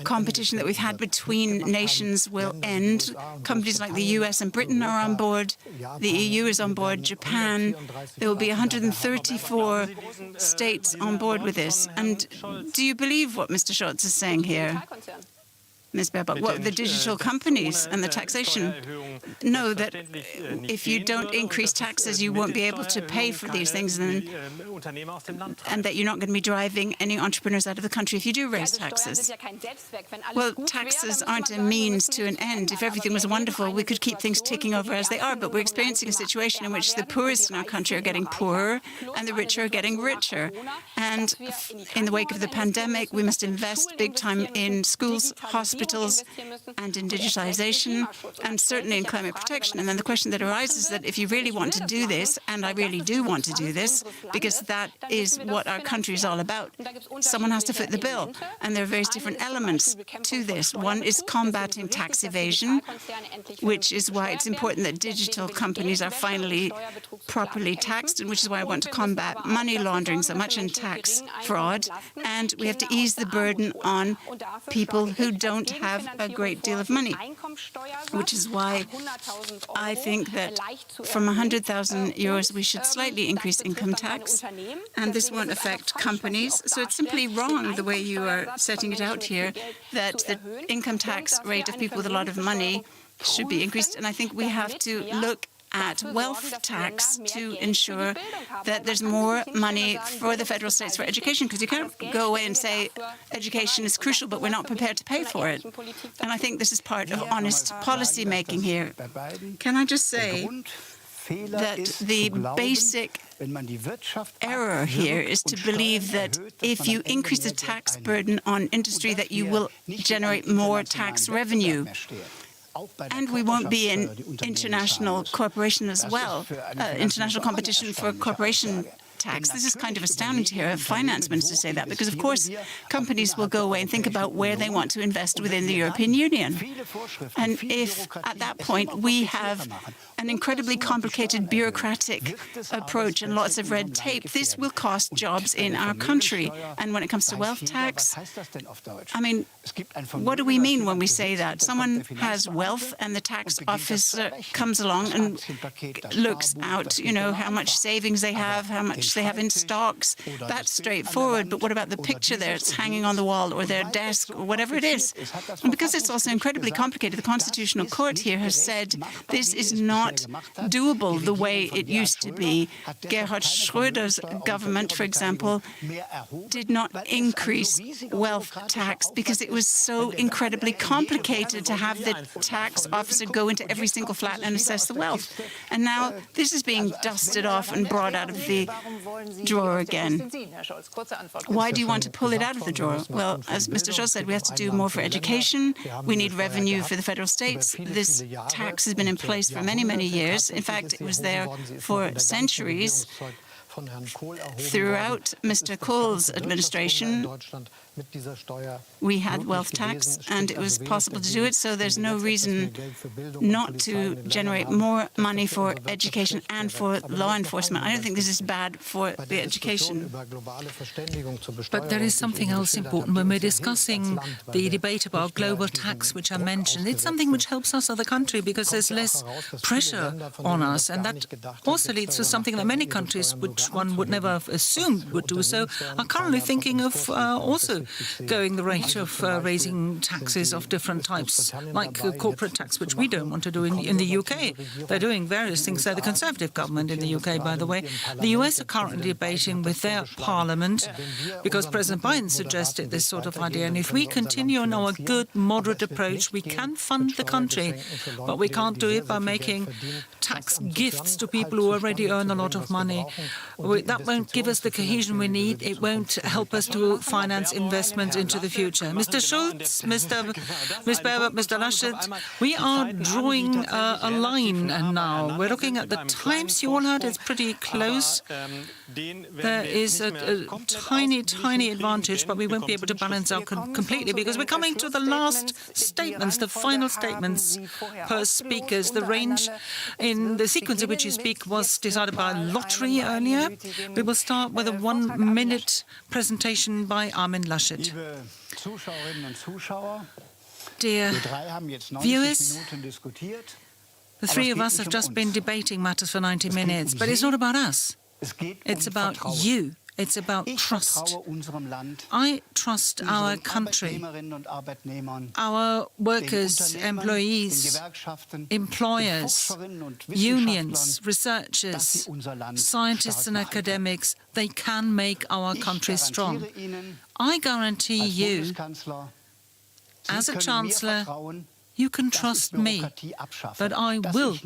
Speaker 7: competition that we've had between nations will end. Companies like the US and Britain are on board. The EU is on board. Japan. There will be 134 states on board with this. And do you believe what Mr. Scholz is saying here? Ms. Baerbock, what, the digital companies and the taxation? Know that if you don't increase taxes, you won't be able to pay for these things, and that you're not going to be driving any entrepreneurs out of the country if you do raise taxes. Well, taxes aren't a means to an end. If everything was wonderful, we could keep things ticking over as they are, but we're experiencing a situation in which the poorest in our country are getting poorer and the richer are getting richer. And in the wake of the pandemic, we must invest big time in schools, hospitals, and in digitalization, and certainly in climate protection. And then the question that arises is that if you really want to do this, and I really do want to do this, because that is what our country is all about, someone has to foot the bill. And there are various different elements to this. One is combating tax evasion, which is why it's important that digital companies are finally properly taxed, and which is why I want to combat money laundering so much and tax fraud. And we have to ease the burden on people who don't have a great deal of money, which is why I think that from 100,000 euros we should slightly increase income tax, and this won't affect companies. So it's simply wrong the way you are setting it out here, that the income tax rate of people with a lot of money should be increased. And I think we have to look at wealth tax to ensure that there's more money for the federal states for education, because you can't go away and say education is crucial, but we're not prepared to pay for it. And I think this is part of honest policy making here. Can I just say that the basic error here is to believe that if you increase the tax burden on industry, that you will generate more tax revenue. And we won't be in international cooperation as well, international competition for corporation tax. This is kind of astounding to hear a finance minister say that, because, of course, companies will go away and think about where they want to invest within the European Union. And if, at that point, we have an incredibly complicated bureaucratic approach and lots of red tape, this will cost jobs in our country. And when it comes to wealth tax, I mean, what do we mean when we say that? Someone has wealth and the tax officer comes along and looks out, you know, how much savings they have, how much they have in stocks. That's straightforward. But what about the picture there? It's hanging on the wall or their desk or whatever it is. And because it's also incredibly complicated, the Constitutional Court here has said this is not doable the way it used to be. Gerhard Schröder's government, for example, did not increase wealth tax because it was so incredibly complicated to have the tax officer go into every single flat and assess the wealth. And now this is being dusted off and brought out of the drawer again. Why do you want to pull it out of the drawer? Well, as Mr. Scholz said, we have to do more for education. We need revenue for the federal states. This tax has been in place for many, many years. In fact, it was there for centuries. Throughout Mr. Kohl's administration, we had wealth tax, and it was possible to do it, so there's no reason not to generate more money for education and for law enforcement. I don't think this is bad for the education.
Speaker 5: But there is something else important when we're discussing the debate about global tax, which I mentioned. It's something which helps us as a country because there's less pressure on us, and that also leads to something that many countries, which one would never have assumed would do so, are currently thinking of also going the rate of raising taxes of different types, like corporate tax, which we don't want to do in the UK. They're doing various things. They're the Conservative government in the UK, by the way. The US are currently debating with their parliament because President Biden suggested this sort of idea. And if we continue on our good, moderate approach, we can fund the country, but we can't do it by making tax gifts to people who already earn a lot of money. That won't give us the cohesion we need. It won't help us to finance investment into the future. Mr. Scholz, Ms. Baerbock, Mr. Laschet, we are drawing a line now. We're looking at the times you all had. It's pretty close. There is a tiny, tiny advantage, but we won't be able to balance out completely because we're coming to the last statements, the final statements per speakers. The range in the sequence in which you speak was decided by lottery earlier. We will start with a 1-minute presentation by Armin Laschet. Dear viewers, the three of us have just been debating matters for 90 minutes, but it's not about us. It's about you. It's about trust. I trust our country, our workers, employees, employers, unions, researchers, scientists and academics. They can make our country strong. I guarantee you, as a Chancellor, you can trust me, that I will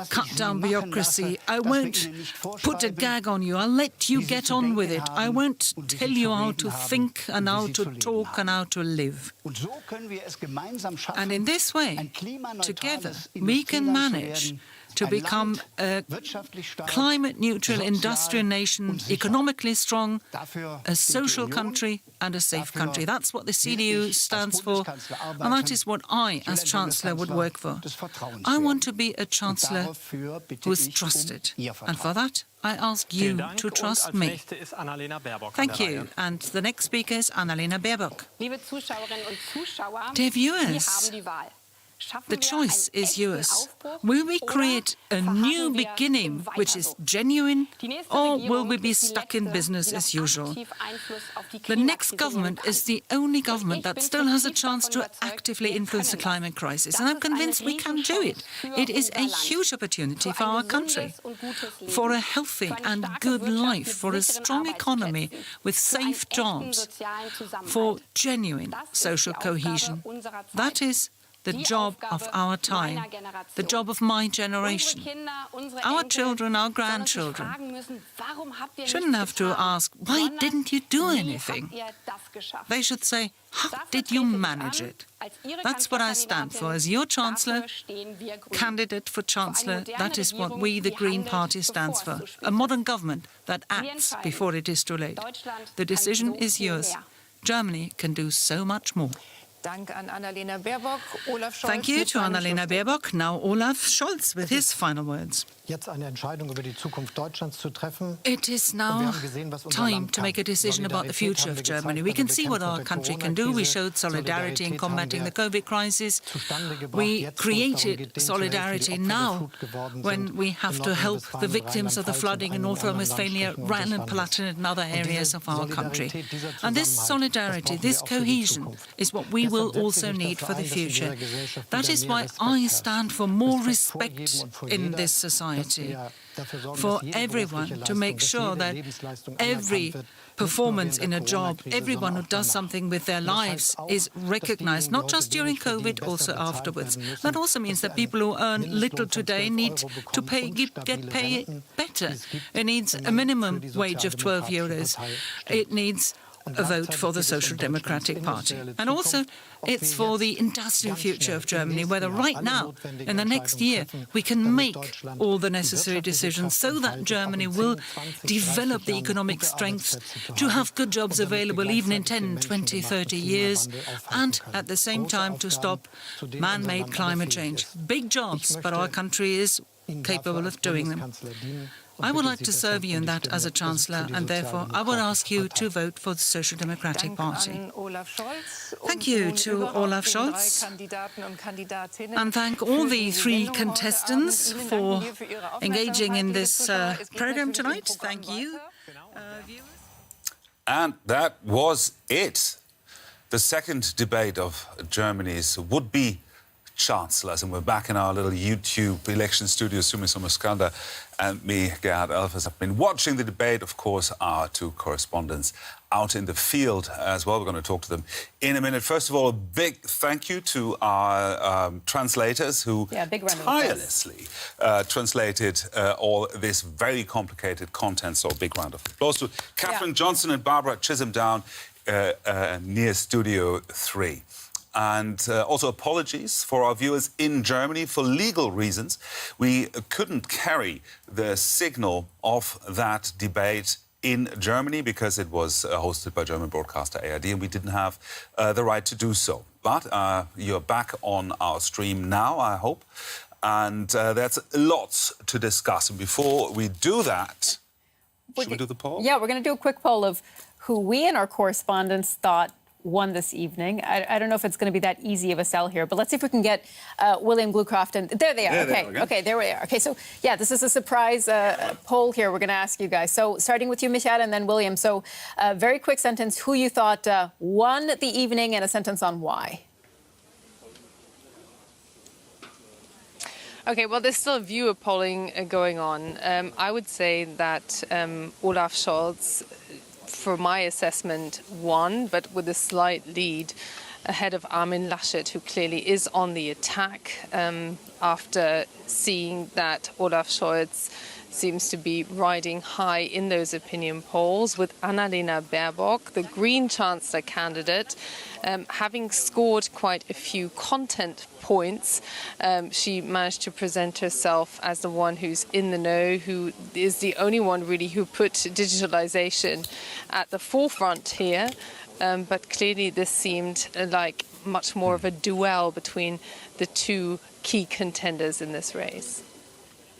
Speaker 5: cut down bureaucracy. I won't put a gag on you. I'll let you get on with it. I won't tell you how to think and how to talk and how to live. And in this way, together, we can manage to become a climate-neutral industrial nation, economically strong, a social country and a safe country. That's what the CDU stands for, and that is what I, as Chancellor, would work for. I want to be a Chancellor who is trusted, and for that, I ask you to trust me. Thank you. And the next speaker is Annalena Baerbock. Dear viewers, the choice is yours. Will we create a new beginning which is genuine, or will we be stuck in business as usual? The next government is the only government that still has a chance to actively influence the climate crisis, and I'm convinced we can do it. It is a huge opportunity for our country, for a healthy and good life, for a strong economy with safe jobs, for genuine social cohesion. That is the job of our time, the job of my generation. Our children, our grandchildren shouldn't have to ask, why didn't you do anything? They should say, how did you manage it? That's what I stand for. As your Chancellor, candidate for Chancellor, that is what we, the Green Party, stands for. A modern government that acts before it is too late. The decision is yours. Germany can do so much more.
Speaker 6: Thank
Speaker 5: you to Annalena Baerbock. Now Olaf Scholz with his final words. It is now time to make a decision about the future of Germany. We can see what our country can do. We showed solidarity in combating the COVID crisis. We created solidarity now when we have to help the victims of the flooding in North Rhine-Westphalia, Rhine-Palatinate and other areas of our country. And this solidarity, this cohesion, is what we will also need for the future. That is why I stand for more respect in this society, for everyone to make sure that every performance in a job, everyone who does something with their lives is recognized, not just during COVID, also afterwards. That also means that people who earn little today need to get paid better. It needs a minimum wage of 12 euros. It needs a vote for the Social Democratic Party. And also, it's for the industrial future of Germany, whether right now, in the next year, we can make all the necessary decisions so that Germany will develop the economic strength to have good jobs available even in 10, 20, 30 years, and at the same time to stop man-made climate change. Big jobs, but our country is capable of doing them. I would like to serve you in that as a Chancellor, and therefore I would ask you to vote for the Social Democratic Party. Thank you to Olaf Scholz, and thank all the three contestants for engaging in this program tonight. Thank you, viewers.
Speaker 2: And that was it. The second debate of Germany's would-be chancellors, and we're back in our little YouTube election studio. Sumi Somerskanda and me, Gerhard Elfers, have been watching the debate. Of course, our two correspondents out in the field as well. We're going to talk to them in a minute. First of all, a big thank you to our translators who tirelessly translated all this very complicated content. So a big round of applause to Catherine Johnson and Barbara Chisholm down near Studio 3. And also apologies for our viewers in Germany. For legal reasons, we couldn't carry the signal of that debate in Germany because it was hosted by German broadcaster ARD, and we didn't have the right to do so. But you're back on our stream now, I hope. And there's lots to discuss. And before we do that, should we do the poll?
Speaker 1: Yeah, we're going to do a quick poll of who we and our correspondents thought won this evening. I don't know if it's going to be that easy of a sell here, but let's see if we can get William Glucroft. And there they are. Okay, there we are. Okay, so yeah, this is a surprise poll here we're going to ask you guys. So starting with you, Michael, and then William. So very quick sentence, who you thought won the evening, and a sentence on why.
Speaker 3: Okay, well, there's still viewer polling going on. I would say that Olaf Scholz, for my assessment, won, but with a slight lead ahead of Armin Laschet, who clearly is on the attack after seeing that Olaf Scholz seems to be riding high in those opinion polls, with Annalena Baerbock, the Green Chancellor candidate, having scored quite a few content points. She managed to present herself as the one who's in the know, who is the only one really who put digitalization at the forefront here. But clearly this seemed like much more of a duel between the two key contenders in this race.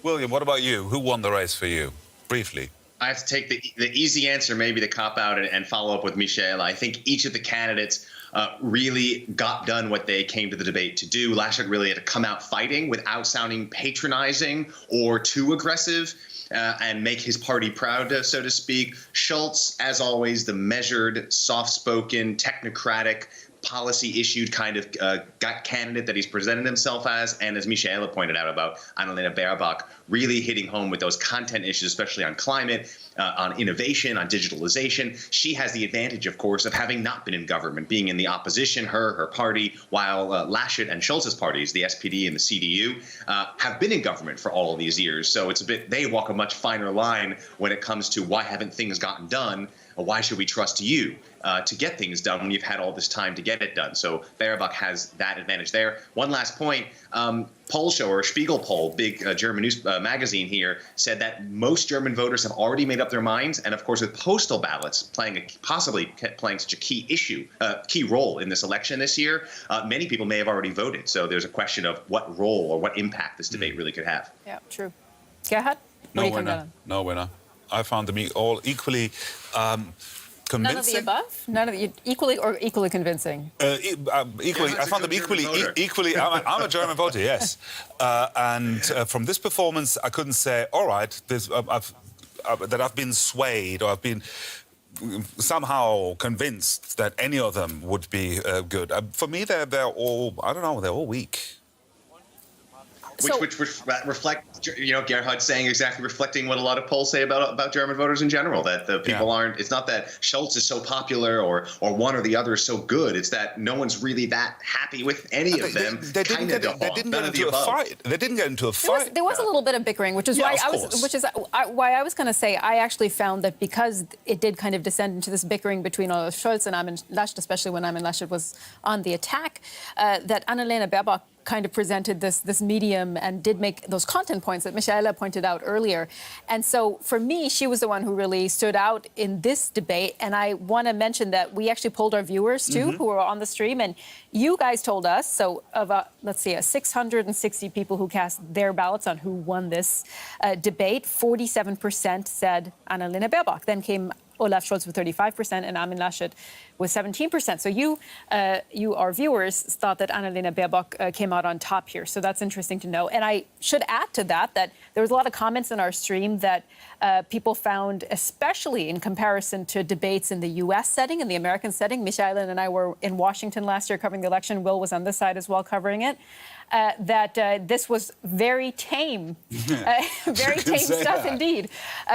Speaker 2: William, what about you? Who won the race for you? Briefly.
Speaker 4: I have to take the easy answer, maybe the cop-out, and follow up with Michel. I think each of the candidates really got done what they came to the debate to do. Laschet really had to come out fighting without sounding patronizing or too aggressive, and make his party proud, so to speak. Scholz, as always, the measured, soft-spoken, technocratic, policy-issued kind of candidate that he's presented himself as, and as Michaela pointed out about Annalena Baerbock, really hitting home with those content issues, especially on climate, on innovation, on digitalization. She has the advantage, of course, of having not been in government, being in the opposition, her party, while Laschet and Scholz's parties, the SPD and the CDU, have been in government for all of these years. So it's a bit, they walk a much finer line when it comes to why haven't things gotten done, or why should we trust you to get things done when you've had all this time to get it done. So Baerbock has that advantage there. One last point, poll show, Spiegel poll, big German news magazine here, said that most German voters have already made up their minds. And of course, with postal ballots possibly playing such a key role in this election this year, many people may have already voted. So there's a question of what role or what impact this debate really could have.
Speaker 1: Yeah, true. Gerhard?
Speaker 2: No winner. No winner. I found them all equally convincing.
Speaker 1: None of the above? None of the equally convincing?
Speaker 2: Equally, I found them equally. I'm a German voter, yes. And from this performance, I couldn't say, all right, that I've been swayed or I've been somehow convinced that any of them would be good. For me, they're all, I don't know, they're all weak.
Speaker 4: Which reflect, Gerhard saying exactly reflecting what a lot of polls say about German voters in general, that the people aren't, it's not that Scholz is so popular or one or the other is so good, it's that no one's really that happy with any of them.
Speaker 2: They didn't get into a fight. They didn't get into a fight.
Speaker 1: There was a little bit of bickering, which is why I was going to say I actually found that because it did kind of descend into this bickering between Olaf Scholz and Armin Laschet, especially when Armin Laschet was on the attack, that Annalena Baerbock kind of presented this medium and did make those content points that Michaela pointed out earlier. And so for me, she was the one who really stood out in this debate. And I want to mention that we actually polled our viewers, too, who were on the stream. And you guys told us, so of, let's see, 660 people who cast their ballots on who won this debate, 47% said Annalena Baerbock. Then came Olaf Scholz with 35% and Armin Laschet with 17%. So you, our viewers, thought that Annalena Baerbock came out on top here. So that's interesting to know. And I should add to that there was a lot of comments in our stream that people found, especially in comparison to debates in the U.S. setting and the American setting. Michaela and I were in Washington last year covering the election. Will was on this side as well covering it. That this was very tame, very tame stuff indeed.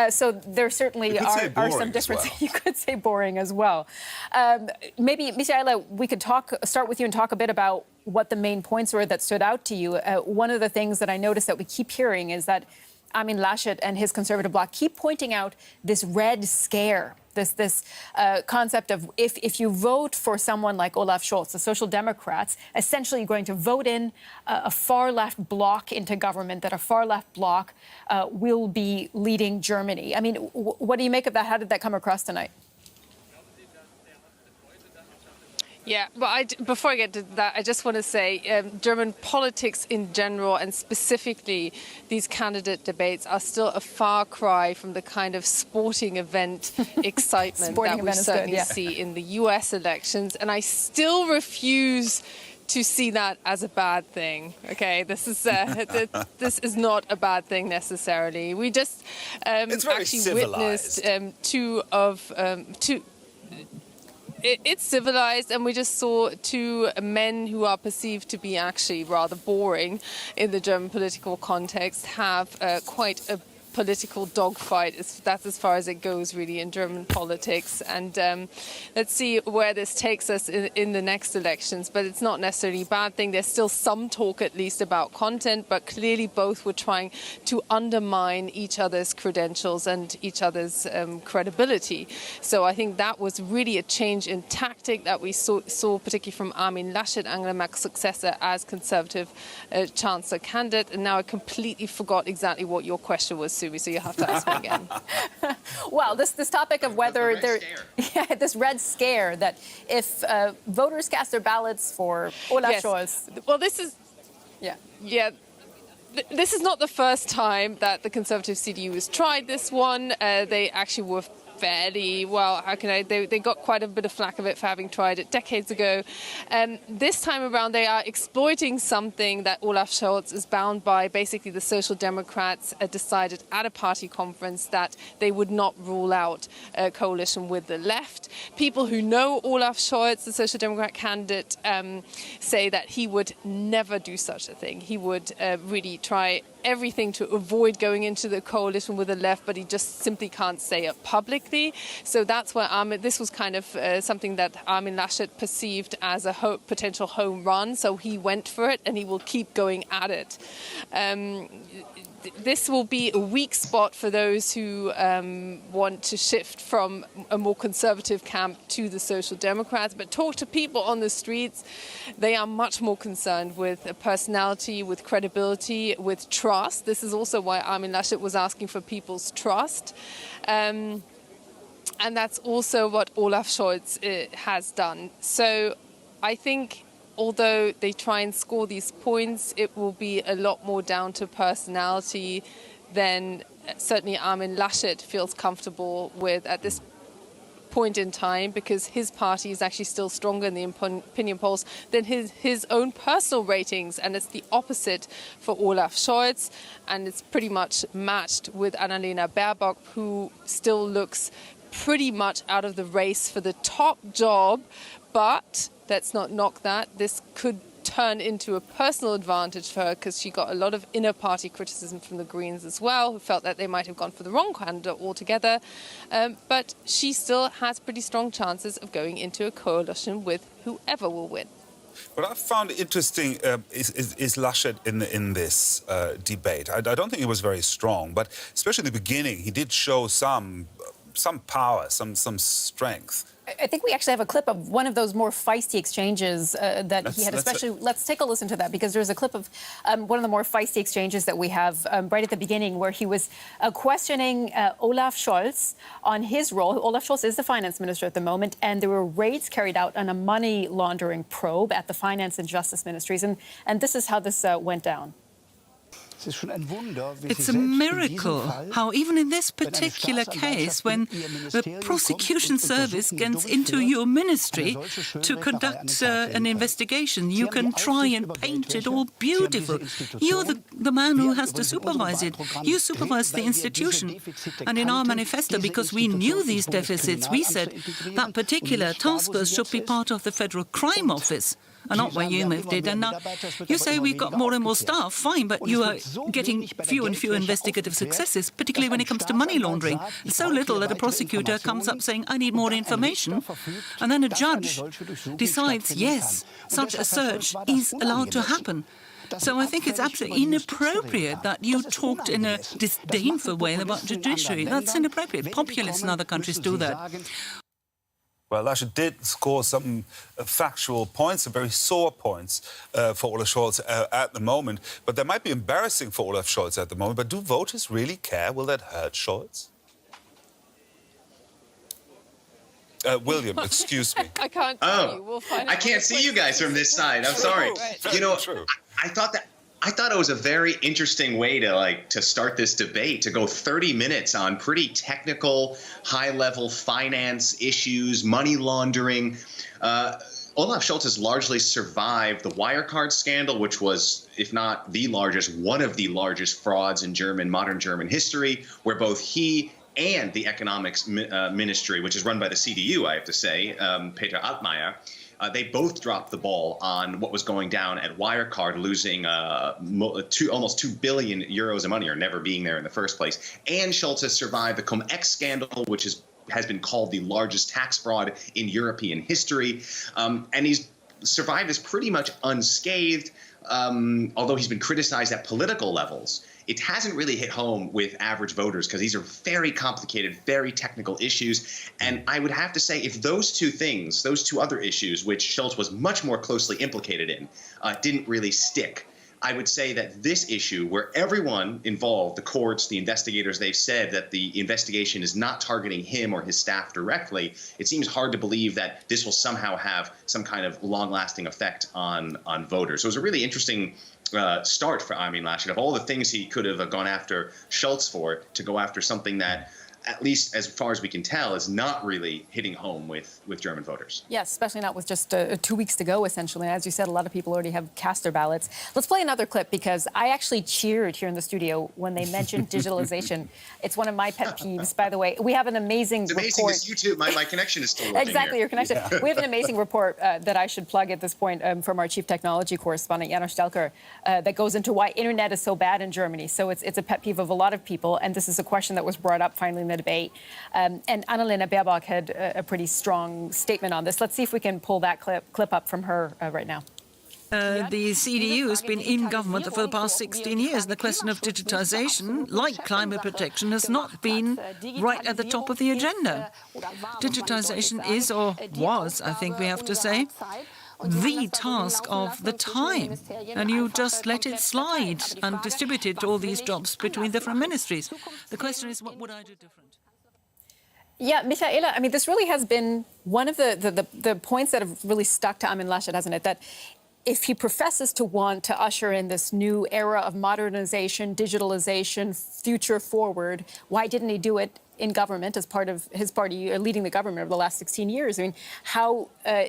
Speaker 1: So there certainly are some differences. Well. You could say boring as well. Maybe, Michaela, we could start with you and talk a bit about what the main points were that stood out to you. One of the things that I noticed that we keep hearing is that Armin Laschet and his Conservative bloc keep pointing out this red scare. This concept of if you vote for someone like Olaf Scholz, the Social Democrats, essentially you're going to vote in a far-left bloc into government, that a far-left bloc will be leading Germany. I mean, what do you make of that? How did that come across tonight?
Speaker 3: Yeah, well, before I get to that, I just want to say German politics in general, and specifically these candidate debates, are still a far cry from the kind of sporting event excitement that we certainly see in the US elections. And I still refuse to see that as a bad thing. Okay, this is not a bad thing necessarily. We just actually witnessed two. It's civilized, and we just saw two men who are perceived to be actually rather boring in the German political context have quite a political dogfight. That's as far as it goes, really, in German politics. And let's see where this takes us in the next elections. But it's not necessarily a bad thing. There's still some talk, at least, about content. But clearly, both were trying to undermine each other's credentials and each other's credibility. So I think that was really a change in tactic that we saw particularly from Armin Laschet, Angela Merkel's successor, as Conservative Chancellor candidate. And now I completely forgot exactly what your question was, Sue. So you have to ask me again.
Speaker 1: Well, this topic of whether this red scare that if voters cast their ballots for Olaf Scholz.
Speaker 3: Well, this is this is not the first time that the Conservative CDU has tried this one. They actually were fairly, well, they got quite a bit of flack of it for having tried it decades ago. This time around, they are exploiting something that Olaf Scholz is bound by. Basically, the Social Democrats decided at a party conference that they would not rule out a coalition with the left. People who know Olaf Scholz, the Social Democrat candidate, say that he would never do such a thing. He would really try everything to avoid going into the coalition with the left, but he just simply can't say it publicly. So that's where this was kind of something that Armin Laschet perceived as a potential home run. So he went for it, and he will keep going at it. This will be a weak spot for those who want to shift from a more conservative camp to the Social Democrats. But talk to people on the streets, they are much more concerned with personality, with credibility, with trust. This is also why Armin Laschet was asking for people's trust. And that's also what Olaf Scholz has done. So I think, although they try and score these points, it will be a lot more down to personality than certainly Armin Laschet feels comfortable with at this point in time, because his party is actually still stronger in the opinion polls than his own personal ratings. And it's the opposite for Olaf Scholz. And it's pretty much matched with Annalena Baerbock, who still looks pretty much out of the race for the top job. But let's not knock that. This could turn into a personal advantage for her, because she got a lot of inner party criticism from the Greens as well, who felt that they might have gone for the wrong candidate altogether. But she still has pretty strong chances of going into a coalition with whoever will win.
Speaker 2: What I found interesting is Laschet in this debate. I don't think he was very strong, but especially in the beginning, he did show some power, some strength.
Speaker 1: I think we actually have a clip of one of those more feisty exchanges that he had. Let's take a listen to that, because there's a clip of one of the more feisty exchanges that we have right at the beginning, where he was questioning Olaf Scholz on his role. Olaf Scholz is the finance minister at the moment, and there were raids carried out on a money laundering probe at the finance and justice ministries. And this is how this went down.
Speaker 5: It's a miracle how even in this particular case, when the prosecution service gets into your ministry to conduct an investigation, you can try and paint it all beautiful. You're the man who has to supervise it. You supervise the institution. And in our manifesto, because we knew these deficits, we said that particular task force should be part of the Federal Crime Office, and not where you moved it. And now you say we've got more and more staff, fine, but you are getting fewer and fewer investigative successes, particularly when it comes to money laundering. So little that a prosecutor comes up saying, I need more information, and then a judge decides, yes, such a search is allowed to happen. So I think it's absolutely inappropriate that you talked in a disdainful way about judiciary. That's inappropriate. Populists in other countries do that.
Speaker 2: Well, Laschet did score some factual points, some very sore points for Olaf Scholz at the moment. But that might be embarrassing for Olaf Scholz at the moment. But do voters really care? Will that hurt Scholz? William, excuse me.
Speaker 3: I can't tell you. We'll find out.
Speaker 4: I can't see you guys from this side. I'm sorry. You know, I thought it was a very interesting way to start this debate, to go 30 minutes on pretty technical, high-level finance issues, money laundering. Olaf Scholz has largely survived the Wirecard scandal, which was, if not the largest, one of the largest frauds in modern German history, where both he and the economics ministry, which is run by the CDU, I have to say, Peter Altmaier, they both dropped the ball on what was going down at Wirecard, losing almost 2 billion euros of money, or never being there in the first place. And Scholz has survived the cum-ex scandal, which has been called the largest tax fraud in European history. And he's survived this pretty much unscathed, although he's been criticized at political levels. It hasn't really hit home with average voters, because these are very complicated, very technical issues. And I would have to say, if those two other issues, which Scholz was much more closely implicated in, didn't really stick, I would say that this issue, where everyone involved, the courts, the investigators, they've said that the investigation is not targeting him or his staff directly, it seems hard to believe that this will somehow have some kind of long-lasting effect on voters. So it was a really interesting start for Armin Laschet. Of all the things he could have gone after Scholz for, to go after something that at least as far as we can tell, is not really hitting home with German voters.
Speaker 1: Yes, especially not with just 2 weeks to go, essentially. As you said, a lot of people already have cast their ballots. Let's play another clip, because I actually cheered here in the studio when they mentioned digitalization. It's one of my pet peeves, by the way. We have an amazing report.
Speaker 4: It's amazing, it's you too. My connection is still working.
Speaker 1: Exactly,
Speaker 4: here.
Speaker 1: your connection. Yeah. We have an amazing report that I should plug at this point from our chief technology correspondent, Triell, that goes into why internet is so bad in Germany. So it's a pet peeve of a lot of people, and this is a question that was brought up finally in the debate. And Annalena Baerbock had a pretty strong statement on this. Let's see if we can pull that clip up from her right now.
Speaker 5: The CDU has been in government for the past 16 years. The question of digitization, like climate protection, has not been right at the top of the agenda. Digitization is, or was, I think we have to say, the task of the time, and you just let it slide and distributed all these jobs between different ministries. The question is, what would I do different?
Speaker 1: Yeah, Michaela, I mean, this really has been one of the points that have really stuck to Armin Laschet, hasn't it? That if he professes to want to usher in this new era of modernization, digitalization, future forward, why didn't he do it in government as part of his party leading the government over the last 16 years? I mean, how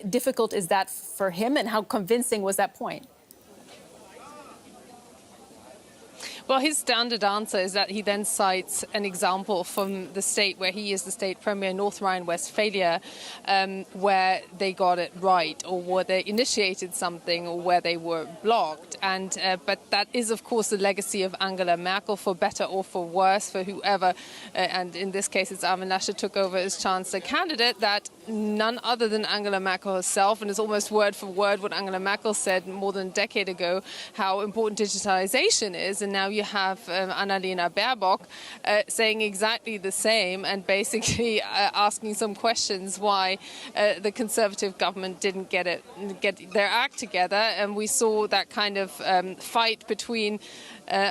Speaker 1: difficult is that for him, and how convincing was that point?
Speaker 3: Well, his standard answer is that he then cites an example from the state where he is the state premier, North Rhine-Westphalia, where they got it right, or where they initiated something, or where they were blocked. And but that is, of course, the legacy of Angela Merkel, for better or for worse, for whoever. And in this case, it's Armin Laschet took over as Chancellor candidate. That none other than Angela Merkel herself, and it's almost word for word what Angela Merkel said more than a decade ago, how important digitalization is. And now you have Annalena Baerbock saying exactly the same, and basically asking some questions why the Conservative government didn't get their act together. And we saw that kind of fight between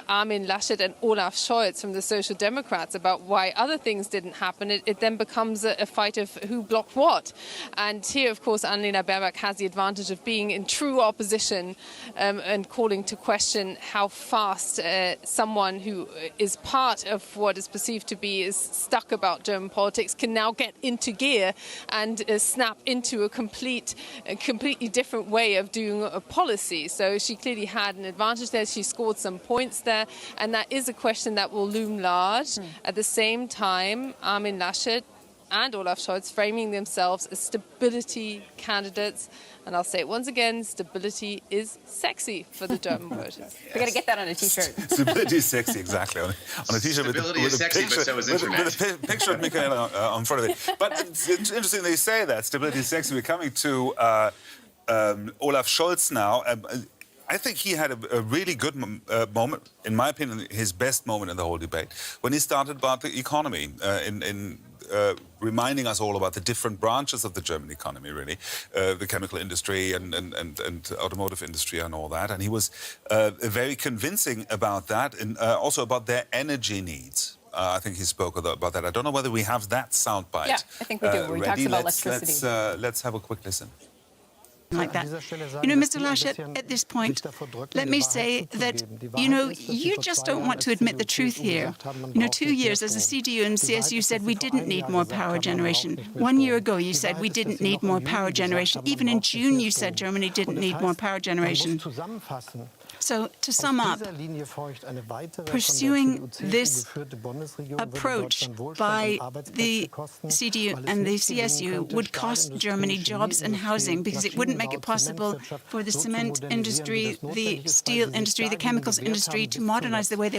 Speaker 3: Armin Laschet and Olaf Scholz from the Social Democrats about why other things didn't happen. It then becomes a fight of who blocked what. And here, of course, Annalena Baerbock has the advantage of being in true opposition and calling to question how fast someone who is part of what is perceived to be is stuck about German politics can now get into gear and snap into a completely different way of doing a policy. So she clearly had an advantage there. She scored some points there, and that is a question that will loom large. At the same time, Armin Laschet and Olaf Scholz framing themselves as stability candidates. And I'll say it once again, stability is sexy for the German voters.
Speaker 1: We're going to get that on a T-shirt.
Speaker 2: Stability is sexy, exactly. On a T-shirt with a picture, with a picture of Michaela on front of it. But it's interesting they say that, stability is sexy. We're coming to Olaf Scholz now. I think he had a really good moment, in my opinion, his best moment in the whole debate, when he started about the economy, reminding us all about the different branches of the German economy, really, the chemical industry and automotive industry and all that. And he was very convincing about that, and also about their energy needs. I think he spoke about that. I don't know whether we have that soundbite.
Speaker 1: Yeah, I think we do. Where he talks about electricity.
Speaker 2: Let's have a quick listen.
Speaker 7: Like that. You know, Mr. Laschet, at this point, let me say that, you know, you just don't want to admit the truth here. You know, 2 years as the CDU and CSU said we didn't need more power generation. 1 year ago, you said we didn't need more power generation. Even in June, you said Germany didn't need more power generation. So, to sum up, pursuing this approach by the CDU and the CSU would cost Germany jobs and housing, because it wouldn't make it possible for the cement industry, the steel industry, the chemicals industry to modernize the way they